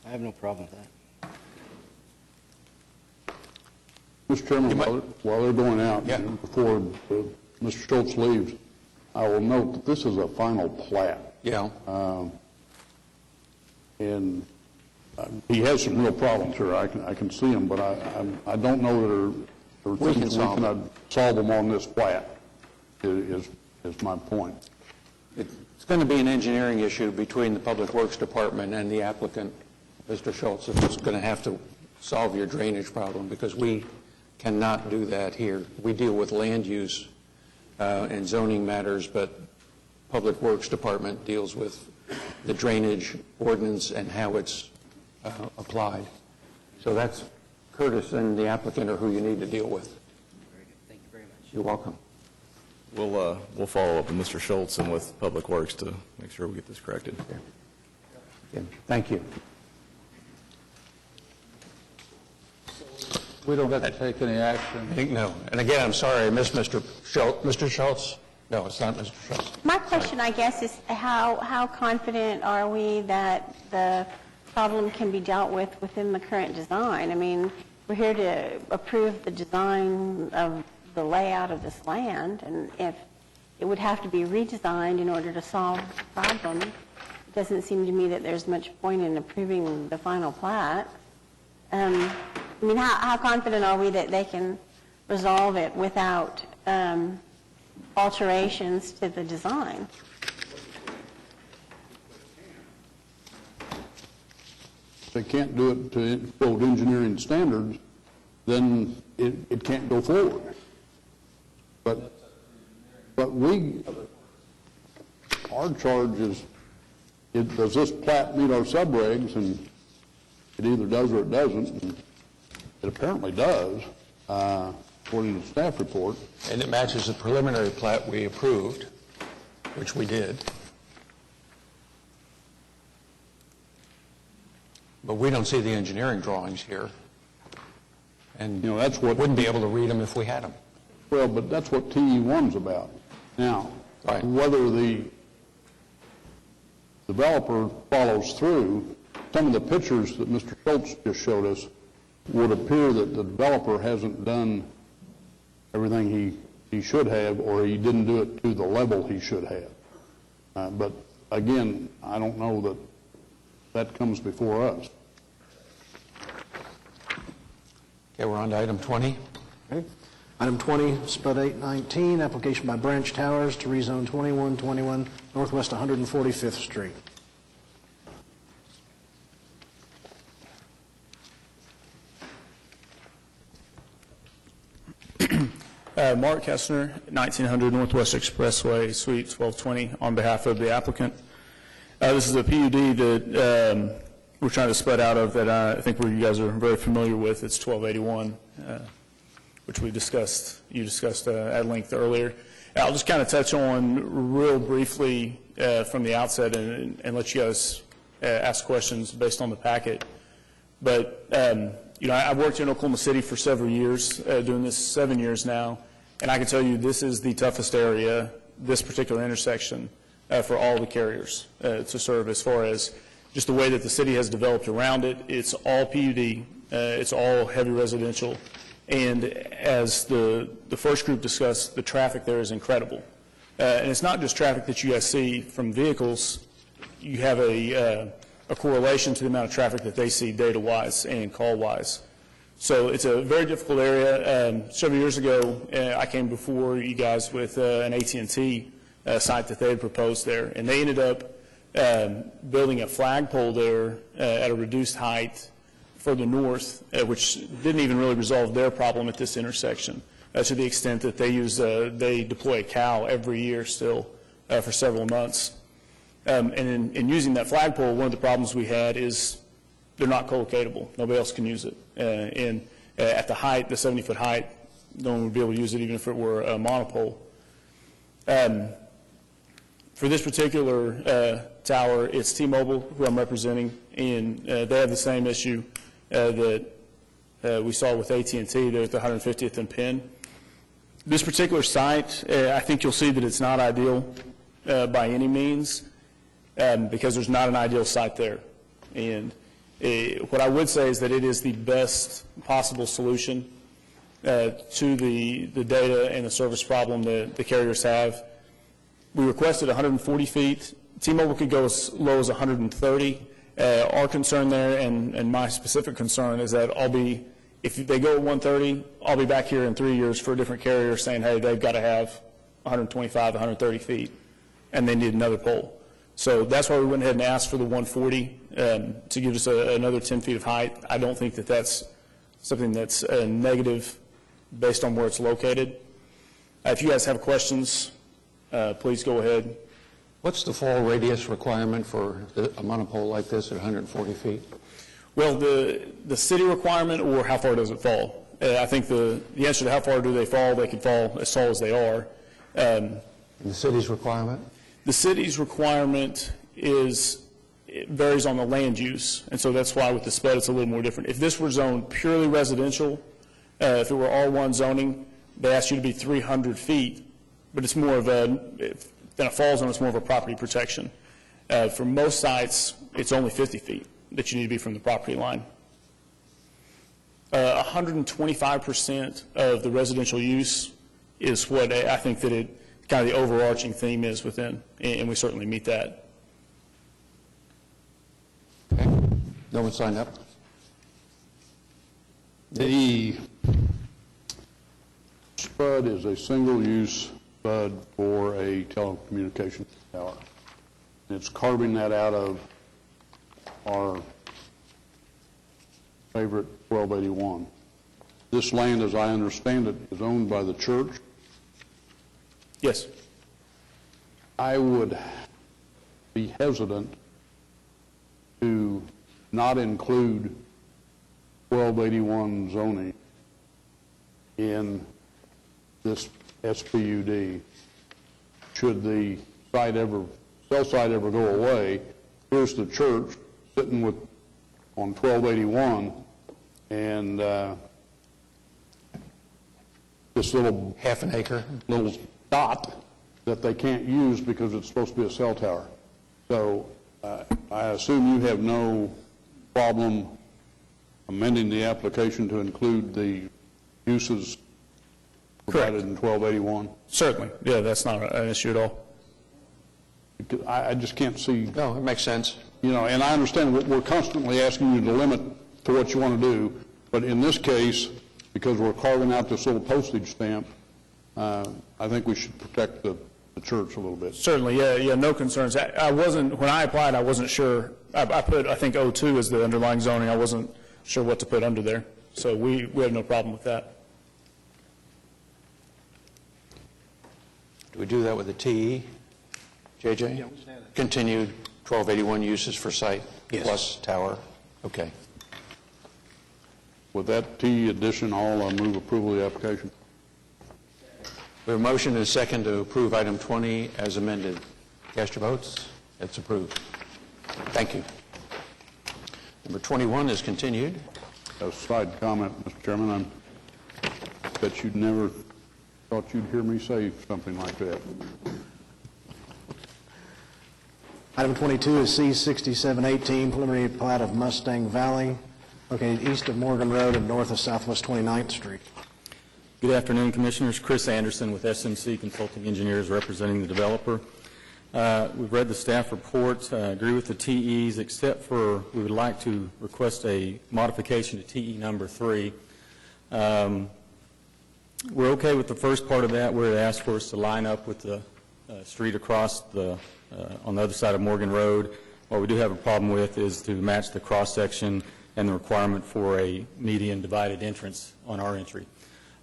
S8: I have no problem with that.
S2: Mr. Chairman, while they're going out, before Mr. Schultz leaves, I will note that this is a final plat.
S1: Yeah.
S2: And he has some real problems here. I can see them, but I don't know that there are things we can solve them on this plat, is my point.
S1: It's going to be an engineering issue between the Public Works Department and the applicant, Mr. Schultz, if it's going to have to solve your drainage problem, because we cannot do that here. We deal with land use and zoning matters, but Public Works Department deals with the drainage ordinance and how it's applied. So that's Curtis and the applicant are who you need to deal with.
S8: Very good. Thank you very much.
S1: You're welcome.
S14: We'll follow up with Mr. Schultz and with Public Works to make sure we get this corrected.
S1: Yeah. Thank you.
S5: We don't have to take any action.
S1: No. And again, I'm sorry, I missed Mr. Schultz. Mr. Schultz? No, it's not Mr. Schultz.
S10: My question, I guess, is how confident are we that the problem can be dealt with within the current design? I mean, we're here to approve the design of the layout of this land, and if it would have to be redesigned in order to solve the problem, it doesn't seem to me that there's much point in approving the final plat. I mean, how confident are we that they can resolve it without alterations to the design?
S2: If they can't do it to quote engineering standards, then it can't go forward. But our charge is, does this plat meet our subregs? And it either does or it doesn't. And it apparently does, according to the staff report.
S1: And it matches the preliminary plat we approved, which we did. But we don't see the engineering drawings here. And
S2: that's what
S1: wouldn't be able to read them if we had them.
S2: Well, but that's what TE1's about. Now, whether the developer follows through, some of the pictures that Mr. Schultz just showed us would appear that the developer hasn't done everything he should have, or he didn't do it to the level he should have. But again, I don't know that comes before us.
S1: Okay, we're on to item 20.
S3: Okay. Item 20, Spud 819, application by Branch Towers to rezone 2121 Northwest 145th Street.
S22: Mark Kessner, 1900 Northwest Expressway, Suite 1220, on behalf of the applicant. This is a PUD that we're trying to spud out of that I think you guys are very familiar with. It's 1281, which you discussed at length earlier. I'll just kind of touch on real briefly from the outset and let you guys ask questions based on the packet. But, I've worked in Oklahoma City for several years, doing this 7 years now, and I can tell you this is the toughest area, this particular intersection, for all the carriers to serve as far as just the way that the city has developed around it. It's all PUD, it's all heavy residential, and as the first group discussed, the traffic there is incredible. And it's not just traffic that you guys see from vehicles. You have a correlation to the amount of traffic that they see data-wise and call-wise. So it's a very difficult area. Several years ago, I came before you guys with an AT&T site that they had proposed there, and they ended up building a flagpole there at a reduced height further north, which didn't even really resolve their problem at this intersection, to the extent that they deploy a cow every year still for several months. And in using that flagpole, one of the problems we had is they're not co-locatable. Nobody else can use it. And at the height, the 70-foot height, no one would be able to use it even if it were a monopole. For this particular tower, it's T-Mobile who I'm representing, and they have the same issue that we saw with AT&T. They're at the 150th and Penn. This particular site, I think you'll see that it's not ideal by any means because there's not an ideal site there. And what I would say is that it is the best possible solution to the data and the service problem that the carriers have. We requested 140 feet. T-Mobile could go as low as 130. Our concern there, and my specific concern, is that if they go at 130, I'll be back here in 3 years for a different carrier saying, hey, they've got to have 125, 130 feet, and they need another pole. So that's why we went ahead and asked for the 140 to give us another 10 feet of height. I don't think that that's something that's negative based on where it's located. If you guys have questions, please go ahead.
S1: What's the fall radius requirement for a monopole like this at 140 feet?
S22: Well, the city requirement, or how far does it fall? I think the answer to how far do they fall, they can fall as tall as they are.
S1: The city's requirement?
S22: The city's requirement varies on the land use, and so that's why with the SPUD it's a little more different. If this were zoned purely residential, if it were R1 zoning, they ask you to be 300 feet, but it's more of than a fall zone, it's more of a property protection. For most sites, it's only 50 feet that you need to be from the property line. 125% of the residential use is what I think that kind of the overarching theme is within, and we certainly meet that.
S1: Okay. No one signed up?
S2: The SPUD is a single-use SPUD for a telecommunications tower. It's carving that out of our favorite 1281. This land, as I understand it, is owned by the church.
S22: Yes.
S2: I would be hesitant to not include 1281 zoning in this SPUD. Should the cell site ever go away, here's the church sitting on 1281, and this little
S1: half an acre
S2: little dot that they can't use because it's supposed to be a cell tower. So I assume you have no problem amending the application to include the uses provided in 1281?
S22: Certainly. Yeah, that's not an issue at all.
S2: I just can't see.
S1: No, it makes sense.
S2: And I understand we're constantly asking you to limit to what you want to do, but in this case, because we're carving out this little postage stamp, I think we should protect the church a little bit.
S22: Certainly, yeah, no concerns. When I applied, I wasn't sure. I put, I think, 02 as the underlying zoning. I wasn't sure what to put under there. So we have no problem with that.
S1: Do we do that with the TE? JJ? Yeah, continued 1281 uses for site plus tower? Okay.
S2: With that T addition, I'll move approval of the application.
S1: We have a motion and a second to approve item 20 as amended. Cast your votes. It's approved. Thank you. Number 21 is continued.
S2: A side comment, Mr. Chairman. I bet you'd never thought you'd hear me say something like that.
S3: Item 22 is C6718, preliminary plat of Mustang Valley, located east of Morgan Road and north of Southwest 29th Street.
S13: Good afternoon, Commissioners. Chris Anderson with SMC Consulting Engineers representing the developer. We've read the staff report, agree with the TEs, except for we would like to request a modification to TE number 3. We're okay with the first part of that, where it asks for us to line up with the street across on the other side of Morgan Road. What we do have a problem with is to match the cross-section and the requirement for a median divided entrance on our entry.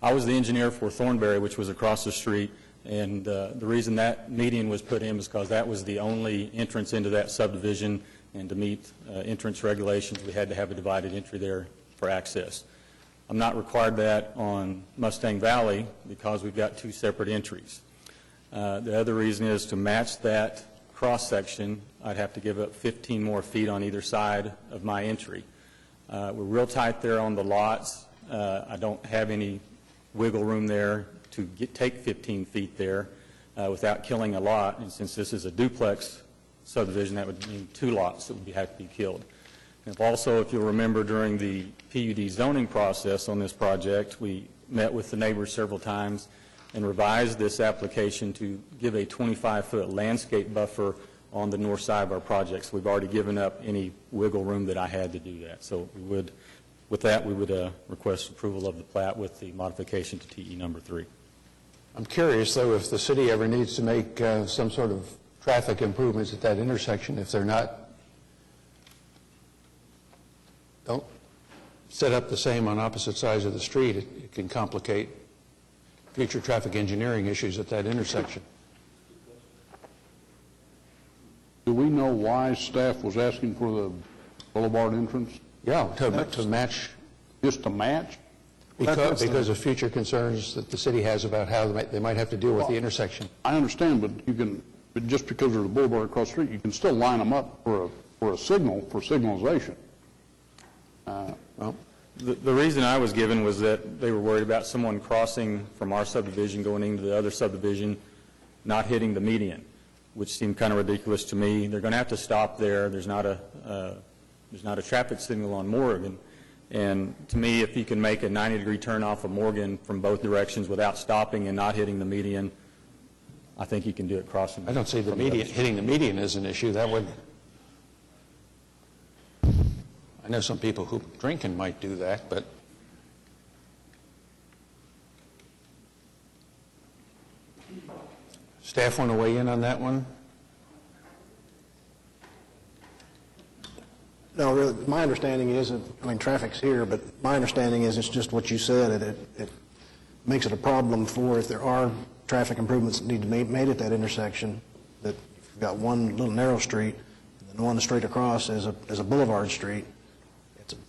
S13: I was the engineer for Thornberry, which was across the street, and the reason that median was put in was because that was the only entrance into that subdivision, and to meet entrance regulations, we had to have a divided entry there for access. I'm not required that on Mustang Valley because we've got two separate entries. The other reason is to match that cross-section, I'd have to give up 15 more feet on either side of my entry. We're real tight there on the lots. I don't have any wiggle room there to take 15 feet there without killing a lot. And since this is a duplex subdivision, that would mean 2 lots that would have to be killed. And also, if you'll remember, during the PUD zoning process on this project, we met with the neighbors several times and revised this application to give a 25-foot landscape buffer on the north side of our project. So we've already given up any wiggle room that I had to do that. So we would, with that, we would request approval of the plat with the modification to TE number 3.
S1: I'm curious, though, if the city ever needs to make some sort of traffic improvements at that intersection, if they're not, don't set up the same on opposite sides of the street, it can complicate future traffic engineering issues at that intersection.
S2: Do we know why staff was asking for the boulevard entrance?
S1: Yeah, to match.
S2: Just to match?
S1: Because of future concerns that the city has about how they might have to deal with the intersection.
S2: I understand, but just because there's a boulevard across the street, you can still line them up for a signal, for signalization.
S13: Well, the reason I was given was that they were worried about someone crossing from our subdivision going into the other subdivision, not hitting the median, which seemed kind of ridiculous to me. They're going to have to stop there. There's not a traffic signal on Morgan. And to me, if you can make a 90-degree turn off of Morgan from both directions without stopping and not hitting the median, I think you can do it crossing.
S1: I don't see hitting the median as an issue. That would. I know some people who drinking might do that, but staff want to weigh in on that one?
S3: No, really, my understanding is, traffic's here, but my understanding is it's just what you said. It makes it a problem for if there are traffic improvements that need to be made at that intersection, that if you've got one little narrow street, and then one straight across as a boulevard street,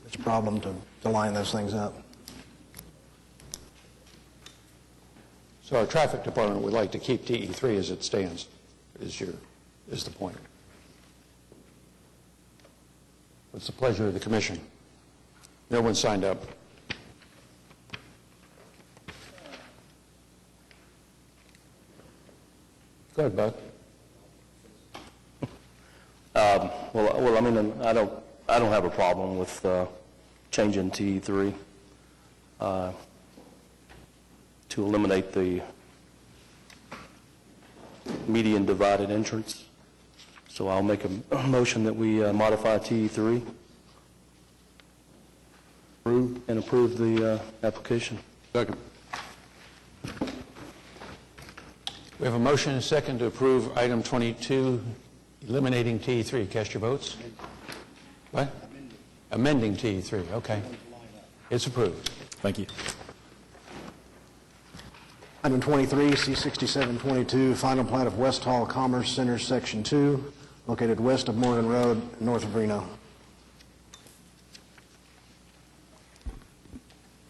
S3: it's a problem to line those things up.
S1: So our traffic department would like to keep TE3 as it stands, is the point. What's the pleasure of the commission? No one signed up. Go ahead, Bud.
S11: Well, I mean, I don't have a problem with changing TE3 to eliminate the median divided entrance. So I'll make a motion that we modify TE3 and approve the application.
S2: Second.
S1: We have a motion and a second to approve item 22, eliminating TE3. Cast your votes. What? Amending TE3. Okay. It's approved.
S13: Thank you.
S3: Item 23, C6722, final plat of West Hall Commerce Center, Section 2, located west of Morgan Road, north of Reno.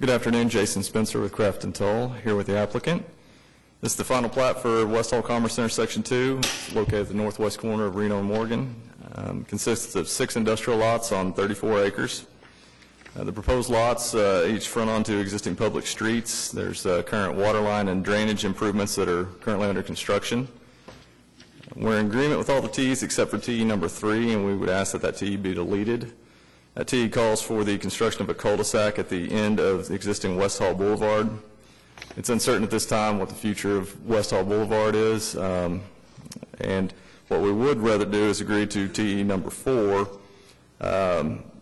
S14: Good afternoon, Jason Spencer with Craft and Toll, here with the applicant. This is the final plat for West Hall Commerce Center Section 2, it's located at the northwest corner of Reno and Morgan. Consists of 6 industrial lots on 34 acres. The proposed lots each front onto existing public streets. There's current water line and drainage improvements that are currently under construction. We're in agreement with all the T's except for TE number 3, and we would ask that TE be deleted. That TE calls for the construction of a cul-de-sac at the end of the existing West Hall Boulevard. It's uncertain at this time what the future of West Hall Boulevard is, and what we would rather do is agree to TE number 4,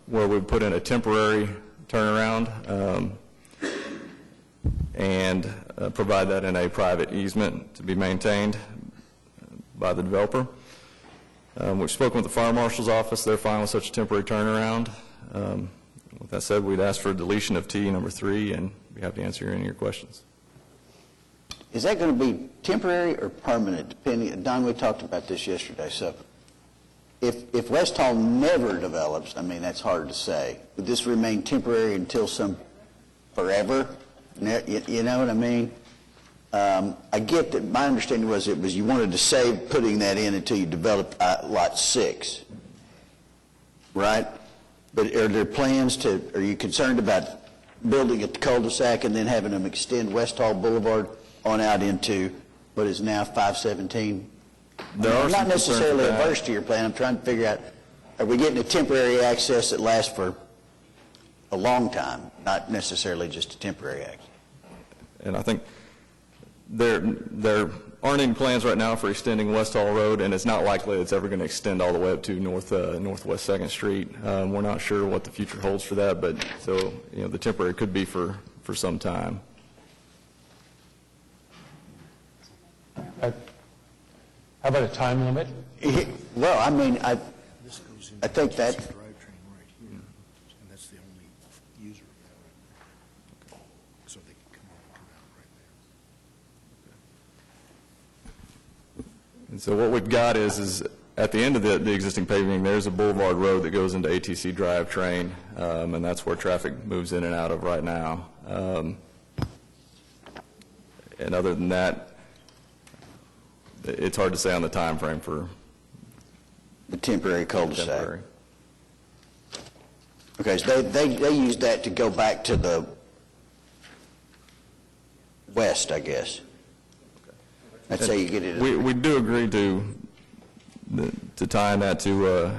S14: where we put in a temporary turnaround. and provide that in a private easement to be maintained by the developer. We've spoken with the fire marshal's office. They're fine with such a temporary turnaround. With that said, we'd ask for a deletion of T number 3, and be happy to answer any of your questions.
S12: Is that going to be temporary or permanent, depending, Don, we talked about this yesterday, so if West Hall never develops, I mean, that's hard to say, would this remain temporary until forever? You know what I mean? I get that my understanding was you wanted to save putting that in until you develop Lot 6, right? But are there plans are you concerned about building a cul-de-sac and then having them extend West Hall Boulevard on out into what is now 517? I'm not necessarily averse to your plan. I'm trying to figure out, are we getting a temporary access that lasts for a long time, not necessarily just a temporary access?
S14: And I think there aren't any plans right now for extending West Hall Road, and it's not likely it's ever going to extend all the way up to Northwest 2nd Street. We're not sure what the future holds for that, but so the temporary could be for some time.
S1: How about a time limit?
S12: Well, I mean, I think that.
S14: And so what we've got is at the end of the existing paving, there's a boulevard road that goes into ATC drivetrain, and that's where traffic moves in and out of right now. And other than that, it's hard to say on the time frame for
S12: the temporary cul-de-sac. Okay, so they use that to go back to the west, I guess. Let's say you get it.
S14: We do agree to tie that to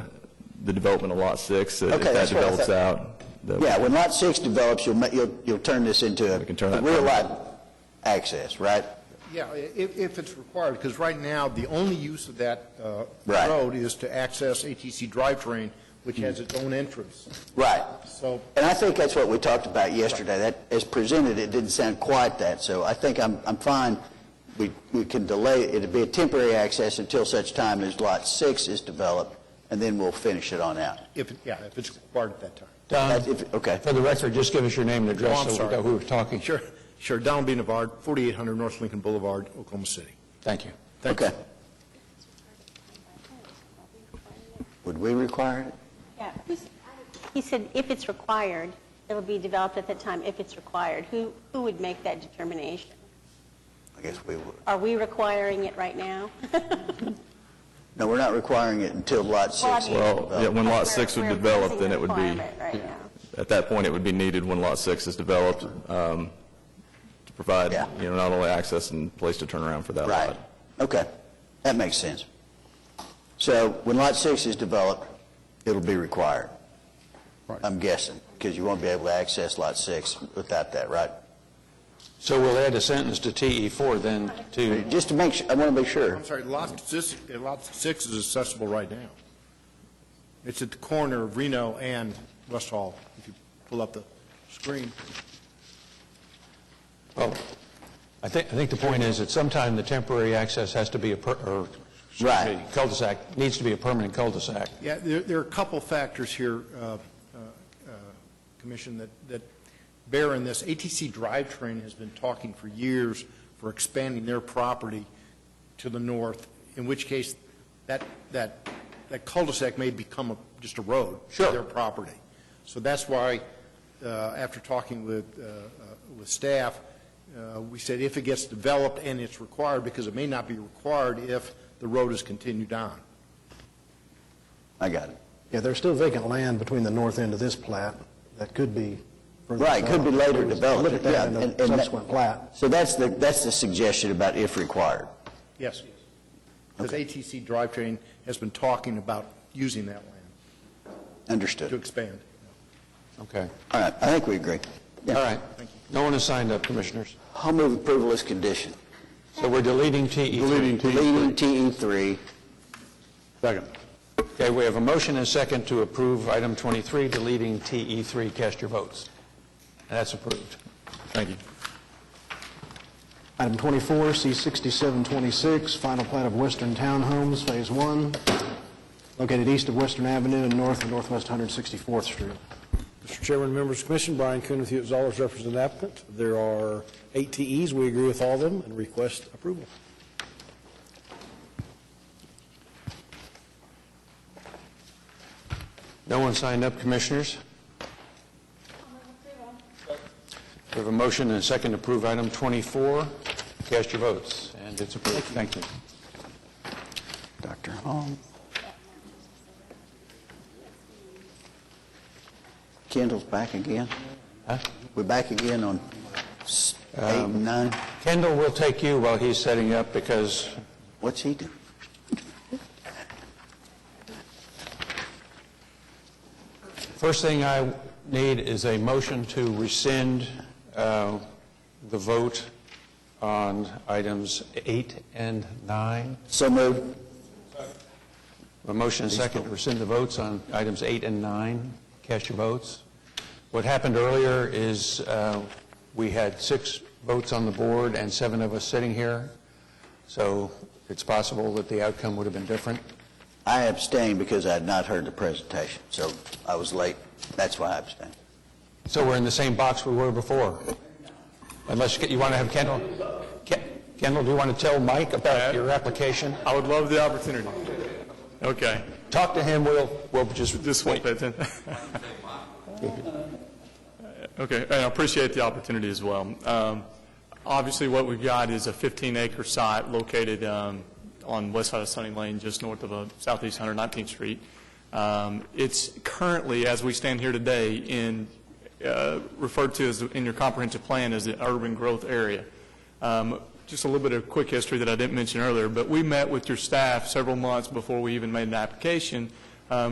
S14: the development of Lot 6 if that develops out.
S12: Yeah, when Lot 6 develops, you'll turn this into a real lot access, right?
S16: Yeah, if it's required, because right now, the only use of that road is to access ATC drivetrain, which has its own entrance.
S12: Right.
S16: So,
S12: and I think that's what we talked about yesterday. That, as presented, it didn't sound quite that. So I think I'm fine. We can delay it. It'll be a temporary access until such time as Lot 6 is developed, and then we'll finish it on out.
S16: If it's required at that time.
S1: Don,
S12: okay.
S1: For the record, just give us your name and address
S16: I'm
S1: so we know who we're talking.
S16: Sure. Donald B. Navard, 4800 North Lincoln Boulevard, Oklahoma City.
S1: Thank you.
S12: Okay. Would we require it?
S10: Yeah. He said if it's required, it'll be developed at that time if it's required. Who would make that determination?
S12: I guess we would.
S10: Are we requiring it right now?
S12: No, we're not requiring it until Lot 6.
S14: When Lot 6 would develop, then it would be, at that point, it would be needed when Lot 6 is developed to provide, not only access and place to turn around for that lot.
S12: Okay. That makes sense. So when Lot 6 is developed, it'll be required. Right. I'm guessing, because you won't be able to access Lot 6 without that, right?
S1: So we'll add a sentence to TE4 then to...
S12: Just to make sure, I want to make sure.
S16: I'm sorry, Lot 6 is accessible right now. It's at the corner of Reno and West Hall, if you pull up the screen.
S1: Well, I think the point is that sometime the temporary access has to be cul-de-sac, needs to be a permanent cul-de-sac.
S16: Yeah, there are a couple factors here, Commission, that bear in this. ATC Drivetrain has been talking for years for expanding their property to the north, in which case that cul-de-sac may become just a road to their property. So that's why, after talking with staff, we said if it gets developed and it's required, because it may not be required if the road is continued on.
S12: I got it.
S3: Yeah, there's still vacant land between the north end of this plat that could be further
S12: right, could be later developed.
S3: Look at that in a subsequent plat.
S12: So that's the suggestion about if required.
S16: Yes. Because ATC Drivetrain has been talking about using that land.
S12: Understood.
S16: To expand.
S1: Okay.
S12: All right, I think we agree.
S1: Yeah. All right. Thank you. No one has signed up, Commissioners.
S12: I'll move approval as condition.
S1: So we're deleting TE3.
S12: Deleting TE3.
S1: Second. Okay, we have a motion and a second to approve item 23, deleting TE3. Cast your votes. And that's approved.
S14: Thank you.
S3: Item 24, C6726, final plat of Western Townhomes, Phase 1, located east of Western Avenue and north of Northwest 164th Street.
S17: Mr. Chairman, members of the commission, Brian Kuhn with you as always representing the applicant. There are 8 TEs. We agree with all of them and request approval.
S1: No one signed up, commissioners? We have a motion and a second to approve item 24. Cast your votes, and it's approved. Thank you.
S12: Dr. Hall. Kendall's back again?
S1: Huh?
S12: We're back again on 8 and 9?
S1: Kendall will take you while he's setting up because...
S12: What's he do?
S1: First thing I need is a motion to rescind the vote on items 8 and 9.
S12: So moved.
S1: A motion and second to rescind the votes on items 8 and 9. Cast your votes. What happened earlier is we had 6 votes on the board and 7 of us sitting here, so it's possible that the outcome would have been different.
S12: I abstained because I had not heard the presentation, so I was late. That's why I abstained.
S1: So we're in the same box we were before. Unless you want to have Kendall. Kendall, do you want to tell Mike about your application?
S6: I would love the opportunity. Okay.
S1: Talk to him. We'll just wait.
S6: Okay, and I appreciate the opportunity as well. Obviously, what we've got is a 15-acre site located on west side of Sunny Lane, just north of southeast 119th Street. It's currently, as we stand here today, referred to as in your comprehensive plan as the urban growth area. Just a little bit of quick history that I didn't mention earlier, but we met with your staff several months before we even made an application.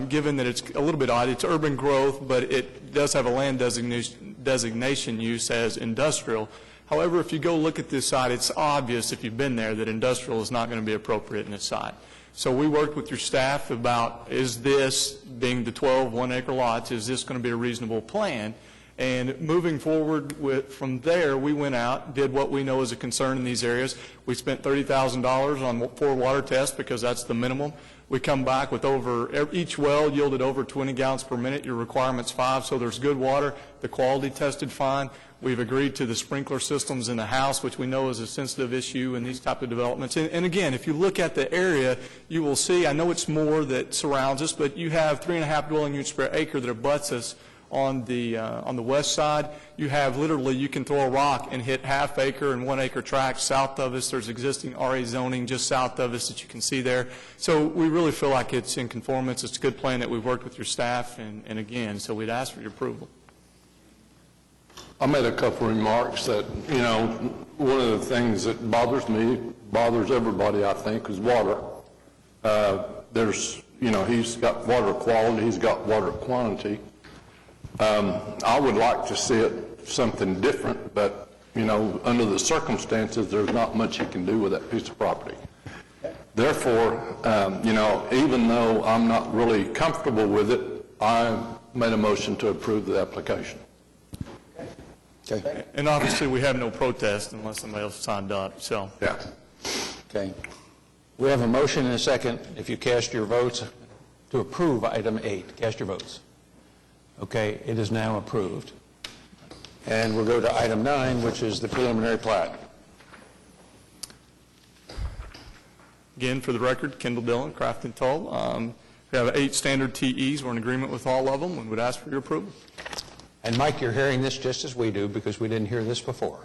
S6: Given that it's a little bit odd, it's urban growth, but it does have a land designation use as industrial. However, if you go look at this site, it's obvious if you've been there that industrial is not going to be appropriate in this site. So we worked with your staff about, is this, being the 12 one-acre lots, is this going to be a reasonable plan? And moving forward from there, we went out, did what we know is a concern in these areas. We spent $30,000 on 4 water tests because that's the minimum. We come back with each well yielded over 20 gallons per minute. Your requirement's 5, so there's good water. The quality tested fine. We've agreed to the sprinkler systems in the house, which we know is a sensitive issue in these type of developments. And again, if you look at the area, you will see, I know it's more that surrounds us, but you have 3.5 dwelling units per acre that abuts us on the west side. You have literally, you can throw a rock and hit half-acre and 1-acre tracts south of us. There's existing RA zoning just south of us that you can see there. So we really feel like it's in conformance. It's a good plan that we've worked with your staff, and again, so we'd ask for your approval.
S2: I made a couple remarks that, one of the things that bothers me, bothers everybody, I think, is water. He's got water quality, he's got water quantity. I would like to see it something different, but, under the circumstances, there's not much you can do with that piece of property. Therefore, even though I'm not really comfortable with it, I made a motion to approve the application.
S1: Okay.
S6: And obviously, we have no protest unless somebody else signed up, so.
S2: Yeah.
S1: Okay. We have a motion and a second. If you cast your votes to approve item 8, cast your votes. Okay, it is now approved. And we'll go to item 9, which is the preliminary plat.
S6: Again, for the record, Kendall Dillon, Craft and Toll. We have 8 standard TEs. We're in agreement with all of them. We would ask for your approval.
S1: And Mike, you're hearing this just as we do because we didn't hear this before.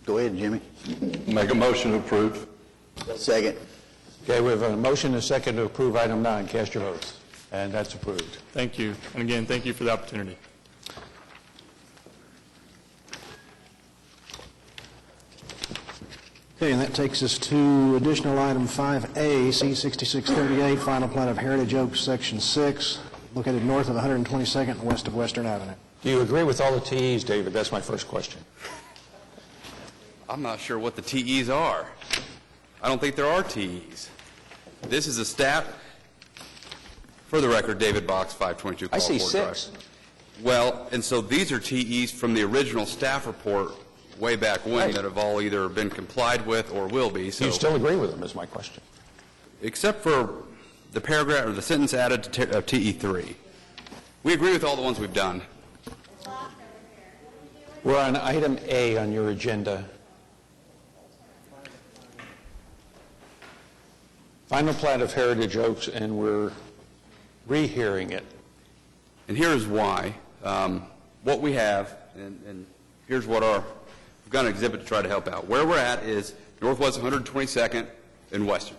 S12: Go ahead, Jimmy.
S2: Make a motion to approve.
S12: Second.
S1: Okay, we have a motion and a second to approve item 9. Cast your votes. And that's approved.
S6: Thank you. And again, thank you for the opportunity.
S3: Okay, and that takes us to additional item 5A, C6638, final plat of Heritage Oaks, Section 6, located north of 122nd and west of Western Avenue.
S1: Do you agree with all the TEs, David? That's my first question.
S18: I'm not sure what the TEs are. I don't think there are TEs. This is a staff, for the record, David Box, 522
S1: I see
S18: Call
S1: 6.
S18: Drive. Well, and so these are TEs from the original staff report way back when that have all either been complied with or will be. So
S1: You still agree with them, is my question.
S18: except for the paragraph or the sentence added to TE3. We agree with all the ones we've done.
S1: We're on item A on your agenda. Final plat of Heritage Oaks, and we're rehearing it.
S18: And here is why. What we have, and here's what we've got an exhibit to try to help out. Where we're at is Northwest 122nd and Western.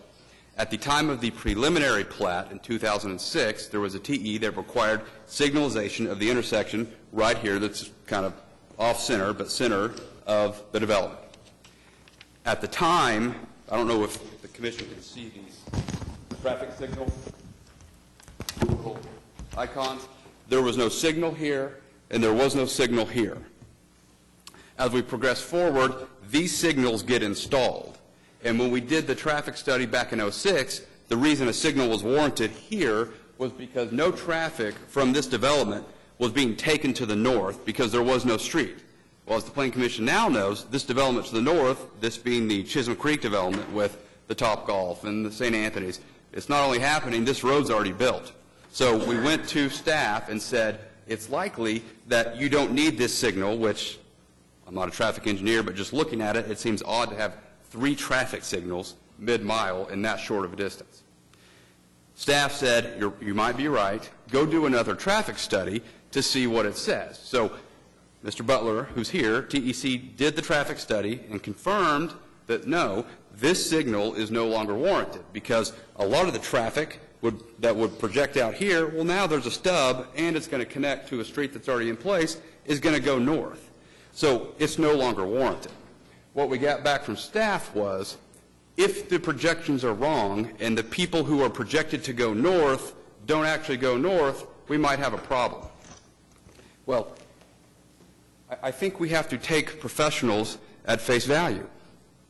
S18: At the time of the preliminary plat in 2006, there was a TE that required signalization of the intersection right here that's kind of off-center, but center of the development. At the time, I don't know if the commission can see these traffic signal icons. There was no signal here, and there was no signal here. As we progress forward, these signals get installed. And when we did the traffic study back in '06, the reason a signal was warranted here was because no traffic from this development was being taken to the north because there was no street. Well, as the Planning Commission now knows, this development to the north, this being the Chisholm Creek development with the Topgolf and the St. Anthony's, it's not only happening, this road's already built. So we went to staff and said, it's likely that you don't need this signal, which I'm not a traffic engineer, but just looking at it, it seems odd to have 3 traffic signals mid-mile in that short of a distance. Staff said, you might be right. Go do another traffic study to see what it says. So Mr. Butler, who's here, TEC did the traffic study and confirmed that no, this signal is no longer warranted because a lot of the traffic that would project out here, well, now there's a stub and it's going to connect to a street that's already in place, is going to go north. So it's no longer warranted. What we got back from staff was, if the projections are wrong and the people who are projected to go north don't actually go north, we might have a problem. Well, I think we have to take professionals at face value.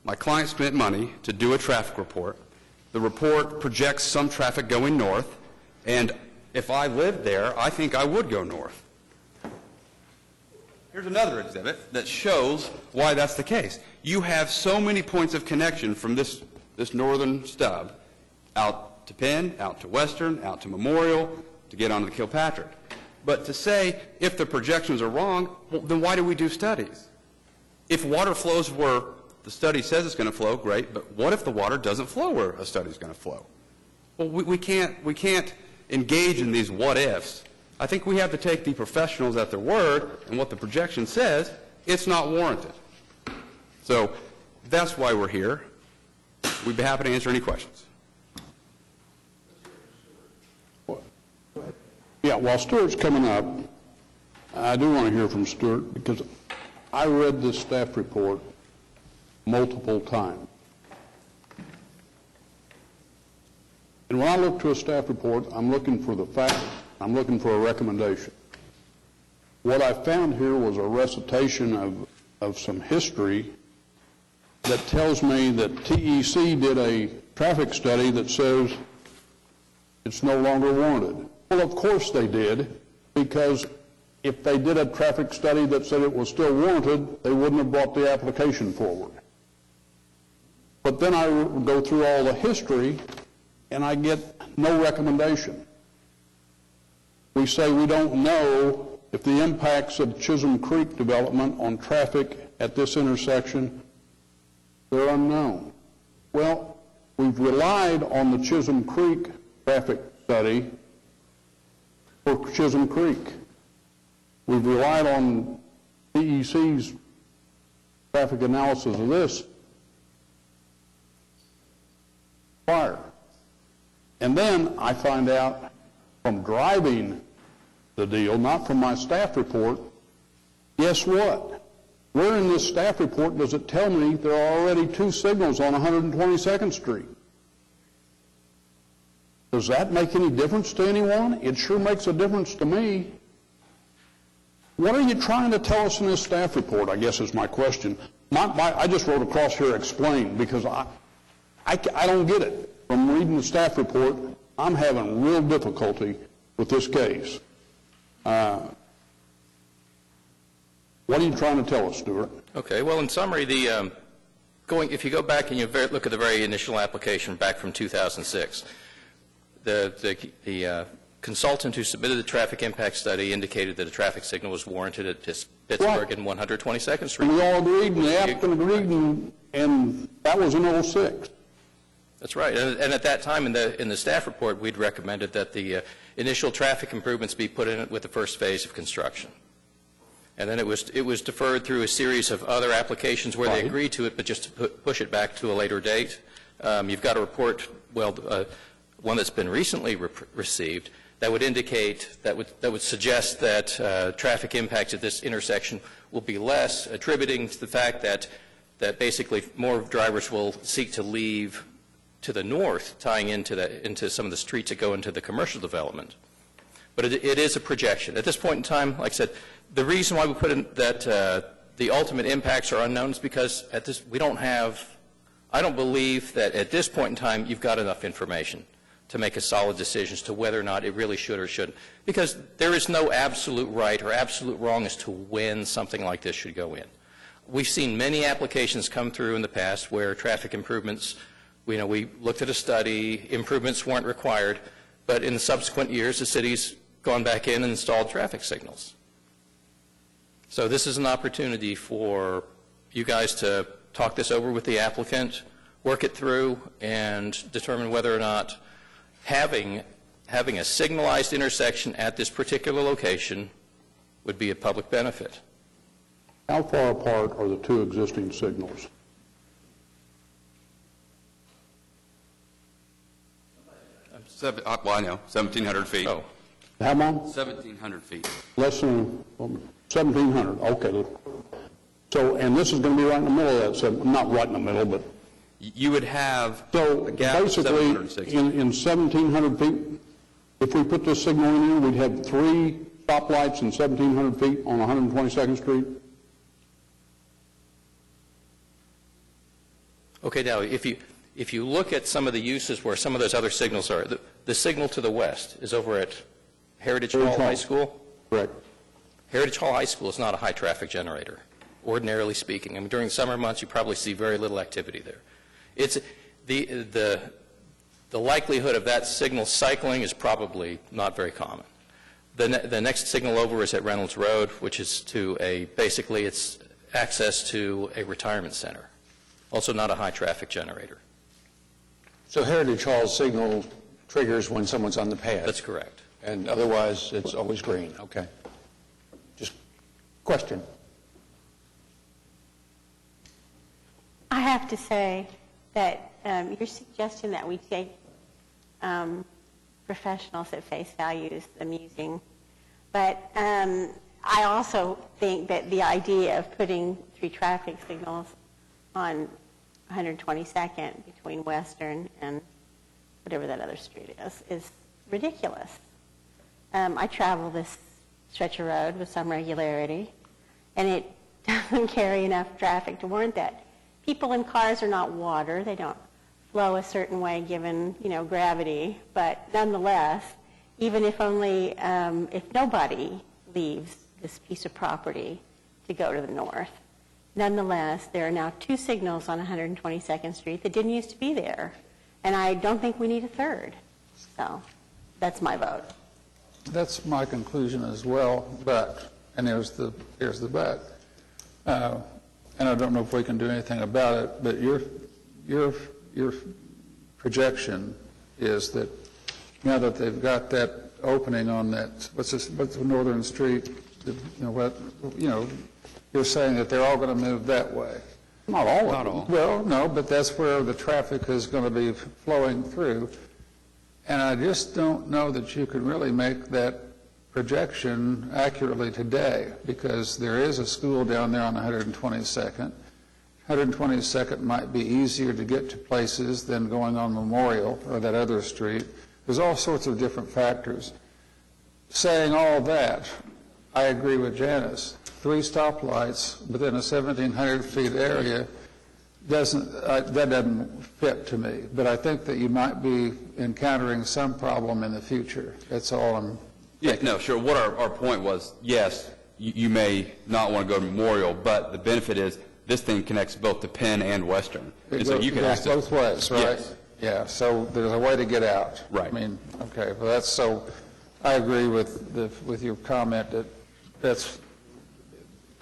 S18: My client spent money to do a traffic report. The report projects some traffic going north, and if I lived there, I think I would go north. Here's another exhibit that shows why that's the case. You have so many points of connection from this northern stub out to Penn, out to Western, out to Memorial, to get onto the Kilpatrick. But to say if the projections are wrong, well, then why do we do studies? If water flows where the study says it's going to flow, great, but what if the water doesn't flow where a study is going to flow? Well, we can't engage in these what-ifs. I think we have to take the professionals at their word, and what the projection says, it's not warranted. So that's why we're here. We'd be happy to answer any questions.
S2: Yeah, while Stuart's coming up, I do want to hear from Stuart because I read this staff report multiple times. And when I look to a staff report, I'm looking for the facts, I'm looking for a recommendation. What I found here was a recitation of some history that tells me that TEC did a traffic study that says it's no longer warranted. Well, of course they did, because if they did a traffic study that said it was still warranted, they wouldn't have brought the application forward. But then I go through all the history, and I get no recommendation. We say we don't know if the impacts of Chisholm Creek development on traffic at this intersection, they're unknown. Well, we've relied on the Chisholm Creek traffic study for Chisholm Creek. We've relied on DEC's traffic analysis of this prior. And then I find out from driving the deal, not from my staff report, guess what? Where in this staff report does it tell me there are already 2 signals on 122nd Street? Does that make any difference to anyone? It sure makes a difference to me. What are you trying to tell us in this staff report, I guess is my question. I just wrote across here explain, because I don't get it. From reading the staff report, I'm having real difficulty with this case. What are you trying to tell us, Stuart?
S4: Okay, well, in summary, if you go back and you look at the very initial application back from 2006, the consultant who submitted the traffic impact study indicated that a traffic signal was warranted at Pittsburgh and 122nd Street.
S2: And we all agreed, and the applicant agreed, and that was in 06.
S4: That's right. And at that time, in the staff report, we'd recommended that the initial traffic improvements be put in with the first phase of construction. And then it was deferred through a series of other applications where they agreed to it, but just to push it back to a later date. You've got a report, one that's been recently received, that would indicate, that would suggest that traffic impacts at this intersection will be less, attributing to the fact that basically more drivers will seek to leave to the north, tying into some of the streets that go into the commercial development. But it is a projection. At this point in time, like I said, the reason why we put in that the ultimate impacts are unknown is because I don't believe that at this point in time you've got enough information to make a solid decision as to whether or not it really should or shouldn't. Because there is no absolute right or absolute wrong as to when something like this should go in. We've seen many applications come through in the past where traffic improvements, we looked at a study, improvements weren't required, but in the subsequent years the city's gone back in and installed traffic signals. So this is an opportunity for you guys to talk this over with the applicant, work it through, and determine whether or not having a signalized intersection at this particular location would be a public benefit.
S2: How far apart are the two existing signals?
S18: Well, I know, 1,700 feet.
S2: Oh. How long?
S18: 1,700 feet.
S2: Less than 1,700, okay. So, and this is going to be right in the middle of that, not right in the middle, but...
S18: You would have
S2: so
S18: a gap of
S2: basically,
S18: 760.
S2: in 1,700 feet, if we put this signal in here, we'd have 3 stoplights in 1,700 feet on 122nd Street?
S4: Okay, now, if you look at some of the uses where some of those other signals are, the signal to the west is over at Heritage Hall High School.
S2: Correct.
S4: Heritage Hall High School is not a high traffic generator, ordinarily speaking. I mean, during the summer months, you probably see very little activity there. It's the likelihood of that signal cycling is probably not very common. The next signal over is at Reynolds Road, which is basically it's access to a retirement center. Also not a high traffic generator.
S1: So Heritage Hall's signal triggers when someone's on the pad?
S4: That's correct.
S1: And otherwise, it's always green. Okay. Just question.
S10: I have to say that your suggestion that we take professionals at face value is amusing. But I also think that the idea of putting 3 traffic signals on 122nd between Western and whatever that other street is ridiculous. I travel this stretch of road with some regularity, and it doesn't carry enough traffic to warrant that. People in cars are not water. They don't flow a certain way given, gravity. But nonetheless, even if nobody leaves this piece of property to go to the north, nonetheless, there are now 2 signals on 122nd Street that didn't used to be there. And I don't think we need a third. So that's my vote.
S5: That's my conclusion as well, but, and here's the but, and I don't know if we can do anything about it, but your projection is that now that they've got that opening on that, what's the northern street, you're saying that they're all going to move that way.
S2: Not all of them.
S5: Well, no, but that's where the traffic is going to be flowing through. And I just don't know that you can really make that projection accurately today, because there is a school down there on 122nd. 122nd might be easier to get to places than going on Memorial or that other street. There's all sorts of different factors. Saying all that, I agree with Janice. 3 stoplights within a 1,700 feet area that doesn't fit to me. But I think that you might be encountering some problem in the future. That's all I'm thinking.
S18: Yeah, no, sure. What our point was, yes, you may not want to go to Memorial, but the benefit is this thing connects both to Penn and Western. And so you can
S5: It goes
S18: access
S5: both ways, right?
S18: Yes.
S5: Yeah, so there's a way to get out.
S18: Right.
S5: I mean, okay, well, that's so, I agree with your comment that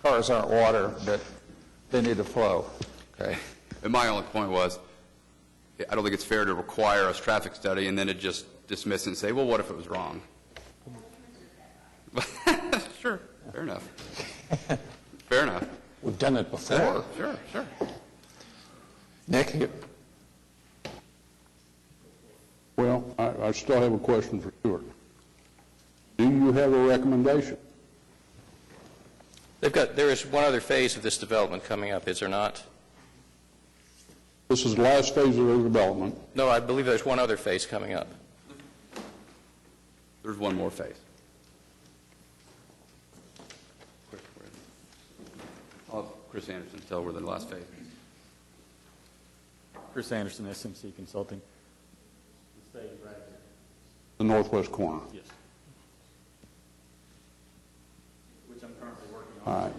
S5: cars aren't water, but they need to flow, okay?
S18: And my only point was, I don't think it's fair to require a traffic study and then to just dismiss it and say, well, what if it was wrong? Sure, fair enough. Fair enough.
S1: We've done it before.
S18: Sure.
S1: Nick?
S2: Well, I still have a question for Stuart. Do you have a recommendation?
S4: There is one other phase of this development coming up, is there not?
S2: This is the last phase of the development.
S4: No, I believe there's one other phase coming up.
S18: There's one more phase. I'll have Chris Anderson tell where the last phase is.
S13: Chris Anderson, SMC Consulting.
S2: The northwest corner.
S13: Yes. Which I'm currently working
S2: All right.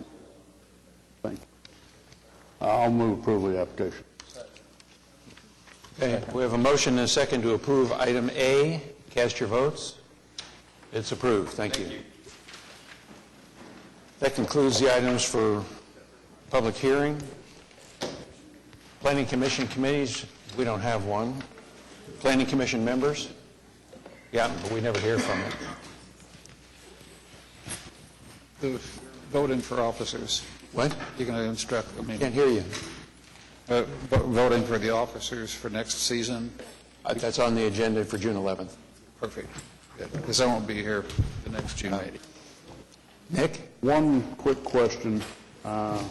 S2: Thank you. I'll move approval of the application.
S1: Okay, we have a motion and a second to approve item A. Cast your votes. It's approved. Thank you. That concludes the items for public hearing. Planning Commission committees, we don't have one. Planning Commission members? Yeah, but we never hear from them.
S5: The voting for officers.
S1: What?
S5: You're going to instruct,
S1: Can't hear you.
S5: Voting for the officers for next season?
S1: That's on the agenda for June 11th.
S5: Perfect. Because I won't be here the next June meeting.
S1: Nick?
S2: One quick question. Does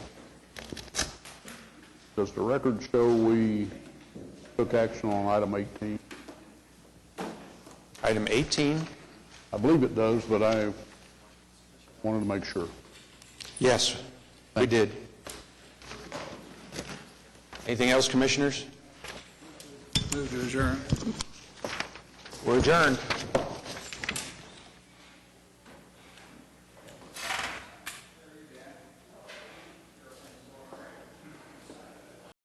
S2: the record show we took action on item 18?
S1: Item 18?
S2: I believe it does, but I wanted to make sure.
S1: Yes, we did. Anything else, commissioners?
S5: Move to adjourn.
S1: We're adjourned.